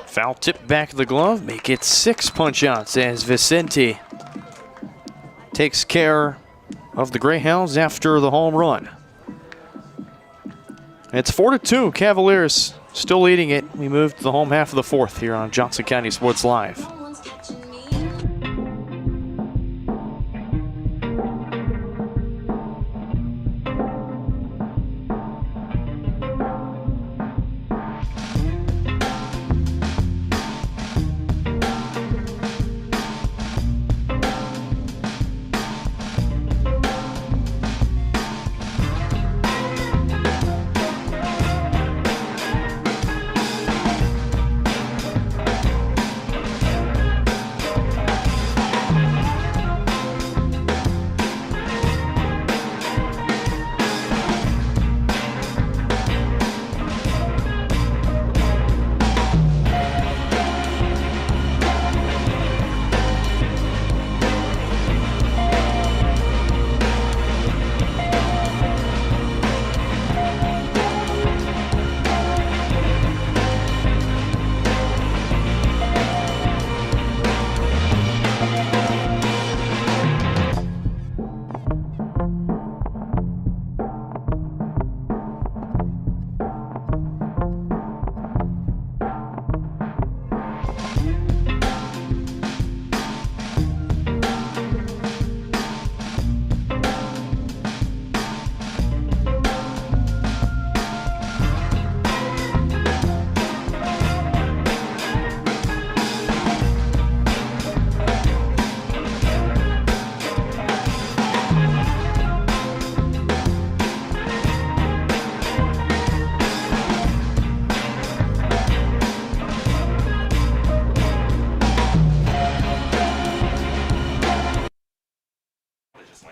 Foul tip back of the glove, make it 6 punch outs as Vicente takes care of the Greyhounds after the home run. It's 4-2, Cavaliers still leading it. We move to the home half of the fourth here on Johnson County Sports Live.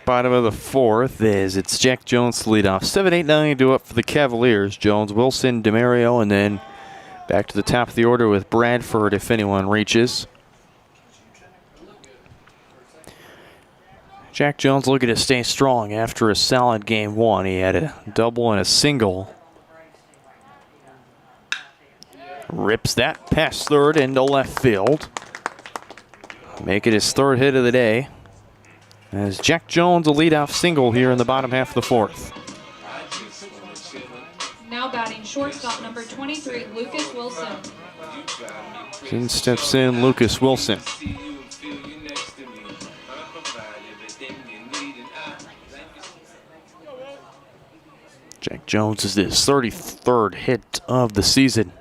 Bottom of the fourth is it's Jack Jones to lead off. 7-8-9 to up for the Cavaliers. Jones, Wilson, DeMario, and then back to the top of the order with Bradford if anyone reaches. Jack Jones looking to stay strong after a solid game one. He had a double and a single. Rips that past third into left field. Make it his third hit of the day. As Jack Jones a leadoff single here in the bottom half of the fourth. Now batting shortstop number 23, Lucas Wilson. In steps in Lucas Wilson. Jack Jones is his 33rd hit of the season.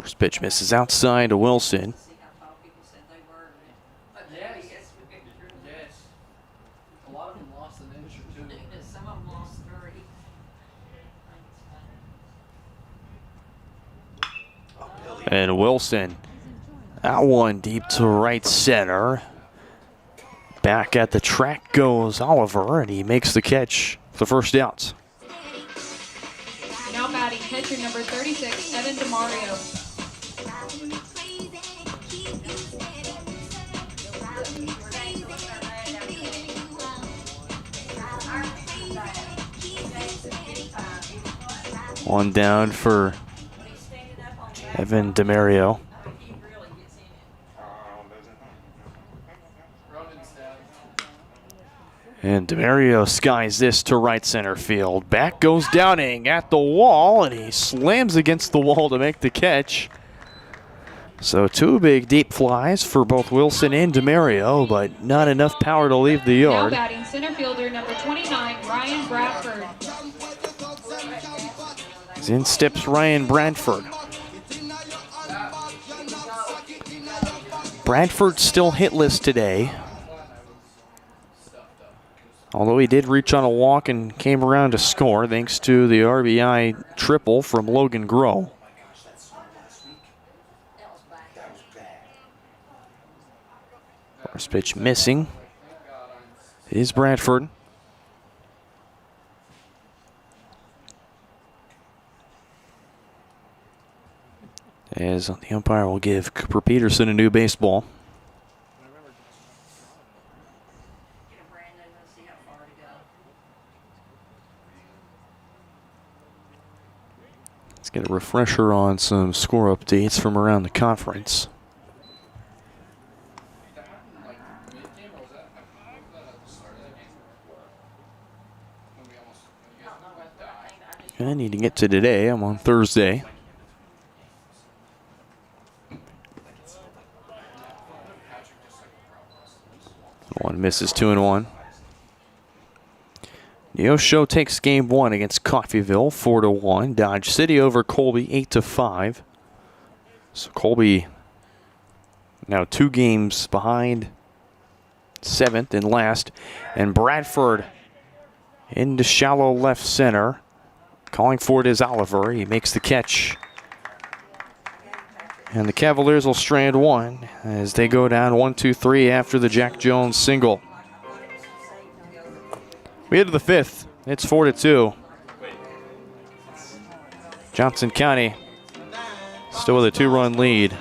First pitch misses outside to Wilson. Yes. A lot of them lost an inch or two. Some of them lost 30. And Wilson, that one deep to right center. Back at the track goes Oliver, and he makes the catch for the first out. Now batting catcher number 36, Evan DeMario. One down for Evan DeMario. And DeMario skies this to right center field. Back goes Downing at the wall, and he slams against the wall to make the catch. So 2 big deep flies for both Wilson and DeMario, but not enough power to leave the Now yard. batting center fielder number 29, Ryan Bradford. As in steps Ryan Bradford. Bradford still hitless today, although he did reach on a walk and came around to score thanks to the RBI triple from Logan Groh. First pitch missing is Bradford. As the umpire will give Cooper Peterson a new baseball. Let's get a refresher on some score updates from around the conference. I need to get to today. I'm on Thursday. One misses, 2-1. Neosho takes game 1 against Coffeyville, 4-1. Dodge City over Colby, 8-5. So Colby now 2 games behind 7th and last. And Bradford into shallow left center. Calling for it is Oliver. He makes the catch. And the Cavaliers will strand 1 as they go down 1-2-3 after the Jack Jones single. We head to the 5th. It's 4-2. Johnson County still with a 2-run lead.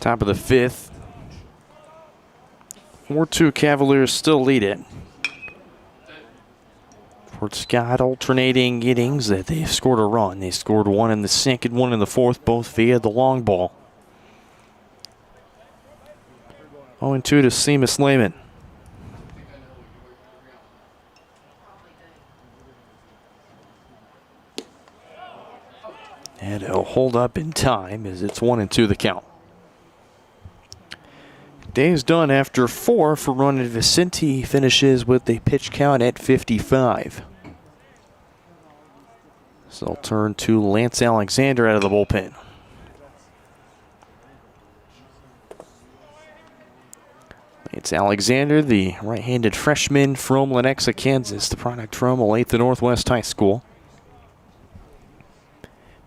Top of the 5th. 4-2 Cavaliers still lead it. Fort Scott alternating innings that they've scored a run. They scored one in the second, one in the fourth, both via the long ball. 0-2 to Seamus Lehman. And it'll hold up in time as it's 1-2 the count. Day's done after 4 for Ronan Vicente. Finishes with a pitch count at 55. So they'll turn to Lance Alexander out of the bullpen. It's Alexander, the right-handed freshman from Lenexa, Kansas, the product from Olathe Northwest High School.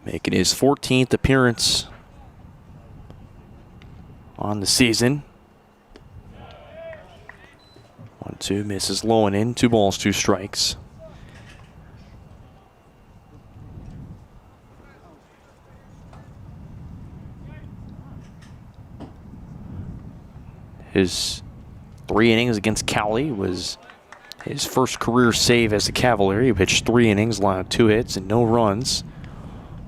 Making his 14th appearance on the season. 1-2, misses low and in. 2 balls, 2 strikes. His 3 innings against Cowley was his first career save as a Cavalier. He pitched 3 innings, allowed 2 hits and no runs.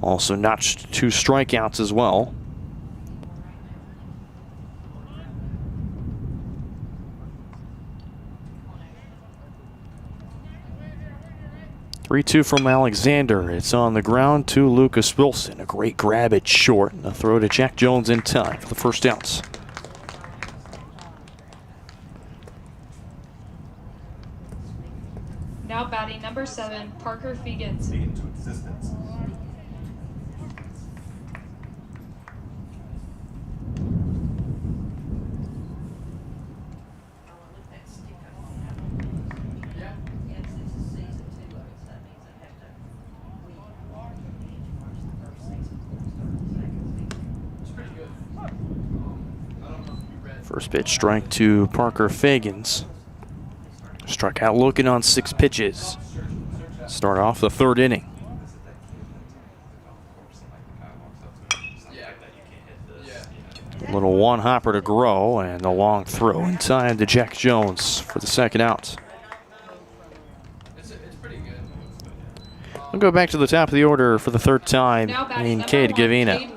Also notched 2 strikeouts as well. (3-2) from Alexander. It's on the ground to Lucas Wilson. A great grab at short and a throw to Jack Jones in time for the first outs. Now batting number 7, Parker Fegans. First pitch strike to Parker Fegans. Struck out looking on 6 pitches. Start off the 3rd inning. Little one hopper to Grow and the long throw in time to Jack Jones for the 2nd out. We'll go back to the top of the order for the 3rd time in Cade Gavina.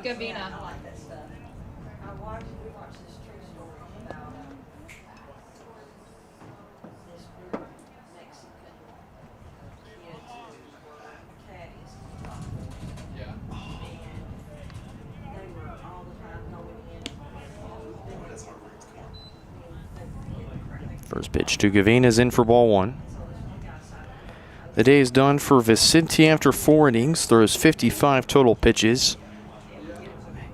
First pitch to Gavina is in for ball 1. The day is done for Vicente after 4 innings. Throws 55 total pitches.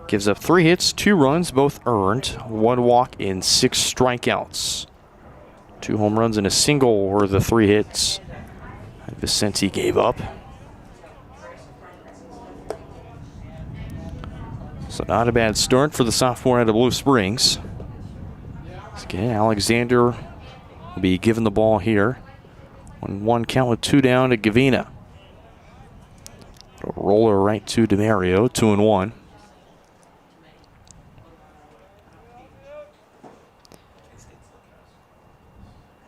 Gives up 3 hits, 2 runs, both earned. 1 walk and 6 strikeouts. 2 home runs and a single were the 3 hits that Vicente gave up. So not a bad start for the sophomore out of Blue Springs. Again, Alexander will be given the ball here. 1-1 count with 2 down to Gavina. A roller right to DeMario, 2-1.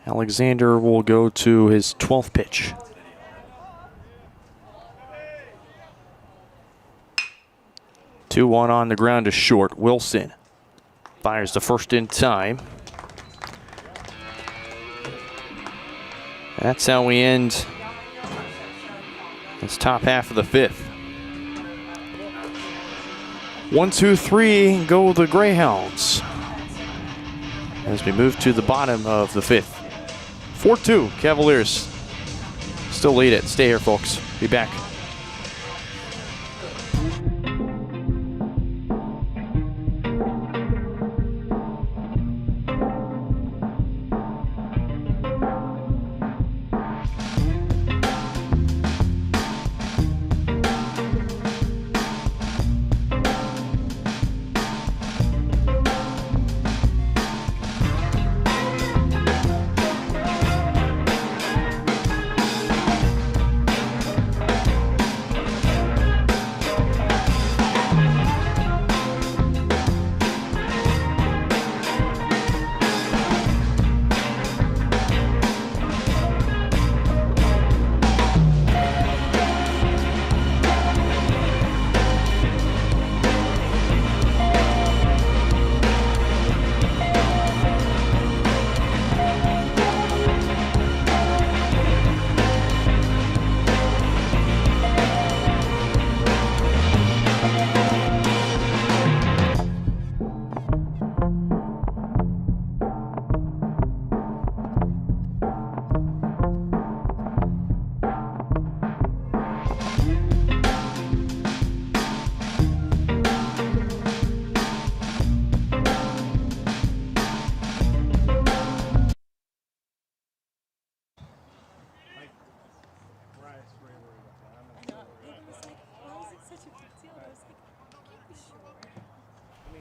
Alexander will go to his 12th pitch. (2-1) on the ground to short. Wilson fires the first in time. That's how we end this top half of the 5th. 1-2-3 go the Greyhounds as we move to the bottom of the 5th. 4-2 Cavaliers still lead it. Stay here, folks. Be back.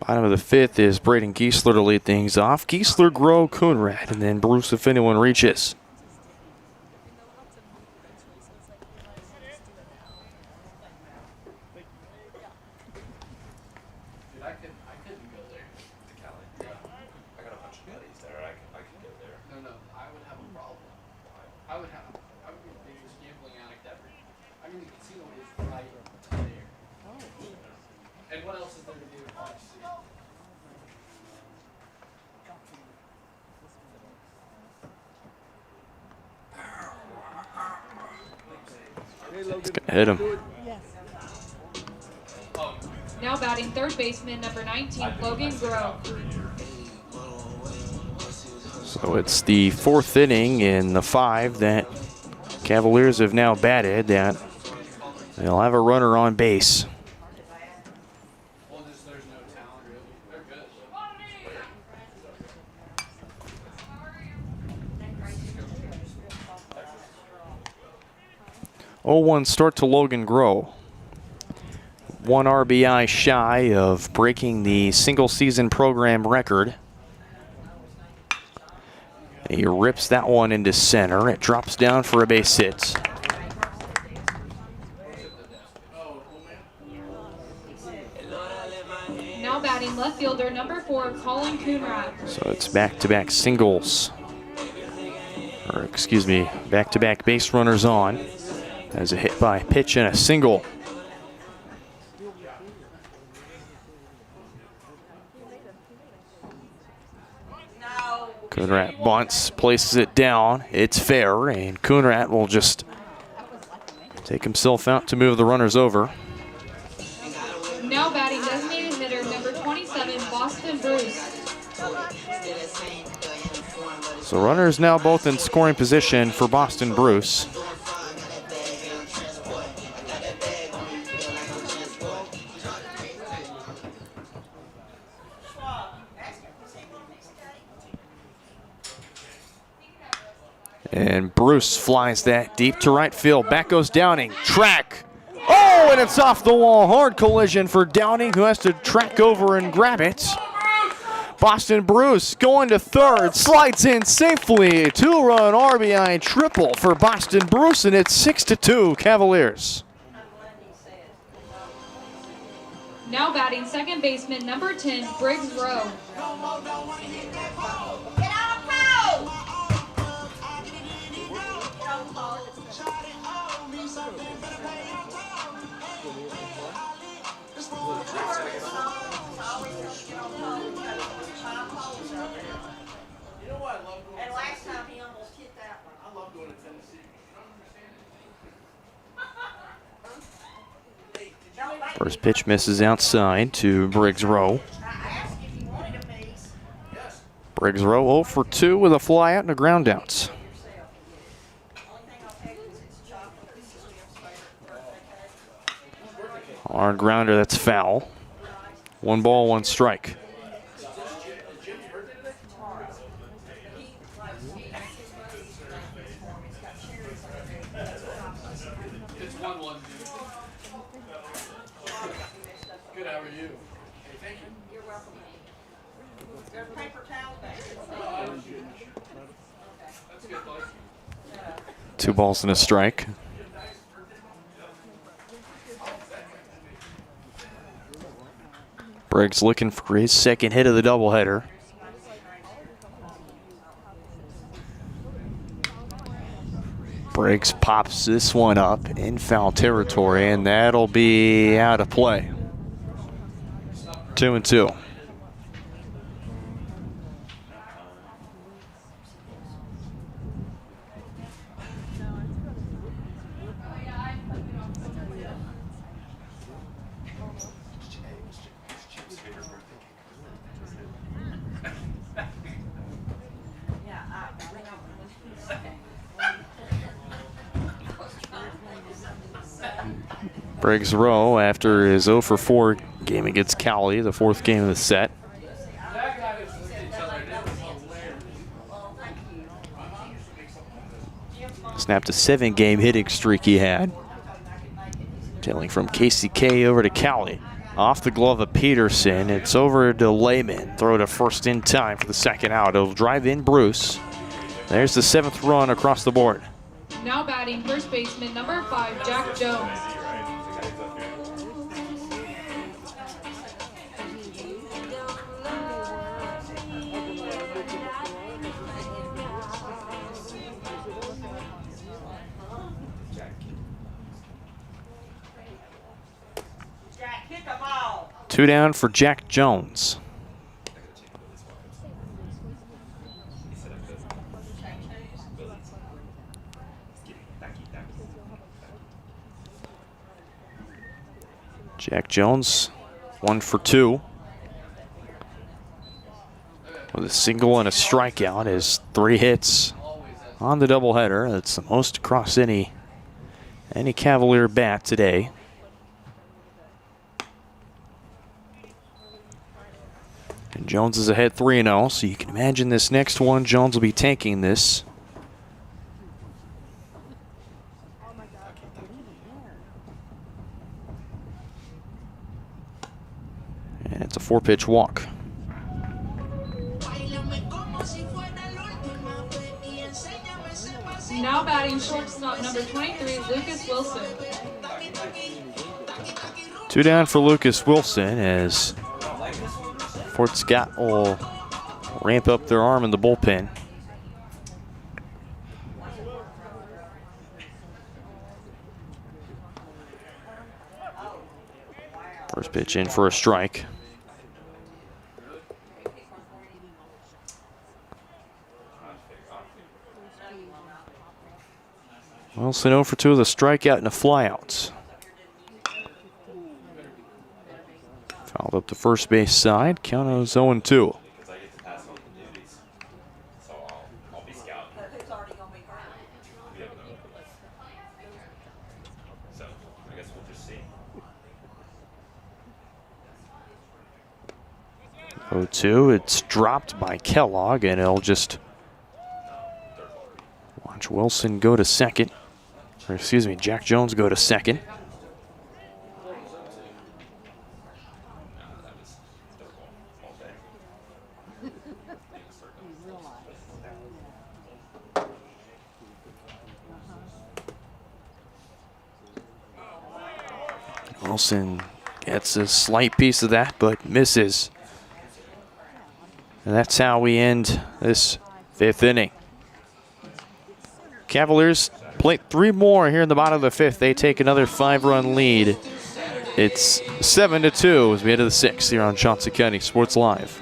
Bottom of the 5th is Braden Giesler to lead things off. Giesler, Groh, Coonrad, and then Bruce if anyone reaches. I couldn't go there. To Cali? Yeah. I got a bunch of buddies there. I could go there. No, I would have a problem. I would be the biggest gambling addict ever. I mean, the casino is right there. And what else is there to do in Park City? It's gonna hit him. Now batting third baseman number 19, Logan Groh. So it's the 4th inning in the 5 that Cavaliers have now batted that they'll have a runner on base. Oh, 0-1 start to Logan Groh. 1 RBI shy of breaking the single season program record. He rips that one into center. It drops down for a base hit. Now batting left fielder number 4, Colin Coonrad. So it's back-to-back singles. Or excuse me, back-to-back base runners on. As a hit by pitch and a single. Coonrad bunts, places it down. It's fair, and Coonrad will just take himself out to move the runners over. Now batting designated hitter number 27, Boston Bruce. So runners now both in scoring position for Boston Bruce. And Bruce flies that deep to right field. Back goes Downing. Track. Oh, and it's off the wall. Hard collision for Downing, who has to track over and grab it. Boston Bruce going to third. Slides in safely. 2-run RBI triple for Boston Bruce, and it's 6-2 Cavaliers. Now batting second baseman number 10, Briggs Rowe. And last time he almost hit that one. I love going to Tennessee. You don't understand it. First pitch misses outside to Briggs Rowe. Briggs Rowe 0 for 2 with a fly out and a ground out. Hard grounder, that's foul. 1 ball, 1 strike. It's 1-1. Good, how are you? Hey, thank you. You're welcome. There's paper towels back there. That's good, bud. 2 balls and a strike. Briggs looking for his second hit of the doubleheader. Briggs pops this one up in foul territory, and that'll be out of play. 2-2. Briggs Rowe, after his 0 for 4 game against Cali, the 4th game of the set. Snapped a 7-game hitting streak he had, tailing from KCK over to Cali. Off the glove of Peterson. It's over to Lehman. Throw to first in time for the second out. It'll drive in Bruce. There's the 7th run across the board. Now batting first baseman number 5, Jack Jones. Two down for Jack Jones. Jack Jones, 1 for 2. With a single and a strikeout, his 3 hits on the doubleheader. That's the most across any Cavalier bat today. And Jones is ahead 3-0, so you can imagine this next one, Jones will be tanking this. And it's a 4-pitch walk. Now batting shortstop number 23, Lucas Wilson. 2 down for Lucas Wilson as Fort Scott will ramp up their arm in the bullpen. First pitch in for a strike. Wilson 0 for 2 with a strikeout and a flyout. Fouled up the first base side. Count is 0-2. It's dropped by Kellogg, and it'll just watch Wilson go to second. Or excuse me, Jack Jones go to second. Wilson gets a slight piece of that, but misses. And that's how we end this 5th inning. Cavaliers play 3 more here in the bottom of the 5th. They take another 5-run lead. It's 7-2 as we head to the 6th here on Johnson County Sports Live.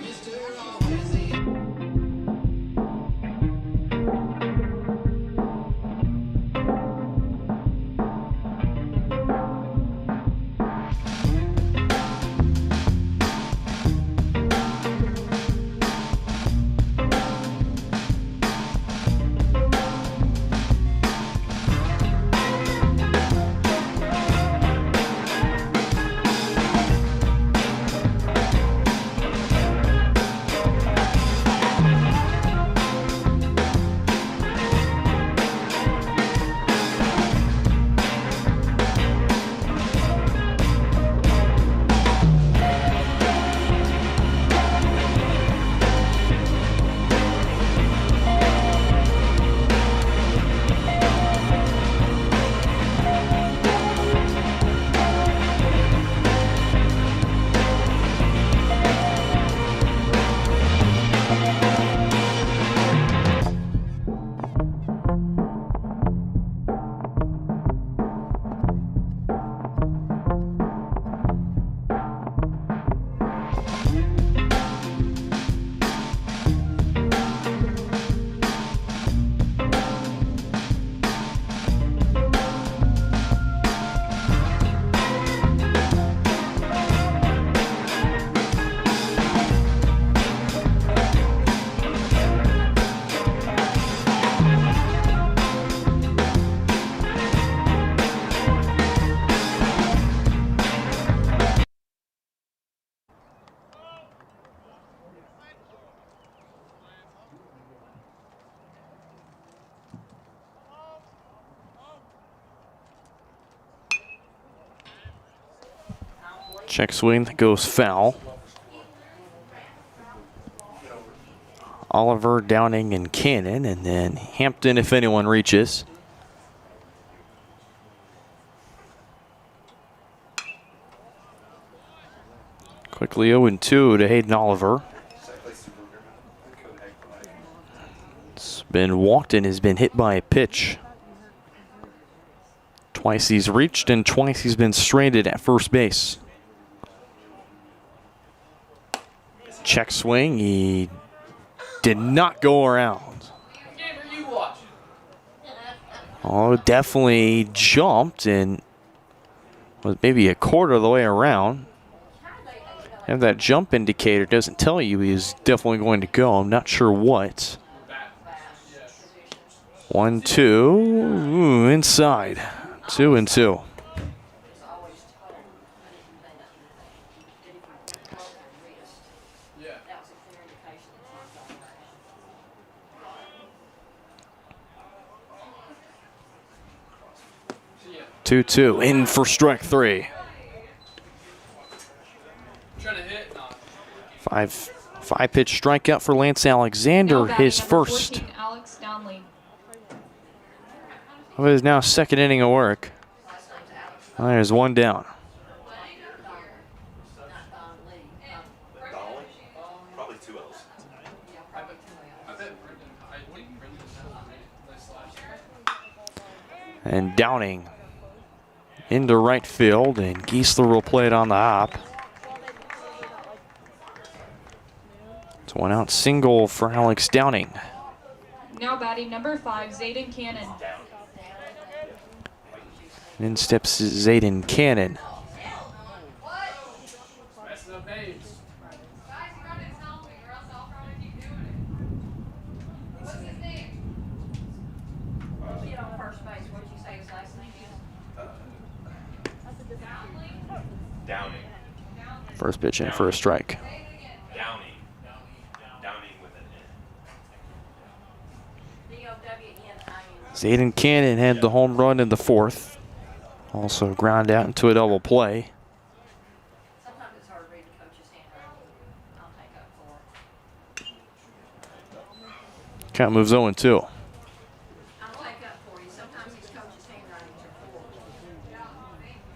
Check swing that goes foul. Oliver, Downing, and Cannon, and then Hampton if anyone reaches. Quickly 0-2 to Hayden Oliver. It's been walked and has been hit by a pitch. Twice he's reached and twice he's been stranded at first base. Check swing, he did not go around. Oh, definitely jumped and was maybe a quarter of the way around. And that jump indicator doesn't tell you he's definitely going to go. I'm not sure what. 1-2, ooh, inside. 2-2. In for strike 3. Five pitch strikeout for Lance Alexander, his first. 14, Alex Downley. Of his now second inning of work. Well, there's one down. Probably 2 L's. And Downing into right field, and Giesler will play it on the hop. It's one out single for Alex Downing. Now batting number 5, Zayden Cannon. In steps Zayden Cannon. Downing. First pitch in for a strike. Downing with an N. Zayden Cannon had the home run in the 4th. Also ground out into a double play. Count moves 0-2.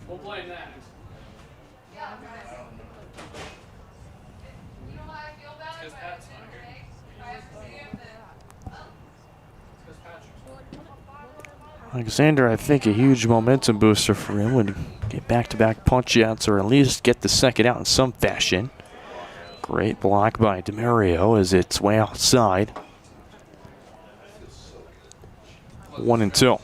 We'll blame that. Because Pat's not here. Alexander, I think a huge momentum booster for him would get back-to-back punch-outs or at least get the second out in some fashion. Great block by DeMario as it's way outside. 1-2.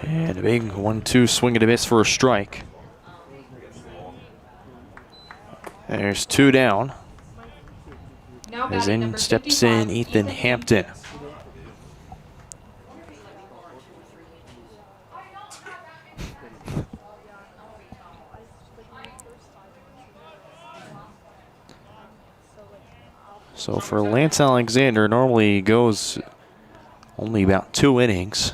And a big 1-2 swing and a miss for a strike. There's 2 down. As in steps in Ethan Hampton. So for Lance Alexander, normally he goes only about 2 innings.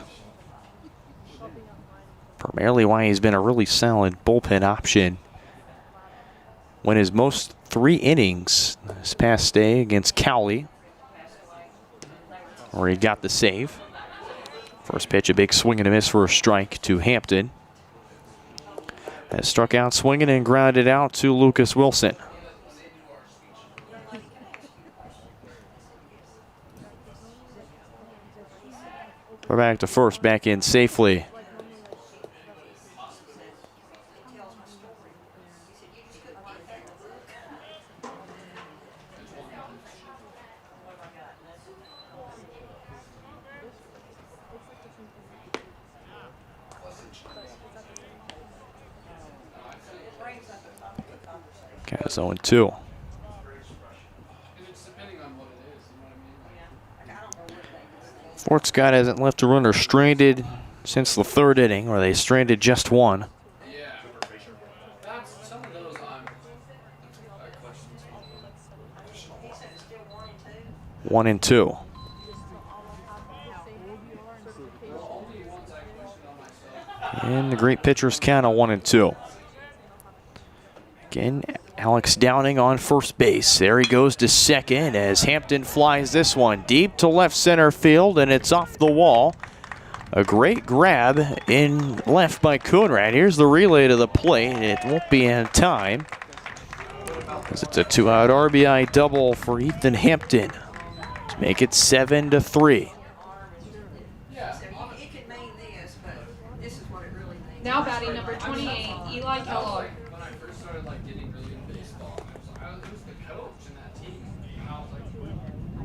Primarily why he's been a really solid bullpen option. Went his most 3 innings this past day against Cowley, where he got the save. First pitch, a big swing and a miss for a strike to Hampton. That struck out swinging and grounded out to Lucas Wilson. We're back to first, back in safely. Okay, it's 0-2. Fort Scott hasn't left a runner stranded since the 3rd inning, where they stranded just 1. 1-2. And the great pitchers count on 1-2. Again, Alex Downing on first base. There he goes to second as Hampton flies this one deep to left center field, and it's off the wall. A great grab in left by Coonrad. Here's the relay to the plate, and it won't be in time, as it's a 2-out RBI double for Ethan Hampton to make it 7-3. Now batting number 28, Eli Kellogg. When I first started getting really into baseball, I was who's the coach in that team? And I was like,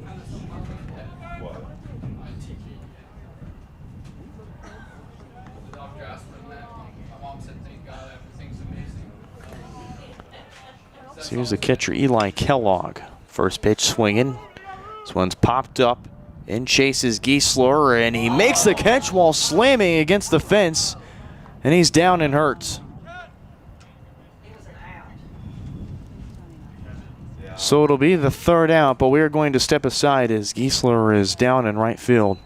kind of someone like that. What? TQ. The Dr. Aspen and that. My mom said, thank God, everything's amazing. So here's the catcher, Eli Kellogg. First pitch swinging. This one's popped up and chases Giesler, and he makes the catch while slamming against the fence. And he's down and hurts. So it'll be the third out, but we are going to step aside as Giesler is down in right field.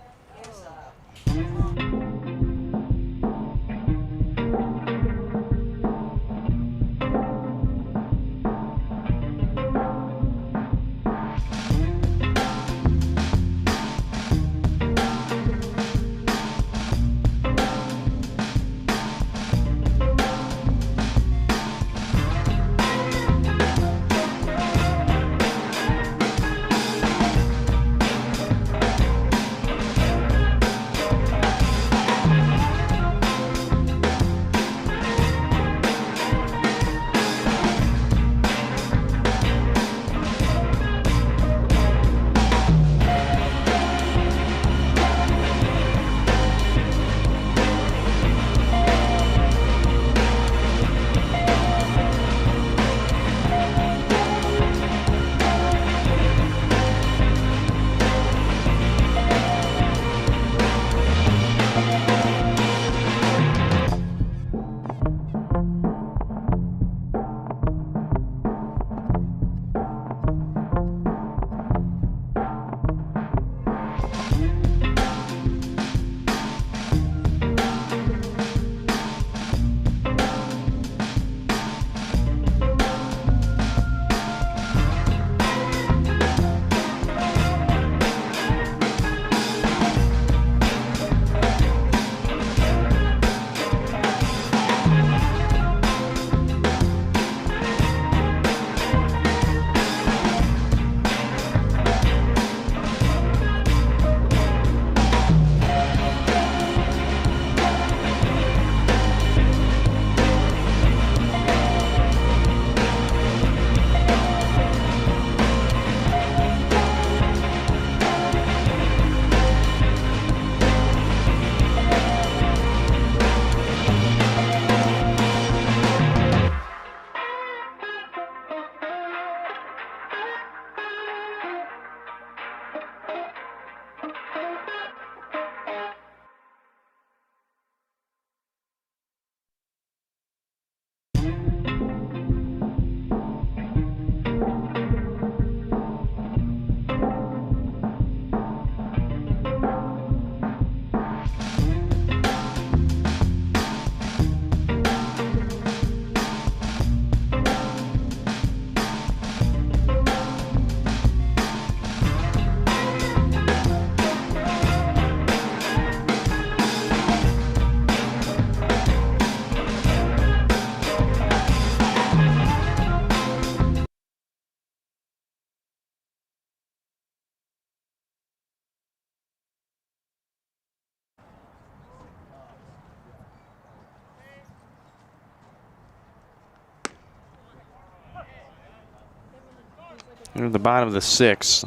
Near the bottom of the sixth.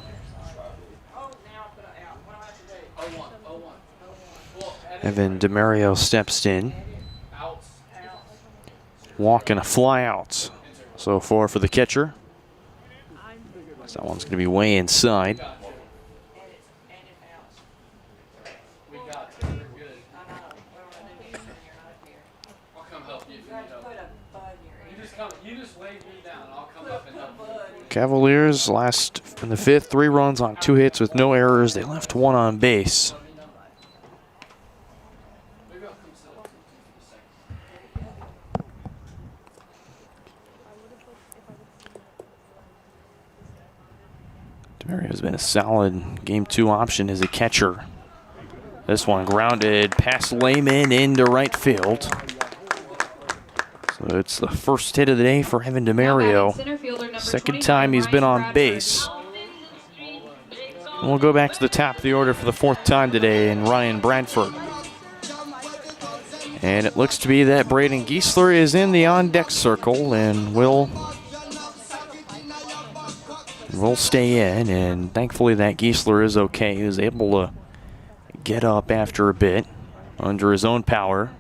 Evan DeMario steps in. Walk and a fly out. So far for the catcher. So that one's going to be way inside. You just lay me down. I'll come up and help you. Cavaliers last in the 5th, 3 runs on 2 hits with no errors. They left 1 on base. Demario's been a solid Game 2 option as a catcher. This one grounded past Lehman into right field. So it's the first hit of the day for Evan Demario. Second time he's been on base. And we'll go back to the top of the order for the 4th time today in Ryan Bradford. And it looks to be that Braden Giesler is in the on-deck circle and will stay in. And thankfully that Giesler is okay. He was able to get up after a bit under his own power.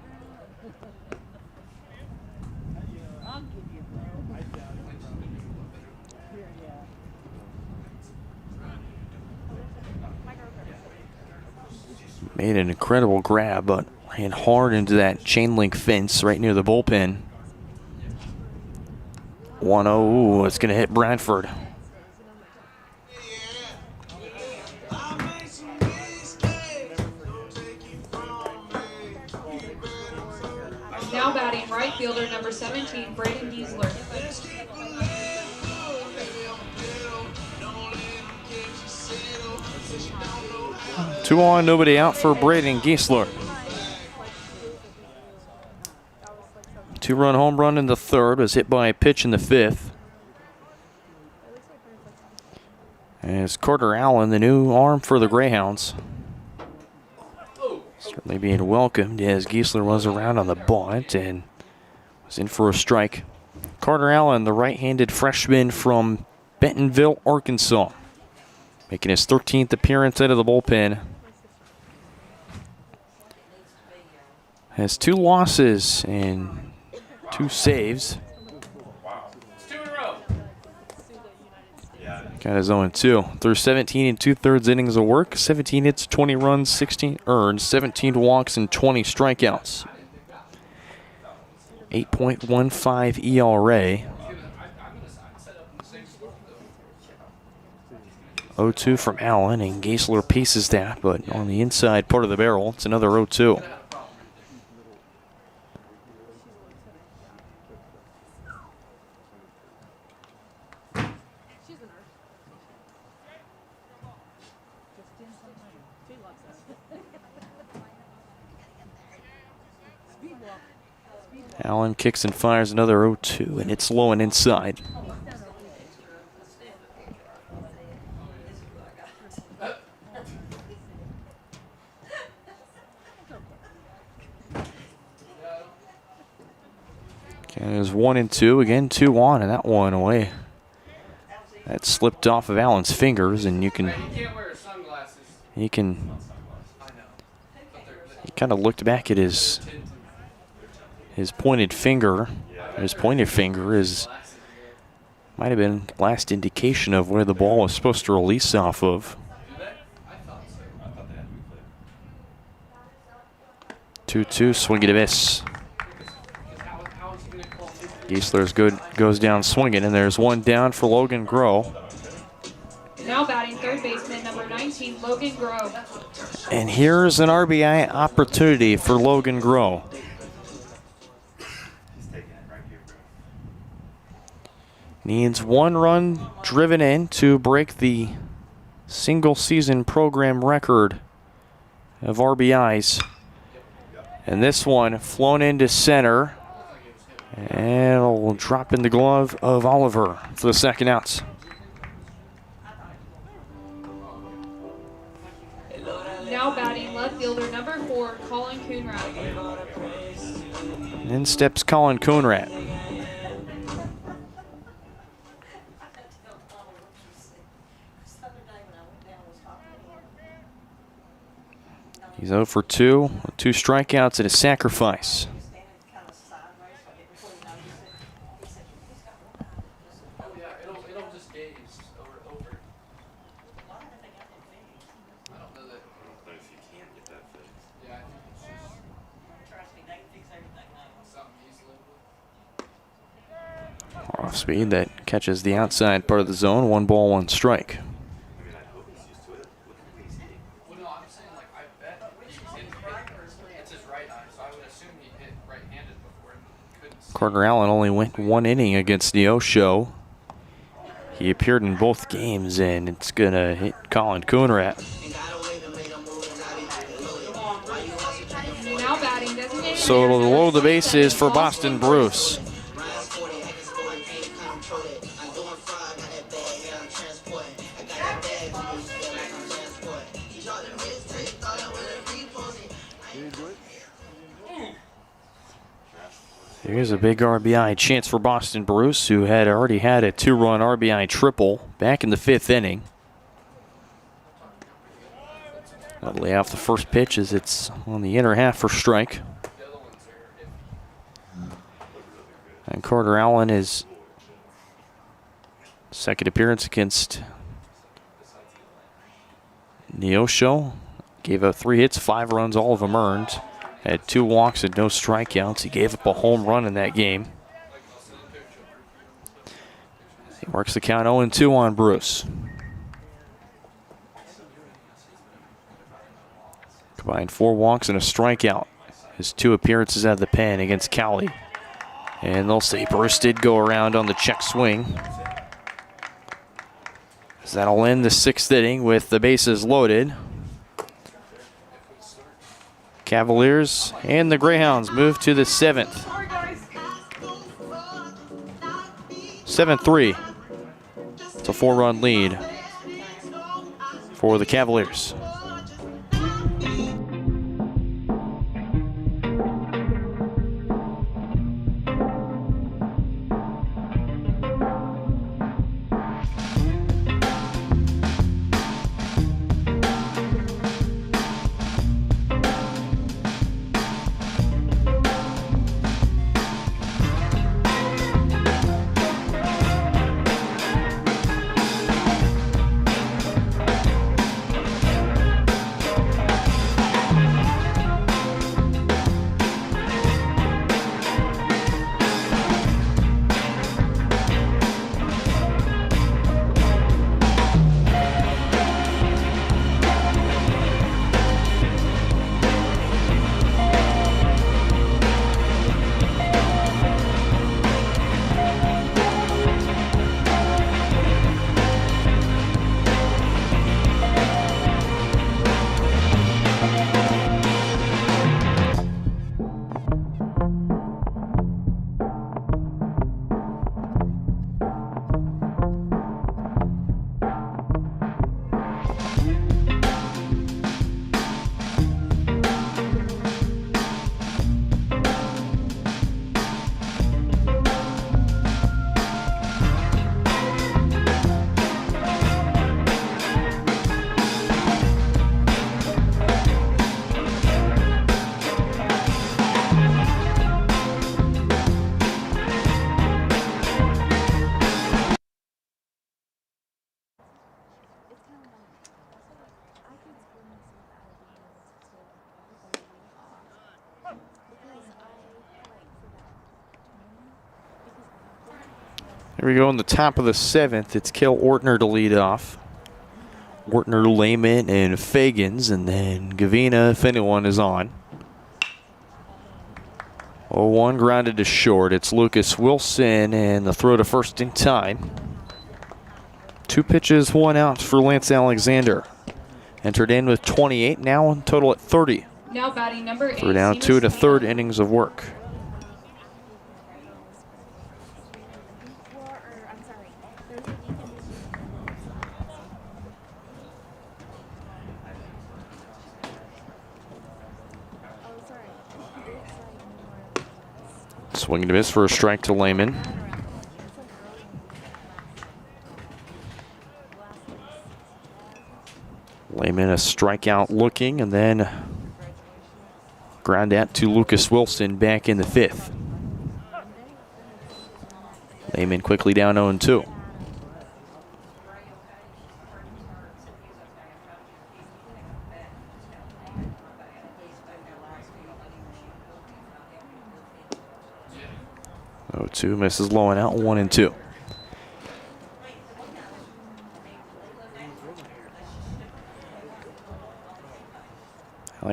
Made an incredible grab, but ran hard into that chain link fence right near the bullpen. 1-0, it's going to hit Bradford. Now batting right fielder number 17, Braden Giesler. 2 on, nobody out for Braden Giesler. 2-run home run in the 3rd, was hit by a pitch in the 5th. As Carter Allen, the new arm for the Greyhounds. Certainly being welcomed as Giesler was around on the bunt and was in for a strike. Carter Allen, the right-handed freshman from Bentonville, Arkansas, making his 13th appearance out of the bullpen. Has 2 losses and 2 saves. Got his own 2. Through 17 2/3 innings of work, 17 hits, 20 runs, 16 earned, 17 walks, and 20 strikeouts. 8.15 ERA. 0-2 from Allen, and Giesler pieces that, but on the inside part of the barrel, it's another 0-2. Allen kicks and fires another 0-2, and it's low and inside. Okay, there's 1-2, again 2 on, and that one away. That slipped off of Allen's fingers, and you can. He kind of looked back at his pointed finger. His pointed finger might have been last indication of where the ball was supposed to release off of. 2-2, swing and a miss. Giesler's good, goes down swinging, and there's 1 down for Logan Groh. Now batting third baseman number 19, Logan Groh. And here's an RBI opportunity for Logan Groh. Needs 1 run driven in to break the single season program record of RBIs. And this one flown into center. And it'll drop in the glove of Oliver for the second out. Now batting left fielder number 4, Colin Coonrad. In steps Colin Coonrad. He's 0 for 2, with 2 strikeouts and a sacrifice. Off-speed that catches the outside part of the zone. 1 ball, 1 strike. Well, no, I'm saying, like, I bet it's his right eye, so I would assume he hit right-handed before and couldn't see. Carter Allen only went 1 inning against Neosho. He appeared in both games, and it's going to hit Colin Coonrat. Now batting designated. So it'll load the bases for Boston Bruce. Here's a big RBI chance for Boston Bruce, who had already had a 2-run RBI triple back in the 5th inning. That'll lay off the first pitch as it's on the inner half for strike. And Carter Allen, his second appearance against Neosho, gave up 3 hits, 5 runs, all of them earned. Had 2 walks and no strikeouts. He gave up a home run in that game. He works the count 0-2 on Bruce. Combined 4 walks and a strikeout. His 2 appearances out of the pen against Cali. And they'll say Bruce did go around on the check swing. As that'll end the 6th inning with the bases loaded. Cavaliers and the Greyhounds move to the 7th. 7-3. It's a 4-run lead for the Cavaliers. Here we go in the top of the 7th. It's Kel Ortner to lead off. Ortner, Lehman, and Fagans, and then Gavina if anyone is on. 0-1 grounded to short. It's Lucas Wilson, and the throw to first in time. 2 pitches, 1 out for Lance Alexander. Entered in with 28, now in total at 30. Now batting number 8. Through down 2 to 3rd innings of work. Swing and a miss for a strike to Lehman. Lehman a strikeout looking, and then ground out to Lucas Wilson back in the 5th. Lehman quickly down 0-2. Two misses low and out, 1-2.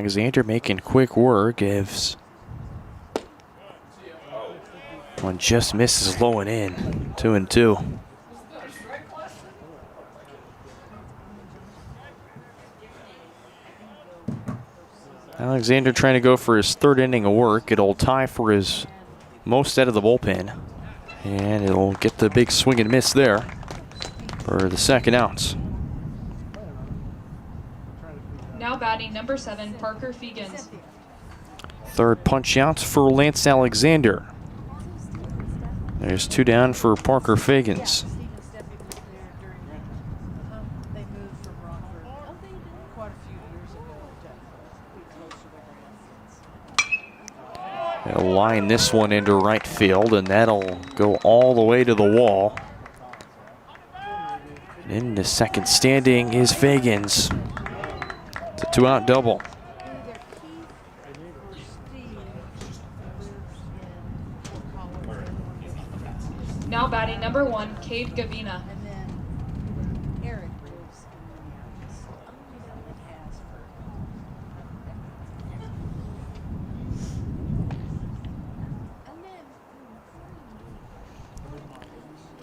Alexander making quick work. Gives one, just misses low and in. 2-2. Alexander trying to go for his third inning of work. It'll tie for his most out of the bullpen. And it'll get the big swing and miss there for the second out. Now batting number 7, Parker Fegans. Third punch out for Lance Alexander. There's 2 down for Parker Fegans. They'll line this one into right field, and that'll go all the way to the wall. And in the second standing is Fegans. It's a 2-out double. Now batting number 1, Cade Gavina.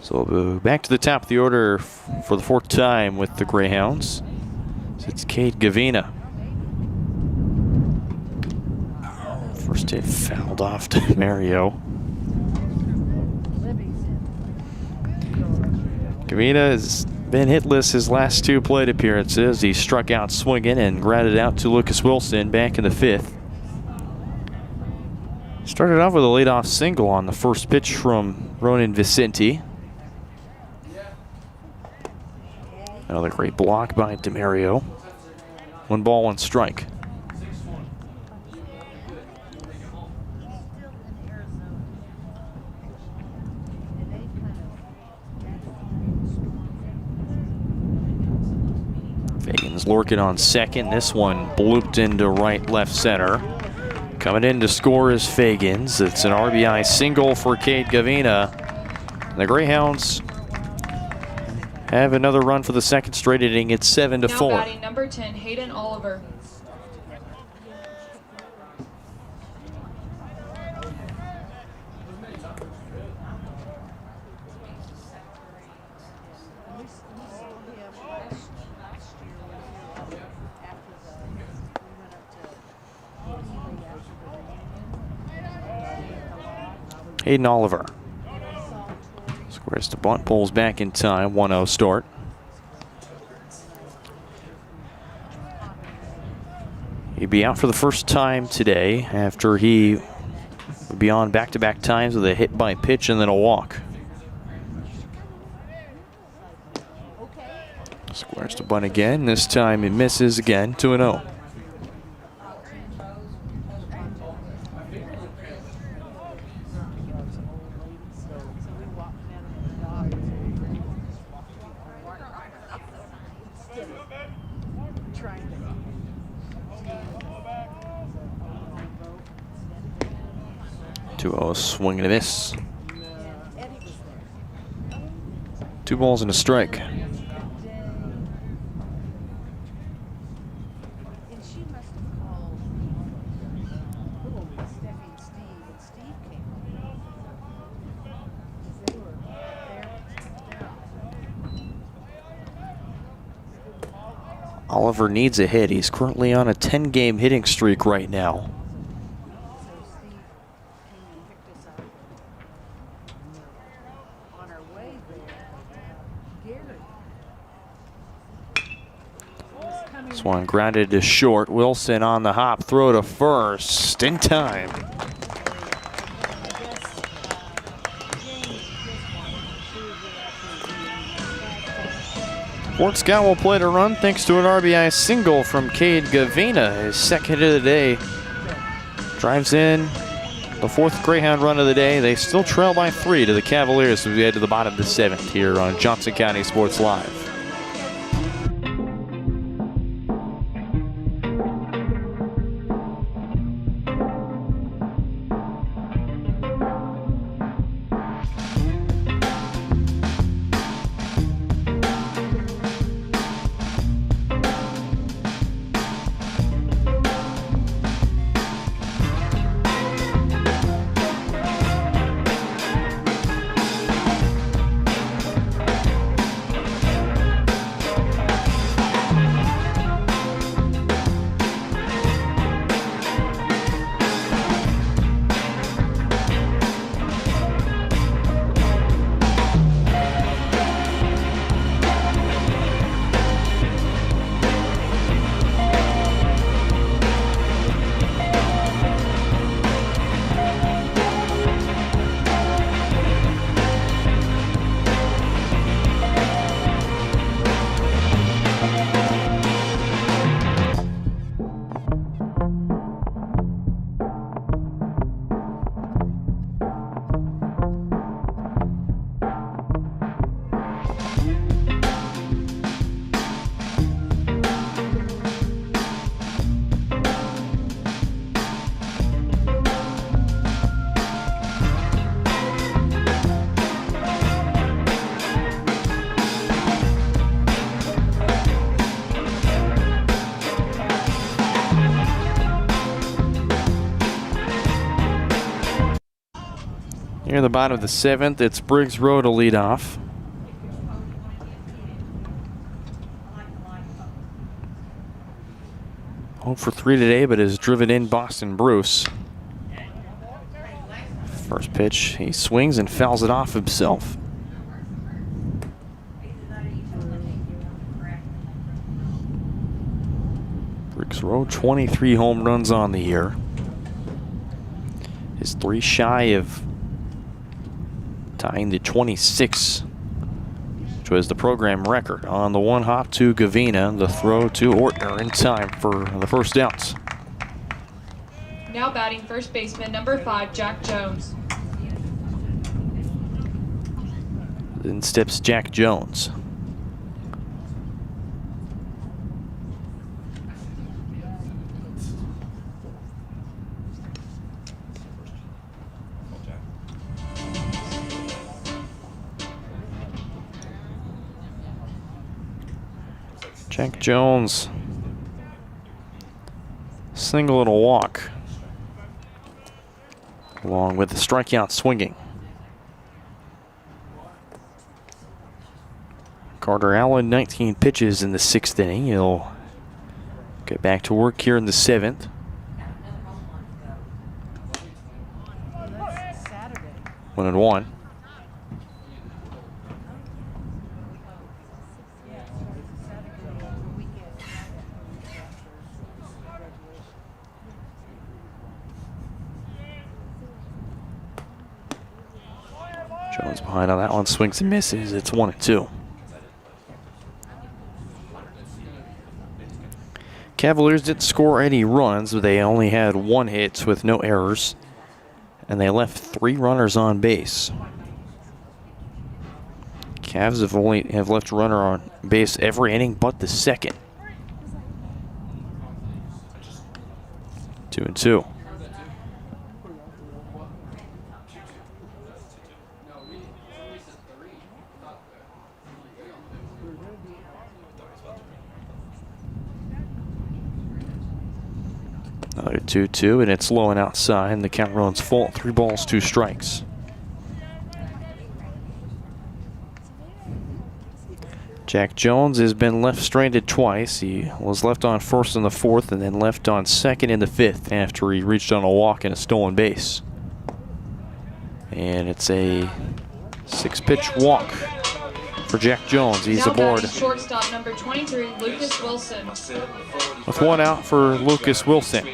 So back to the top of the order for the 4th time with the Greyhounds. So it's Cade Gavina. First hit fouled off to Mario. Gavina has been hitless his last 2 plate appearances. He struck out swinging and grounded out to Lucas Wilson back in the 5th. Started off with a leadoff single on the first pitch from Ronan Vicente. Another great block by DeMario. 1 ball, 1 strike. Fegans lurking on second. This one blooped into right, left center. Coming in to score is Fegans. It's an RBI single for Cade Gavina. The Greyhounds have another run for the second straight inning. It's 7-4. Now batting number 10, Hayden Oliver. Hayden Oliver squares to bunt, pulls back in time. 1-0 start. He'd be out for the first time today after he would be on back-to-back times with a hit by pitch and then a walk. Squares to bunt again. This time it misses again. 2-0. Swing and a miss. 2 balls and a strike. Oliver needs a hit. He's currently on a 10-game hitting streak right now. This one grounded to short. Wilson on the hop, throw to first in time. Fort Scott will play to run thanks to an RBI single from Cade Gavina, his second hit of the day. Drives in the 4th Greyhound run of the day. They still trail by 3 to the Cavaliers as we head to the bottom of the 7th here on Johnson County Sports Live. Near the bottom of the 7th, it's Briggs Rowe to lead off. Home for 3 today, but has driven in Boston Bruce. First pitch, he swings and fouls it off himself. Briggs Rowe, 23 home runs on the year. Is 3 shy of tying the 26, which was the program record. On the one hop to Gavina, the throw to Ortner in time for the first out. Now batting first baseman number 5, Jack Jones. Then steps Jack Jones. Jack Jones, single and a walk, along with the strikeout swinging. Carter Allen, 19 pitches in the 6th inning. He'll get back to work here in the 7th. One and one. Jones behind on that one, swings and misses. It's 1 and 2. Cavaliers didn't score any runs, but they only had 1 hit with no errors, and they left 3 runners on base. Cavs have left a runner on base every inning but the 2nd. 2 and 2. Another 2-2, and it's low and outside, and the count runs full. 3 balls, 2 strikes. Jack Jones has been left stranded twice. He was left on first in the 4th and then left on second in the 5th after he reached on a walk and a stolen base. And it's a 6-pitch walk for Jack Jones. He's now aboard. Shortstop number 23, Lucas Wilson. With 1 out for Lucas Wilson.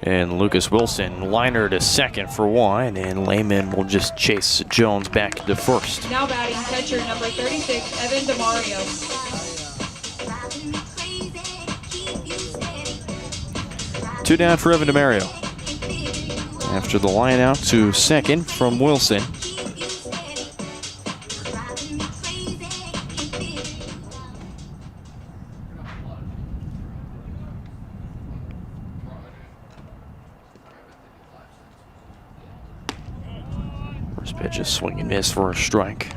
And Lucas Wilson, liner to second for 1, and Lehman will just chase Jones back to first. Now batting catcher number 36, Evan DeMario. 2 down for Evan DeMario. After the line out to second from Wilson. Pitch is swing and miss for a strike.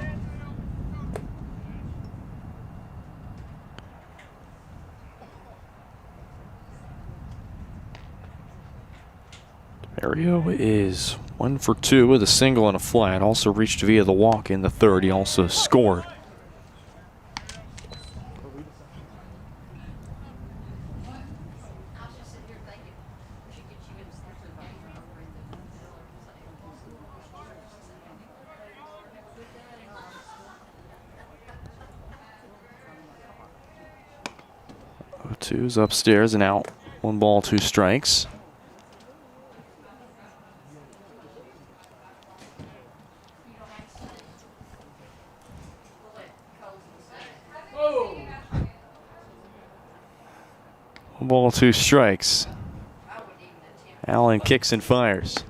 Mario is 1 for 2 with a single and a flat. Also reached via the walk in the 3rd. He also scored. Two's upstairs and out. 1 ball, 2 strikes. One ball, 2 strikes. Allen kicks and fires.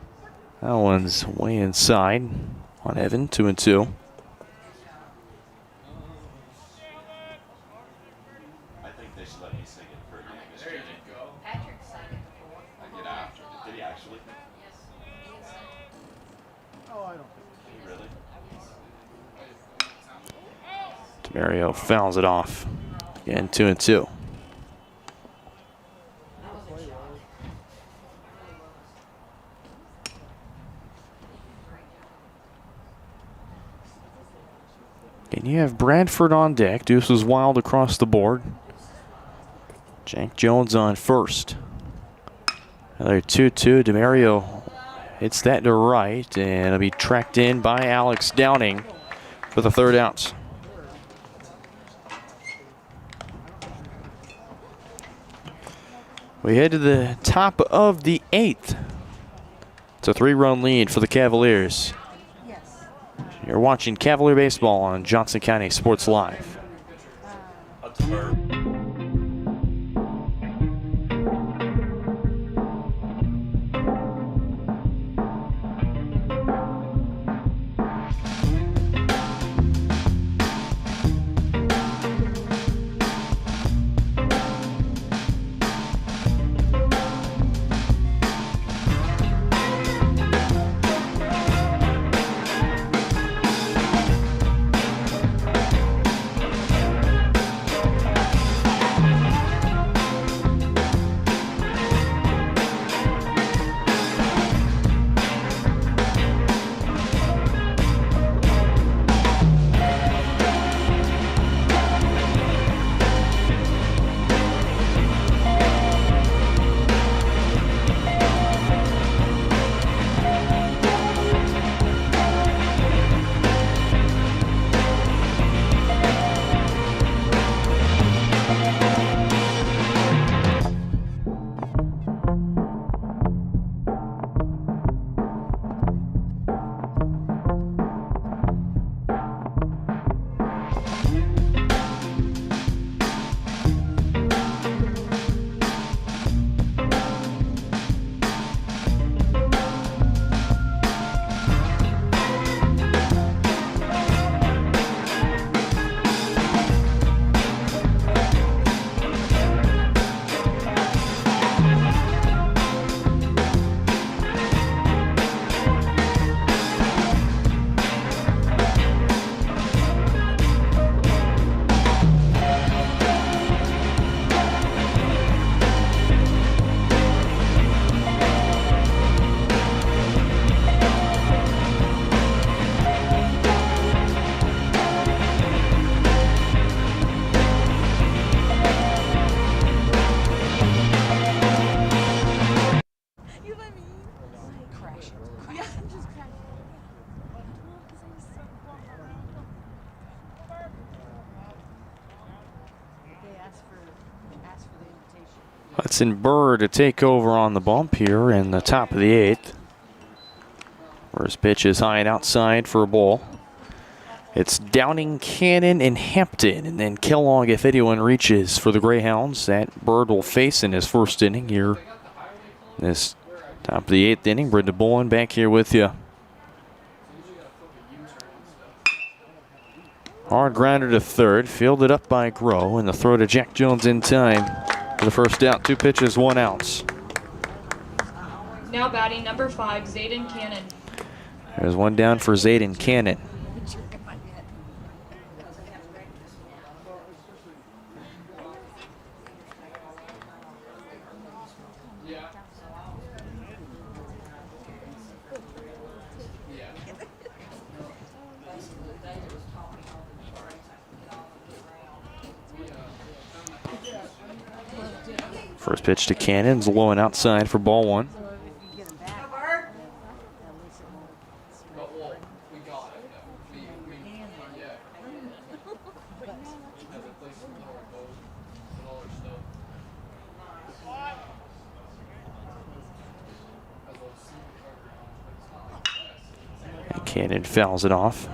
That one's way inside on Evan, 2 and 2. They should let me sing it for me, Miss There you Jenny. go. Patrick sang it before. I get after it. Did he actually? Yes, he can sing. Oh, I don't think. Demario fouls it off. Again, 2-2. And you have Bradford on deck. Deuce is wild across the board. Jack Jones on first. Another 2-2. Demario hits that to right, and it'll be tracked in by Alex Downing for the third out. We head to the top of the 8th. It's a 3-run lead for the Cavaliers. You're watching Cavalier Baseball on Johnson County Sports Live. Hudson Burr to take over on the bump here in the top of the 8th. First pitch is high and outside for a ball. It's Downing, Cannon, and Hampton, and then Kellogg if anyone reaches for the Greyhounds. That Bird will face in his first inning here. This top of the 8th inning. Brenda Bowen back here with you. Hard grounder to third, fielded up by Groh, and the throw to Jack Jones in time for the first out. 2 pitches, 1 out. Now batting number 5, Zayden Cannon. There's one down for Zayden Cannon. First pitch to Cannon's low and outside for ball 1. And Cannon fouls it off.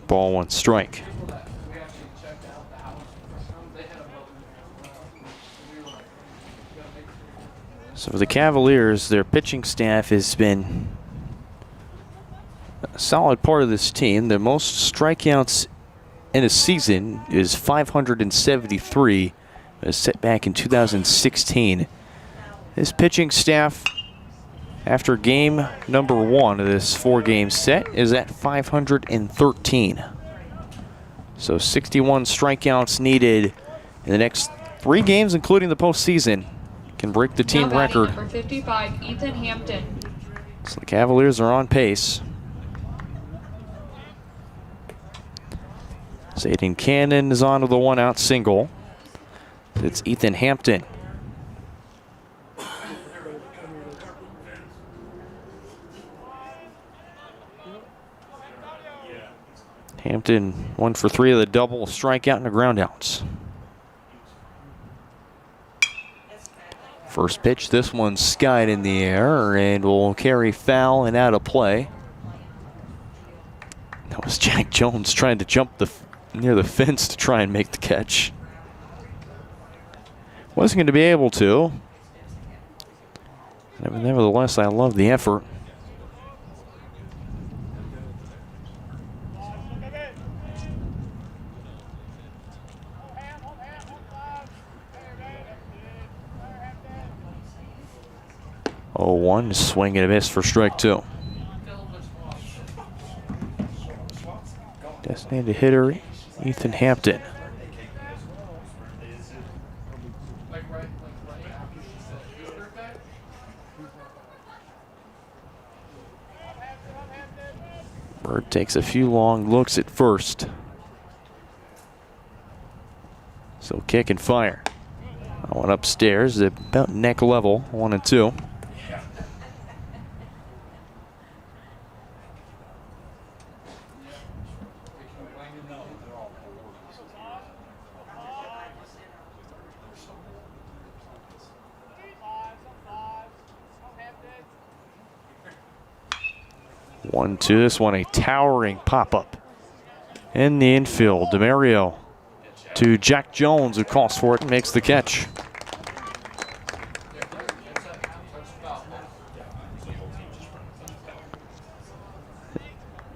Ball 1 strike. So for the Cavaliers, their pitching staff has been a solid part of this team. The most strikeouts in a season is 573. It was set back in 2016. His pitching staff, after game number 1 of this 4-game set, is at 513. So 61 strikeouts needed in the next 3 games, including the postseason, can break the team record. Number 55, Ethan Hampton. So the Cavaliers are on pace. Zayden Cannon is on to the 1-out single. It's Ethan Hampton. Hampton 1 for 3 of the double, strikeout and a groundouts. First pitch, this one skied in the air and will carry foul and out of play. That was Jack Jones trying to jump near the fence to try and make the catch. Wasn't going to be able to. Nevertheless, I love the effort. Oh, 1 swing and a miss for strike 2. Designated hitter Ethan Hampton. Bird takes a few long looks at first. So kick and fire. I went upstairs at about neck level, 1 and 2. One, two. This one a towering pop-up in the infield. DeMario to Jack Jones, who calls for it and makes the catch.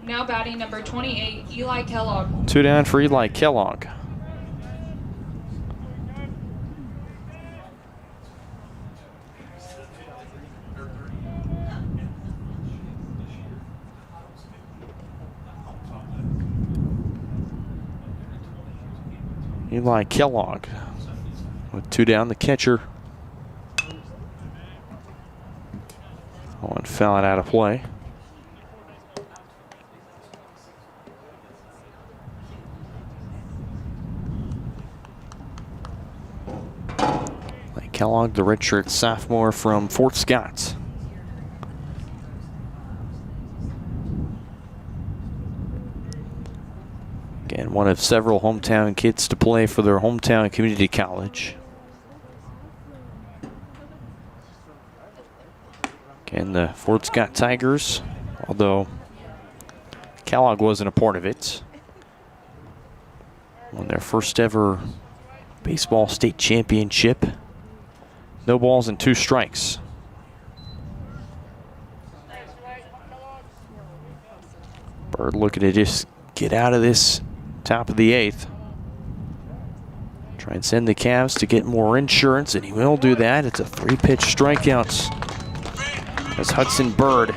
Now batting number 28, Eli Kellogg. 2 down for Eli Kellogg. Eli Kellogg with 2 down, the catcher. One foul out of play. Kellogg, the redshirt sophomore from Fort Scott. Again, one of several hometown kids to play for their hometown community college. Again, the Fort Scott Tigers, although Kellogg wasn't a part of it, won their first ever baseball state championship. No balls and 2 strikes. Bird looking to just get out of this top of the 8th. Try and send the Cavs to get more insurance, and he will do that. It's a 3-pitch strikeouts as Hudson Bird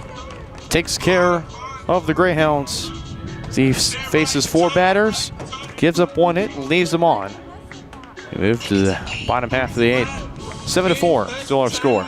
takes care of the Greyhounds. He faces 4 batters, gives up 1 hit, and leaves them on. We move to the bottom half of the 8th. 7-4, still our score.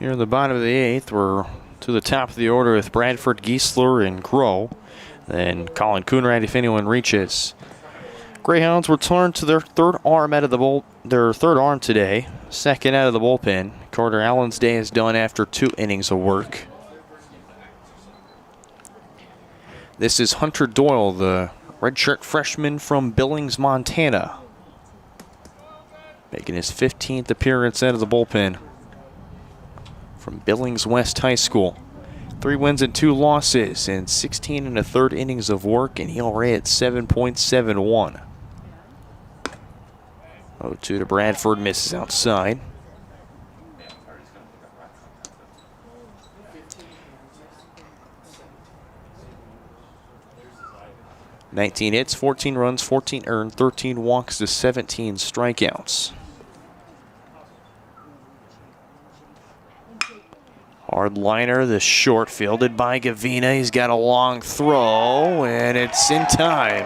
Here in the bottom of the 8th, we're to the top of the order with Bradford, Giesler, and Groh. Then Colin Coonrad, if anyone reaches. Greyhounds return to their third arm out of the today. Second out of the bullpen. Carter Allen's day is done after 2 innings of work. This is Hunter Doyle, the redshirt freshman from Billings, Montana, making his 15th appearance out of the bullpen from Billings West High School. 3 wins and 2 losses in 16 1/3 innings of work, and he already at 7.71. 0-2 to Bradford, misses outside. "19 hits, 14 runs, 14 earned, 13 walks to 17 strikeouts." Hard liner, the short, fielded by Gavina. He's got a long throw, and it's in time.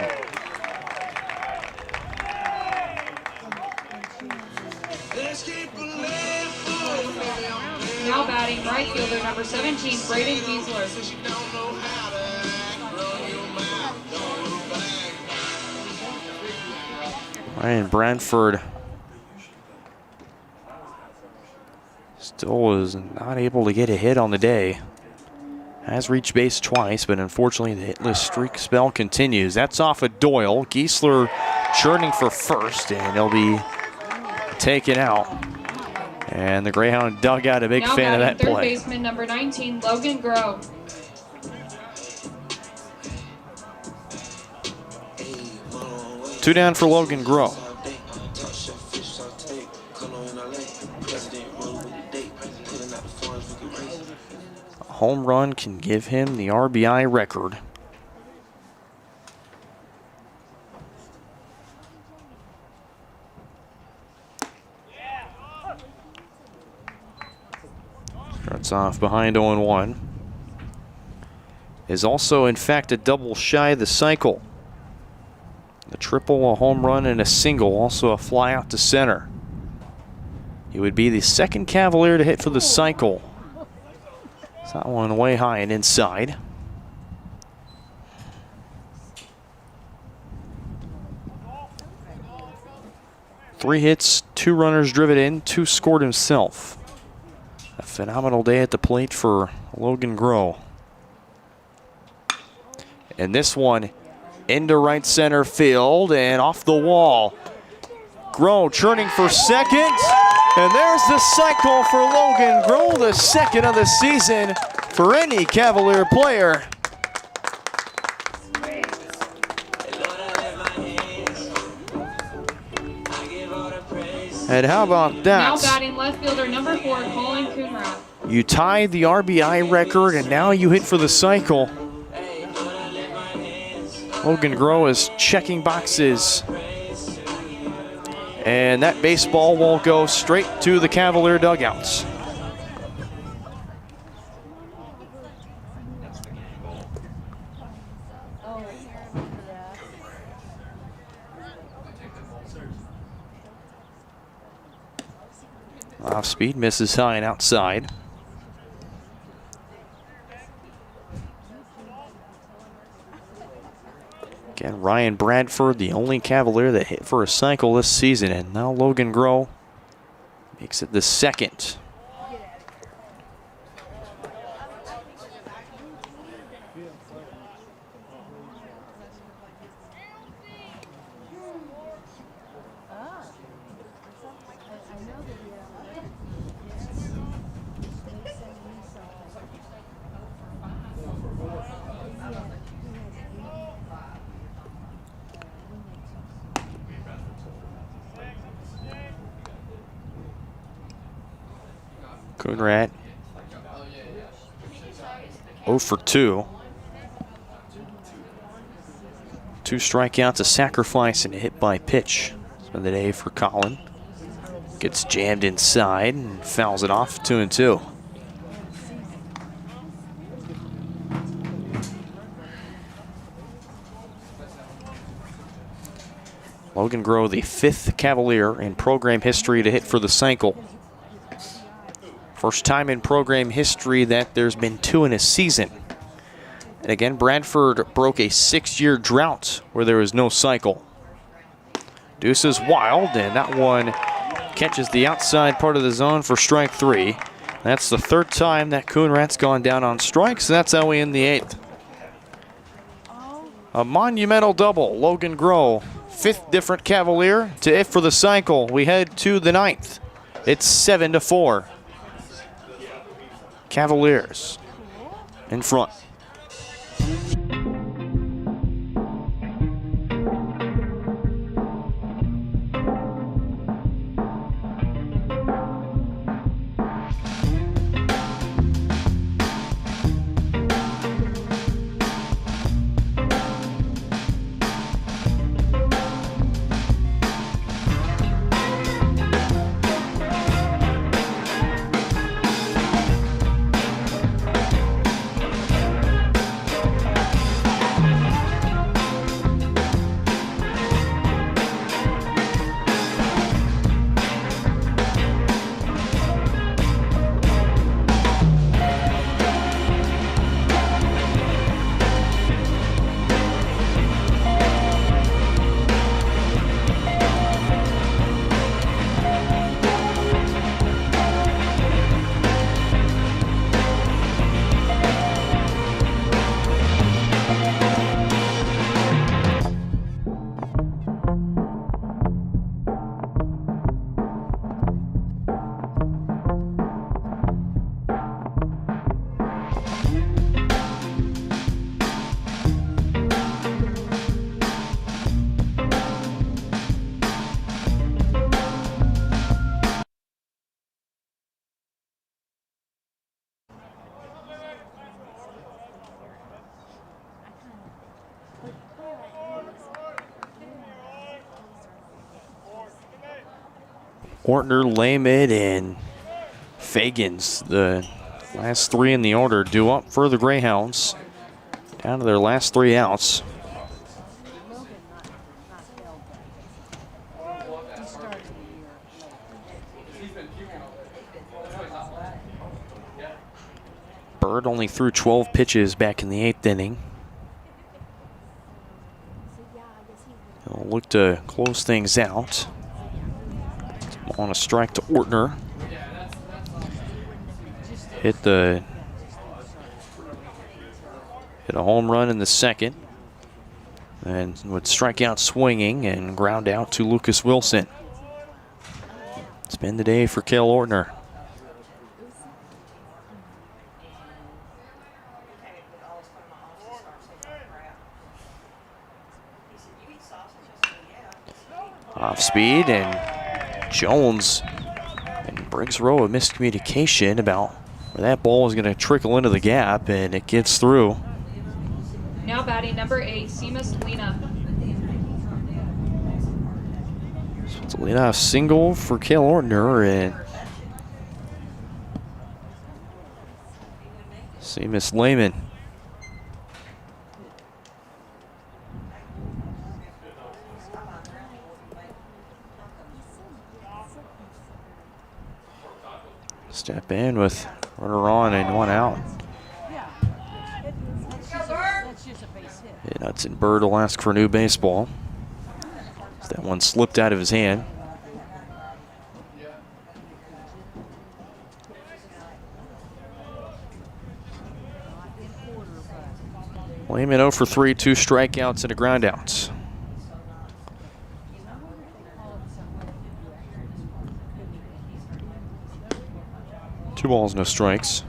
Now batting right fielder number 17, Braden Giesler. Ryan Bradford still was not able to get a hit on the day. Has reached base twice, but unfortunately the hitless streak spell continues. That's off of Doyle. Giesler churning for first, and he'll be taken out. And the Greyhound dugout, a big now fan of that third play. Baseman number 19, Logan Groh. Two down for Logan Groh. A home run can give him the RBI record. Starts off behind 0-1. Is also, in fact, a double shy of the cycle. A triple, a home run, and a single, also a fly out to center. He would be the second Cavalier to hit for the cycle. It's that one way high and inside. Three hits, 2 runners driven in, 2 scored himself. A phenomenal day at the plate for Logan Groh. And this one into right center field and off the wall. Groh churning for second. And there's the cycle for Logan Groh, the second of the season for any Cavalier player. And how about that? Now batting left fielder number 4, Colin Coonrad. You tied the RBI record, and now you hit for the cycle. Logan Groh is checking boxes. And that baseball will go straight to the Cavalier dugouts. Off speed, misses high and outside. Again, Ryan Bradford, the only Cavalier that hit for a cycle this season, and now Logan Groh makes it the second. Coonrad 0 for 2. 2 strikeouts, a sacrifice, and a hit by pitch. It's been the day for Colin. Gets jammed inside and fouls it off, 2-2. Logan Groh, the 5th Cavalier in program history to hit for the cycle. First time in program history that there's been 2 in a season. And again, Bradford broke a 6-year drought where there was no cycle. Deuce is wild, and that one catches the outside part of the zone for strike 3. That's the 3rd time that Coonrat's gone down on strikes, and that's how we end the 8th. A monumental double, Logan Groh, 5th different Cavalier to it for the cycle. We head to the 9th. It's 7-4. Cavaliers in front. Ortner, Lehman, and Fagans, the last 3 in the order, due up for the Greyhounds. Down to their last 3 outs. Bird only threw 12 pitches back in the 8th inning. He'll look to close things out. On a strike to Ortner. Hit a home run in the 2nd. And would strike out swinging and ground out to Lucas Wilson. It's been the day for Cale Ortner. Off speed, and Jones and Briggs Rowe a miscommunication about where that ball is going to trickle into the gap, and it gets through. Now batting number 8, Seamus Lena. So it's a leadoff single for Cale Ortner, and Seamus Lehman. Step in with runner on and 1 out. And Hudson Bird will ask for a new baseball. That one slipped out of his hand. Lehman 0 for 3, 2 strikeouts and a groundout. Two balls, no strikes.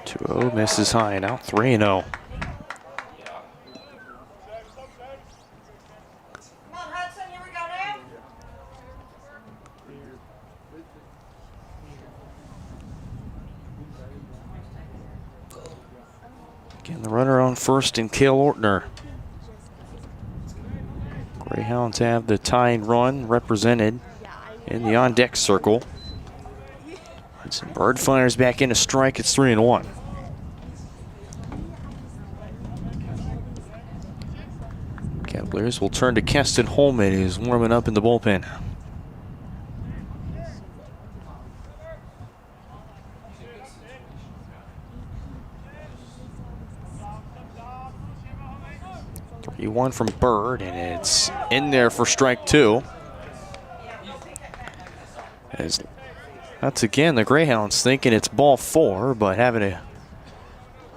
Two misses high and out, 3-0. Again, the runner on first and Cale Ortner. Greyhounds have the tying run represented in the on-deck circle. Hudson Bird fires back in a strike. It's 3-1. Cavaliers will turn to Keston Holman, who's warming up in the bullpen. One from Bird, and it's in there for strike 2. As that's again the Greyhounds thinking it's ball 4, but having to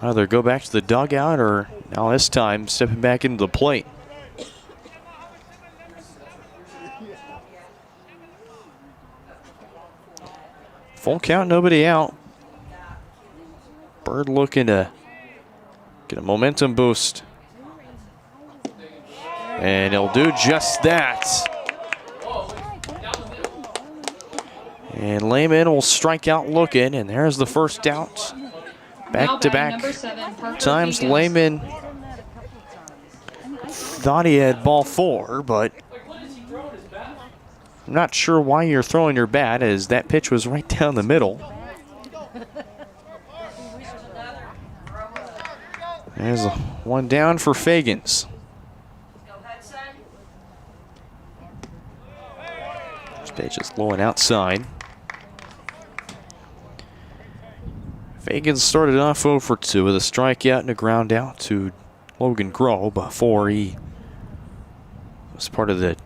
either go back to the dugout or now this time stepping back into the plate. Full count, nobody out. Bird looking to get a momentum boost. And he'll do just that. And Lehman will strike out looking, and there's the first out. Back-to-back times Lehman thought he had ball 4, but I'm not sure why you're throwing your bat, as that pitch was right down the middle. There's one down for Fagans. Pitch is low and outside. Fagans started off 0 for 2 with a strikeout and a ground out to Logan Groh before he was part of the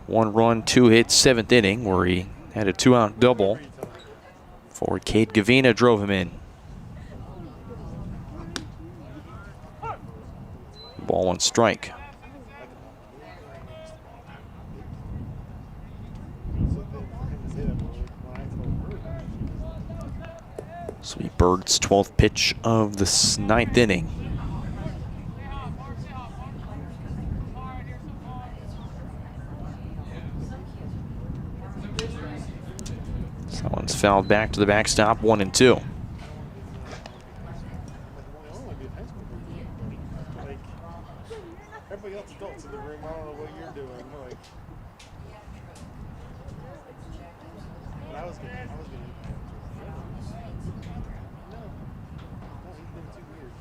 1-run, 2-hit 7th inning where he had a 2-out double before Cade Gavina drove him in. Ball 1 strike. Sweet Bird's 12th pitch of the 9th inning. That one's fouled back to the backstop, 1-2. Everybody else adults in the room, I don't know what you're doing. Like, but I was getting. No, he's been 2 years.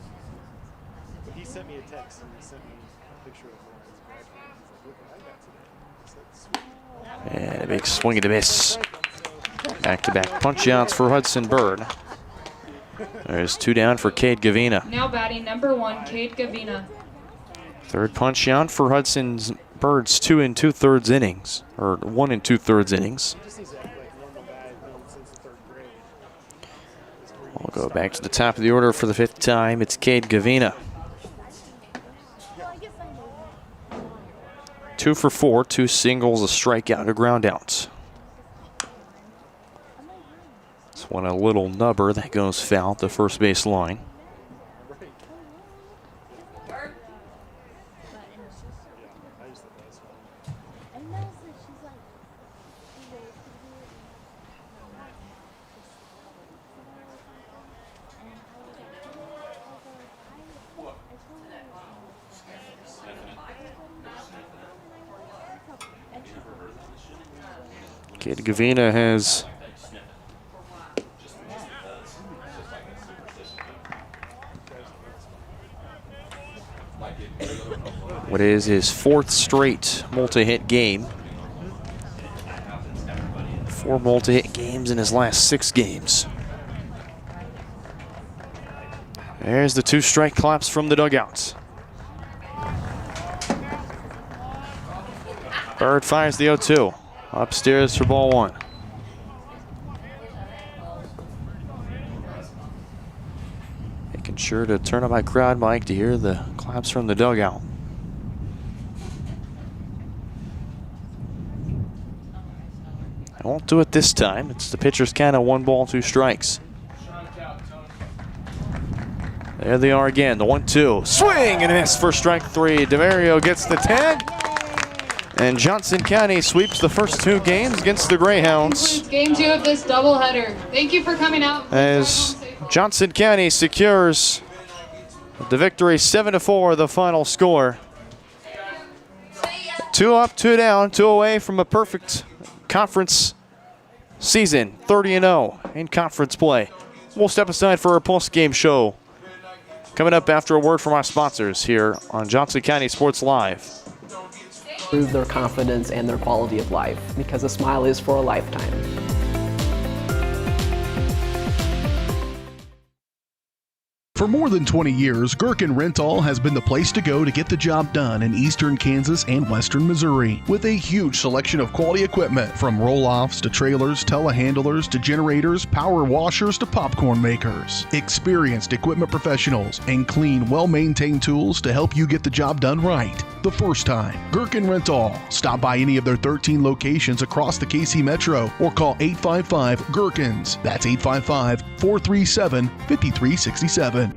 But he sent me a text and he sent me a picture of Lauren's graduating. He's like, look what I got today. I said, sweet. And a big swing and a miss. Back-to-back punch-outs for Hudson Bird. There's 2 down for Cade Gavina. Now batting number 1, Cade Gavina. Third punch-out for Hudson's Bird's 2 2/3 innings, or 1 2/3 innings. We'll go back to the top of the order for the 5th time. It's Cade Gavina. 2 for 4, 2 singles, a strikeout, a ground out. This one a little nubber that goes foul at the first base line. Cade Gavina has what is his 4th straight multi-hit game. 4 multi-hit games in his last 6 games. There's the 2-strike collapse from the dugout. Bird fires the 0-2. Upstairs for ball 1. Making sure to turn up my crowd mic to hear the claps from the dugout. I won't do it this time. It's the pitcher's count of 1 ball, 2 strikes. There they are again, the 1-2. Swing and a miss for strike 3. DeMario gets the tag. And Johnson County sweeps the first 2 games against the Greyhounds. Game 2 of this doubleheader. Thank you for coming out. As Johnson County secures the victory, 7-4, the final score. 2 up, 2 down, 2 away from a perfect conference season, 30-0 in conference play. We'll step aside for our post-game show. Coming up after a word from our sponsors here on Johnson County Sports Live. Improve their confidence and their quality of life, because a smile is for a lifetime. For more than 20 years, Gherkin Rental has been the place to go to get the job done in eastern Kansas and western Missouri. With a huge selection of quality equipment, from roll-offs to trailers, telehandlers to generators, power washers to popcorn makers. Experienced equipment professionals and clean, well-maintained tools to help you get the job done right the first time. Gherkin Rental. Stop by any of their 13 locations across the KC Metro or call 855-GHERKINS. That's 855-437-5367.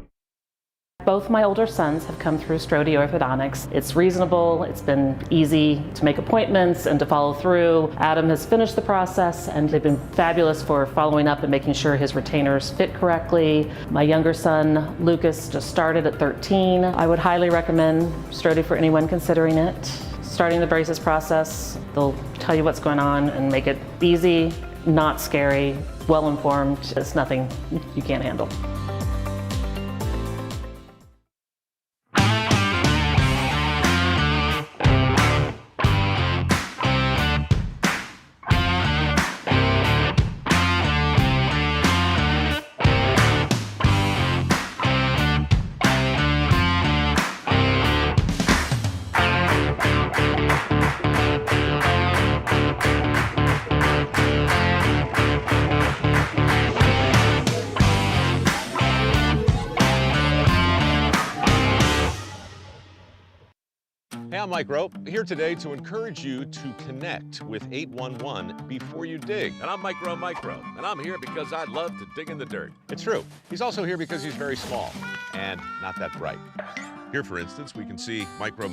Both my older sons have come through Strode Orthodontics. It's reasonable, it's been easy to make appointments and to follow through. Adam has finished the process and they've been fabulous for following up and making sure his retainers fit correctly. My younger son, Lucas, just started at 13. I would highly recommend Strode for anyone considering it. Starting the braces process, they'll tell you what's going on and make it easy, not scary, well-informed. It's nothing you can't handle. Hey, I'm Mike Rowe, here today to encourage you to connect with 811 before you dig. And I'm Micro, and I'm here because I love to dig in the dirt. It's true. He's also here because he's very small and not that bright. Here, for instance, we can see Micro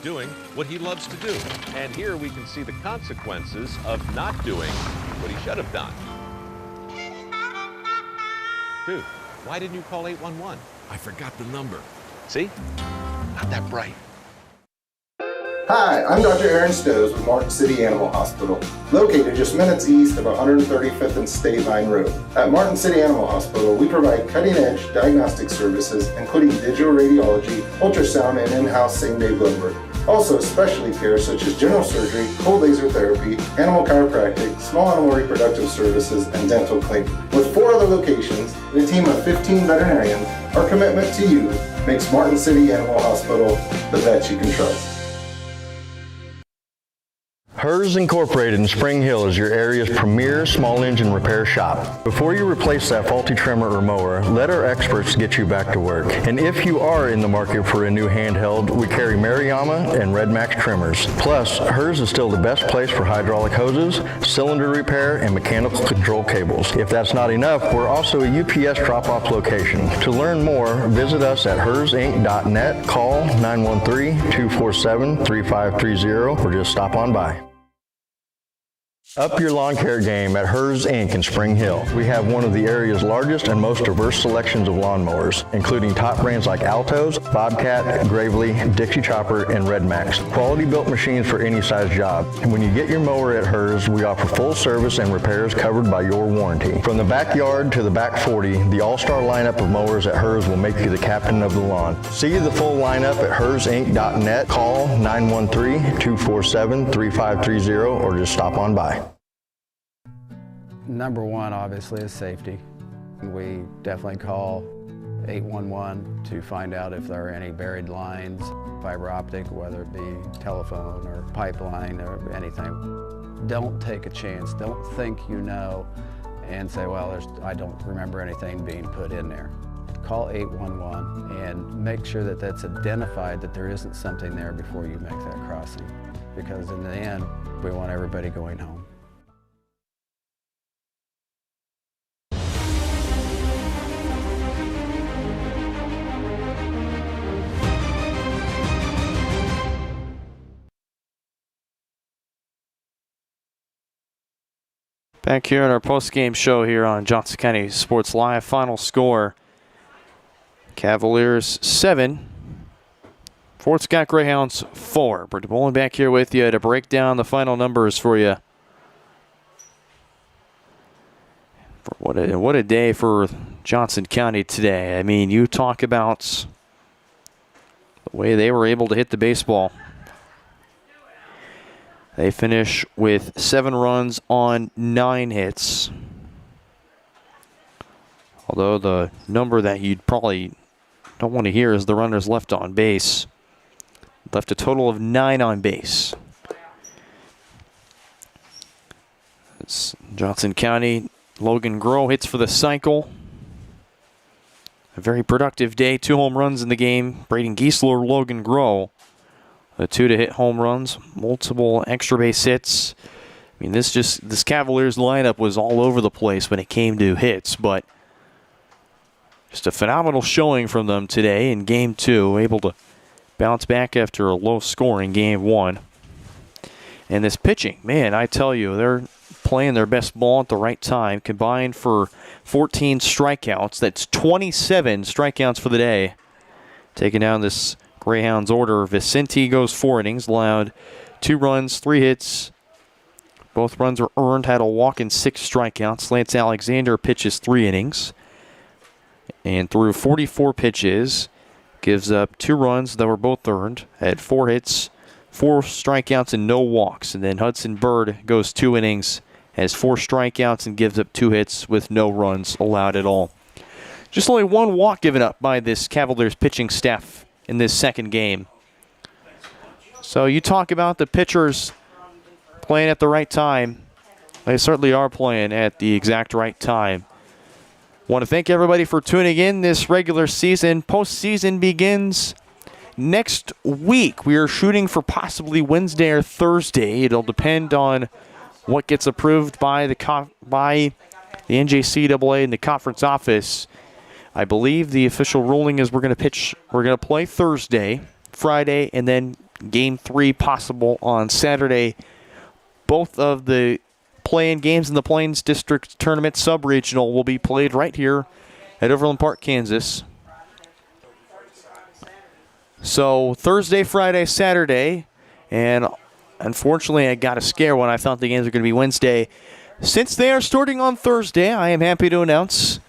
doing what he loves to do. And here we can see the consequences of not doing what he should have done. Dude, why didn't you call 811? I forgot the number. See? Not that bright. Hi, I'm Dr. Aaron Stows with Martin City Animal Hospital, located just minutes east of 135th and State Line Road. At Martin City Animal Hospital, we provide cutting-edge diagnostic services, including digital radiology, ultrasound, and in-house same-day blood work. Also, specialty care such as general surgery, cold laser therapy, animal chiropractic, small animal reproductive services, and dental cleaning. With 4 other locations and a team of 15 veterinarians, our commitment to you makes Martin City Animal Hospital the vet you can trust. Hers Incorporated in Spring Hill is your area's premier small engine repair shop. Before you replace that faulty trimmer or mower, let our experts get you back to work. And if you are in the market for a new handheld, we carry Maruyama and Red Max trimmers. Plus, Hers is still the best place for hydraulic hoses, cylinder repair, and mechanical control cables. If that's not enough, we're also a UPS drop-off location. To learn more, visit us at hersinc.net, call 913-247-3530, or just stop on by. Up your lawn care game at Hers Inc. in Spring Hill. We have one of the area's largest and most diverse selections of lawnmowers, including top brands like Altos, Bobcat, Gravely, Dixie Chopper, and Red Max. Quality built machines for any size job. And when you get your mower at Hers, we offer full service and repairs covered by your warranty. From the backyard to the back 40, the all-star lineup of mowers at Hers will make you the captain of the lawn. See the full lineup at hersinc.net. Call 913-247-3530 or just stop on by. Number one, obviously, is safety. We definitely call 811 to find out if there are any buried lines, fiber optic, whether it be telephone or pipeline or anything. Don't take a chance. Don't think you know and say, well, I don't remember anything being put in there. Call 811 and make sure that that's identified, that there isn't something there before you make that crossing. Because in the end, we want everybody going home. Back here in our post-game show here on Johnson County Sports Live. Final score, Cavaliers 7, Fort Scott Greyhounds 4. Brendan Bolin back here with you to break down the final numbers for you. What a day for Johnson County today. I mean, you talk about the way they were able to hit the baseball. They finish with 7 runs on 9 hits. Although the number that you'd probably don't want to hear is the runners left on base. Left a total of 9 on base. It's Johnson County, Logan Groh hits for the cycle. A very productive day. 2 home runs in the game. Braden Giesler, Logan Groh. The 2 to hit home runs. Multiple extra base hits. I mean, this Cavaliers lineup was all over the place when it came to hits, but just a phenomenal showing from them today in Game 2. Able to bounce back after a low score in Game 1. And this pitching, man, I tell you, they're playing their best ball at the right time. Combined for 14 strikeouts. That's 27 strikeouts for the day. Taking down this Greyhounds order. Vicente goes 4 innings, allowed 2 runs, 3 hits. Both runs were earned, had a walk and 6 strikeouts. Lance Alexander pitches 3 innings. And threw 44 pitches. Gives up 2 runs that were both earned. Had 4 hits, 4 strikeouts, and no walks. And then Hudson Bird goes 2 innings, has 4 strikeouts, and gives up 2 hits with no runs allowed at all. Just only 1 walk given up by this Cavaliers pitching staff in this second game. So you talk about the pitchers playing at the right time. They certainly are playing at the exact right time. Want to thank everybody for tuning in this regular season. Postseason begins next week. We are shooting for possibly Wednesday or Thursday. It'll depend on what gets approved by the NJCAA and the conference office. I believe the official ruling is we're going to play Thursday, Friday, and then Game 3 possible on Saturday. Both of the play-in games in the Plains District Tournament Sub-Regional will be played right here at Overland Park, Kansas. So Thursday, Friday, Saturday, and unfortunately I got a scare when I thought the games were going to be Wednesday. Since they are starting on Thursday, I am happy to announce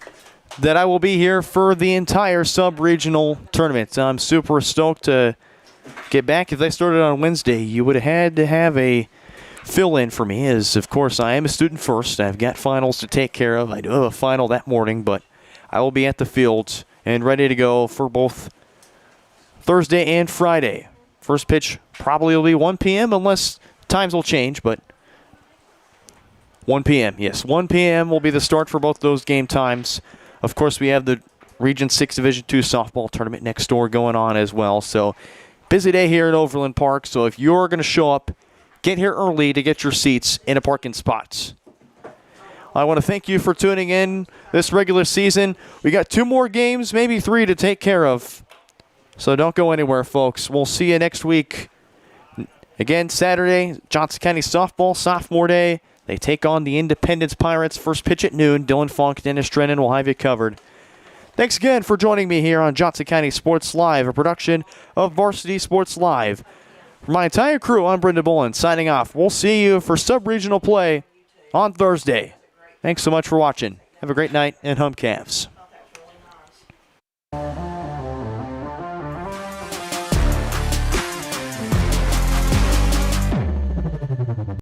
that I will be here for the entire Sub-Regional Tournament. I'm super stoked to get back. If they started on Wednesday, you would have had to have a fill-in for me, as of course I am a student first. I've got finals to take care of. I do have a final that morning, but I will be at the field and ready to go for both Thursday and Friday. First pitch probably will be 1 p.m. unless times will change, but 1 p.m. Yes, 1 p.m. will be the start for both those game times. Of course, we have the Region 6 Division 2 softball tournament next door going on as well. So busy day here at Overland Park. So if you're going to show up, get here early to get your seats in a parking spots. I want to thank you for tuning in this regular season. We got 2 more games, maybe 3 to take care of. So don't go anywhere, folks. We'll see you next week. Again, Saturday, Johnson County Softball, Sophomore Day. They take on the Independence Pirates. First pitch at noon. Dylan Funk, Dennis Drennan will have you covered. Thanks again for joining me here on Johnson County Sports Live, a production of Varsity Sports Live. For my entire crew, I'm Brendan Bolin, signing off. We'll see you for sub-regional play on Thursday. Thanks so much for watching. Have a great night, and Hum Cavs.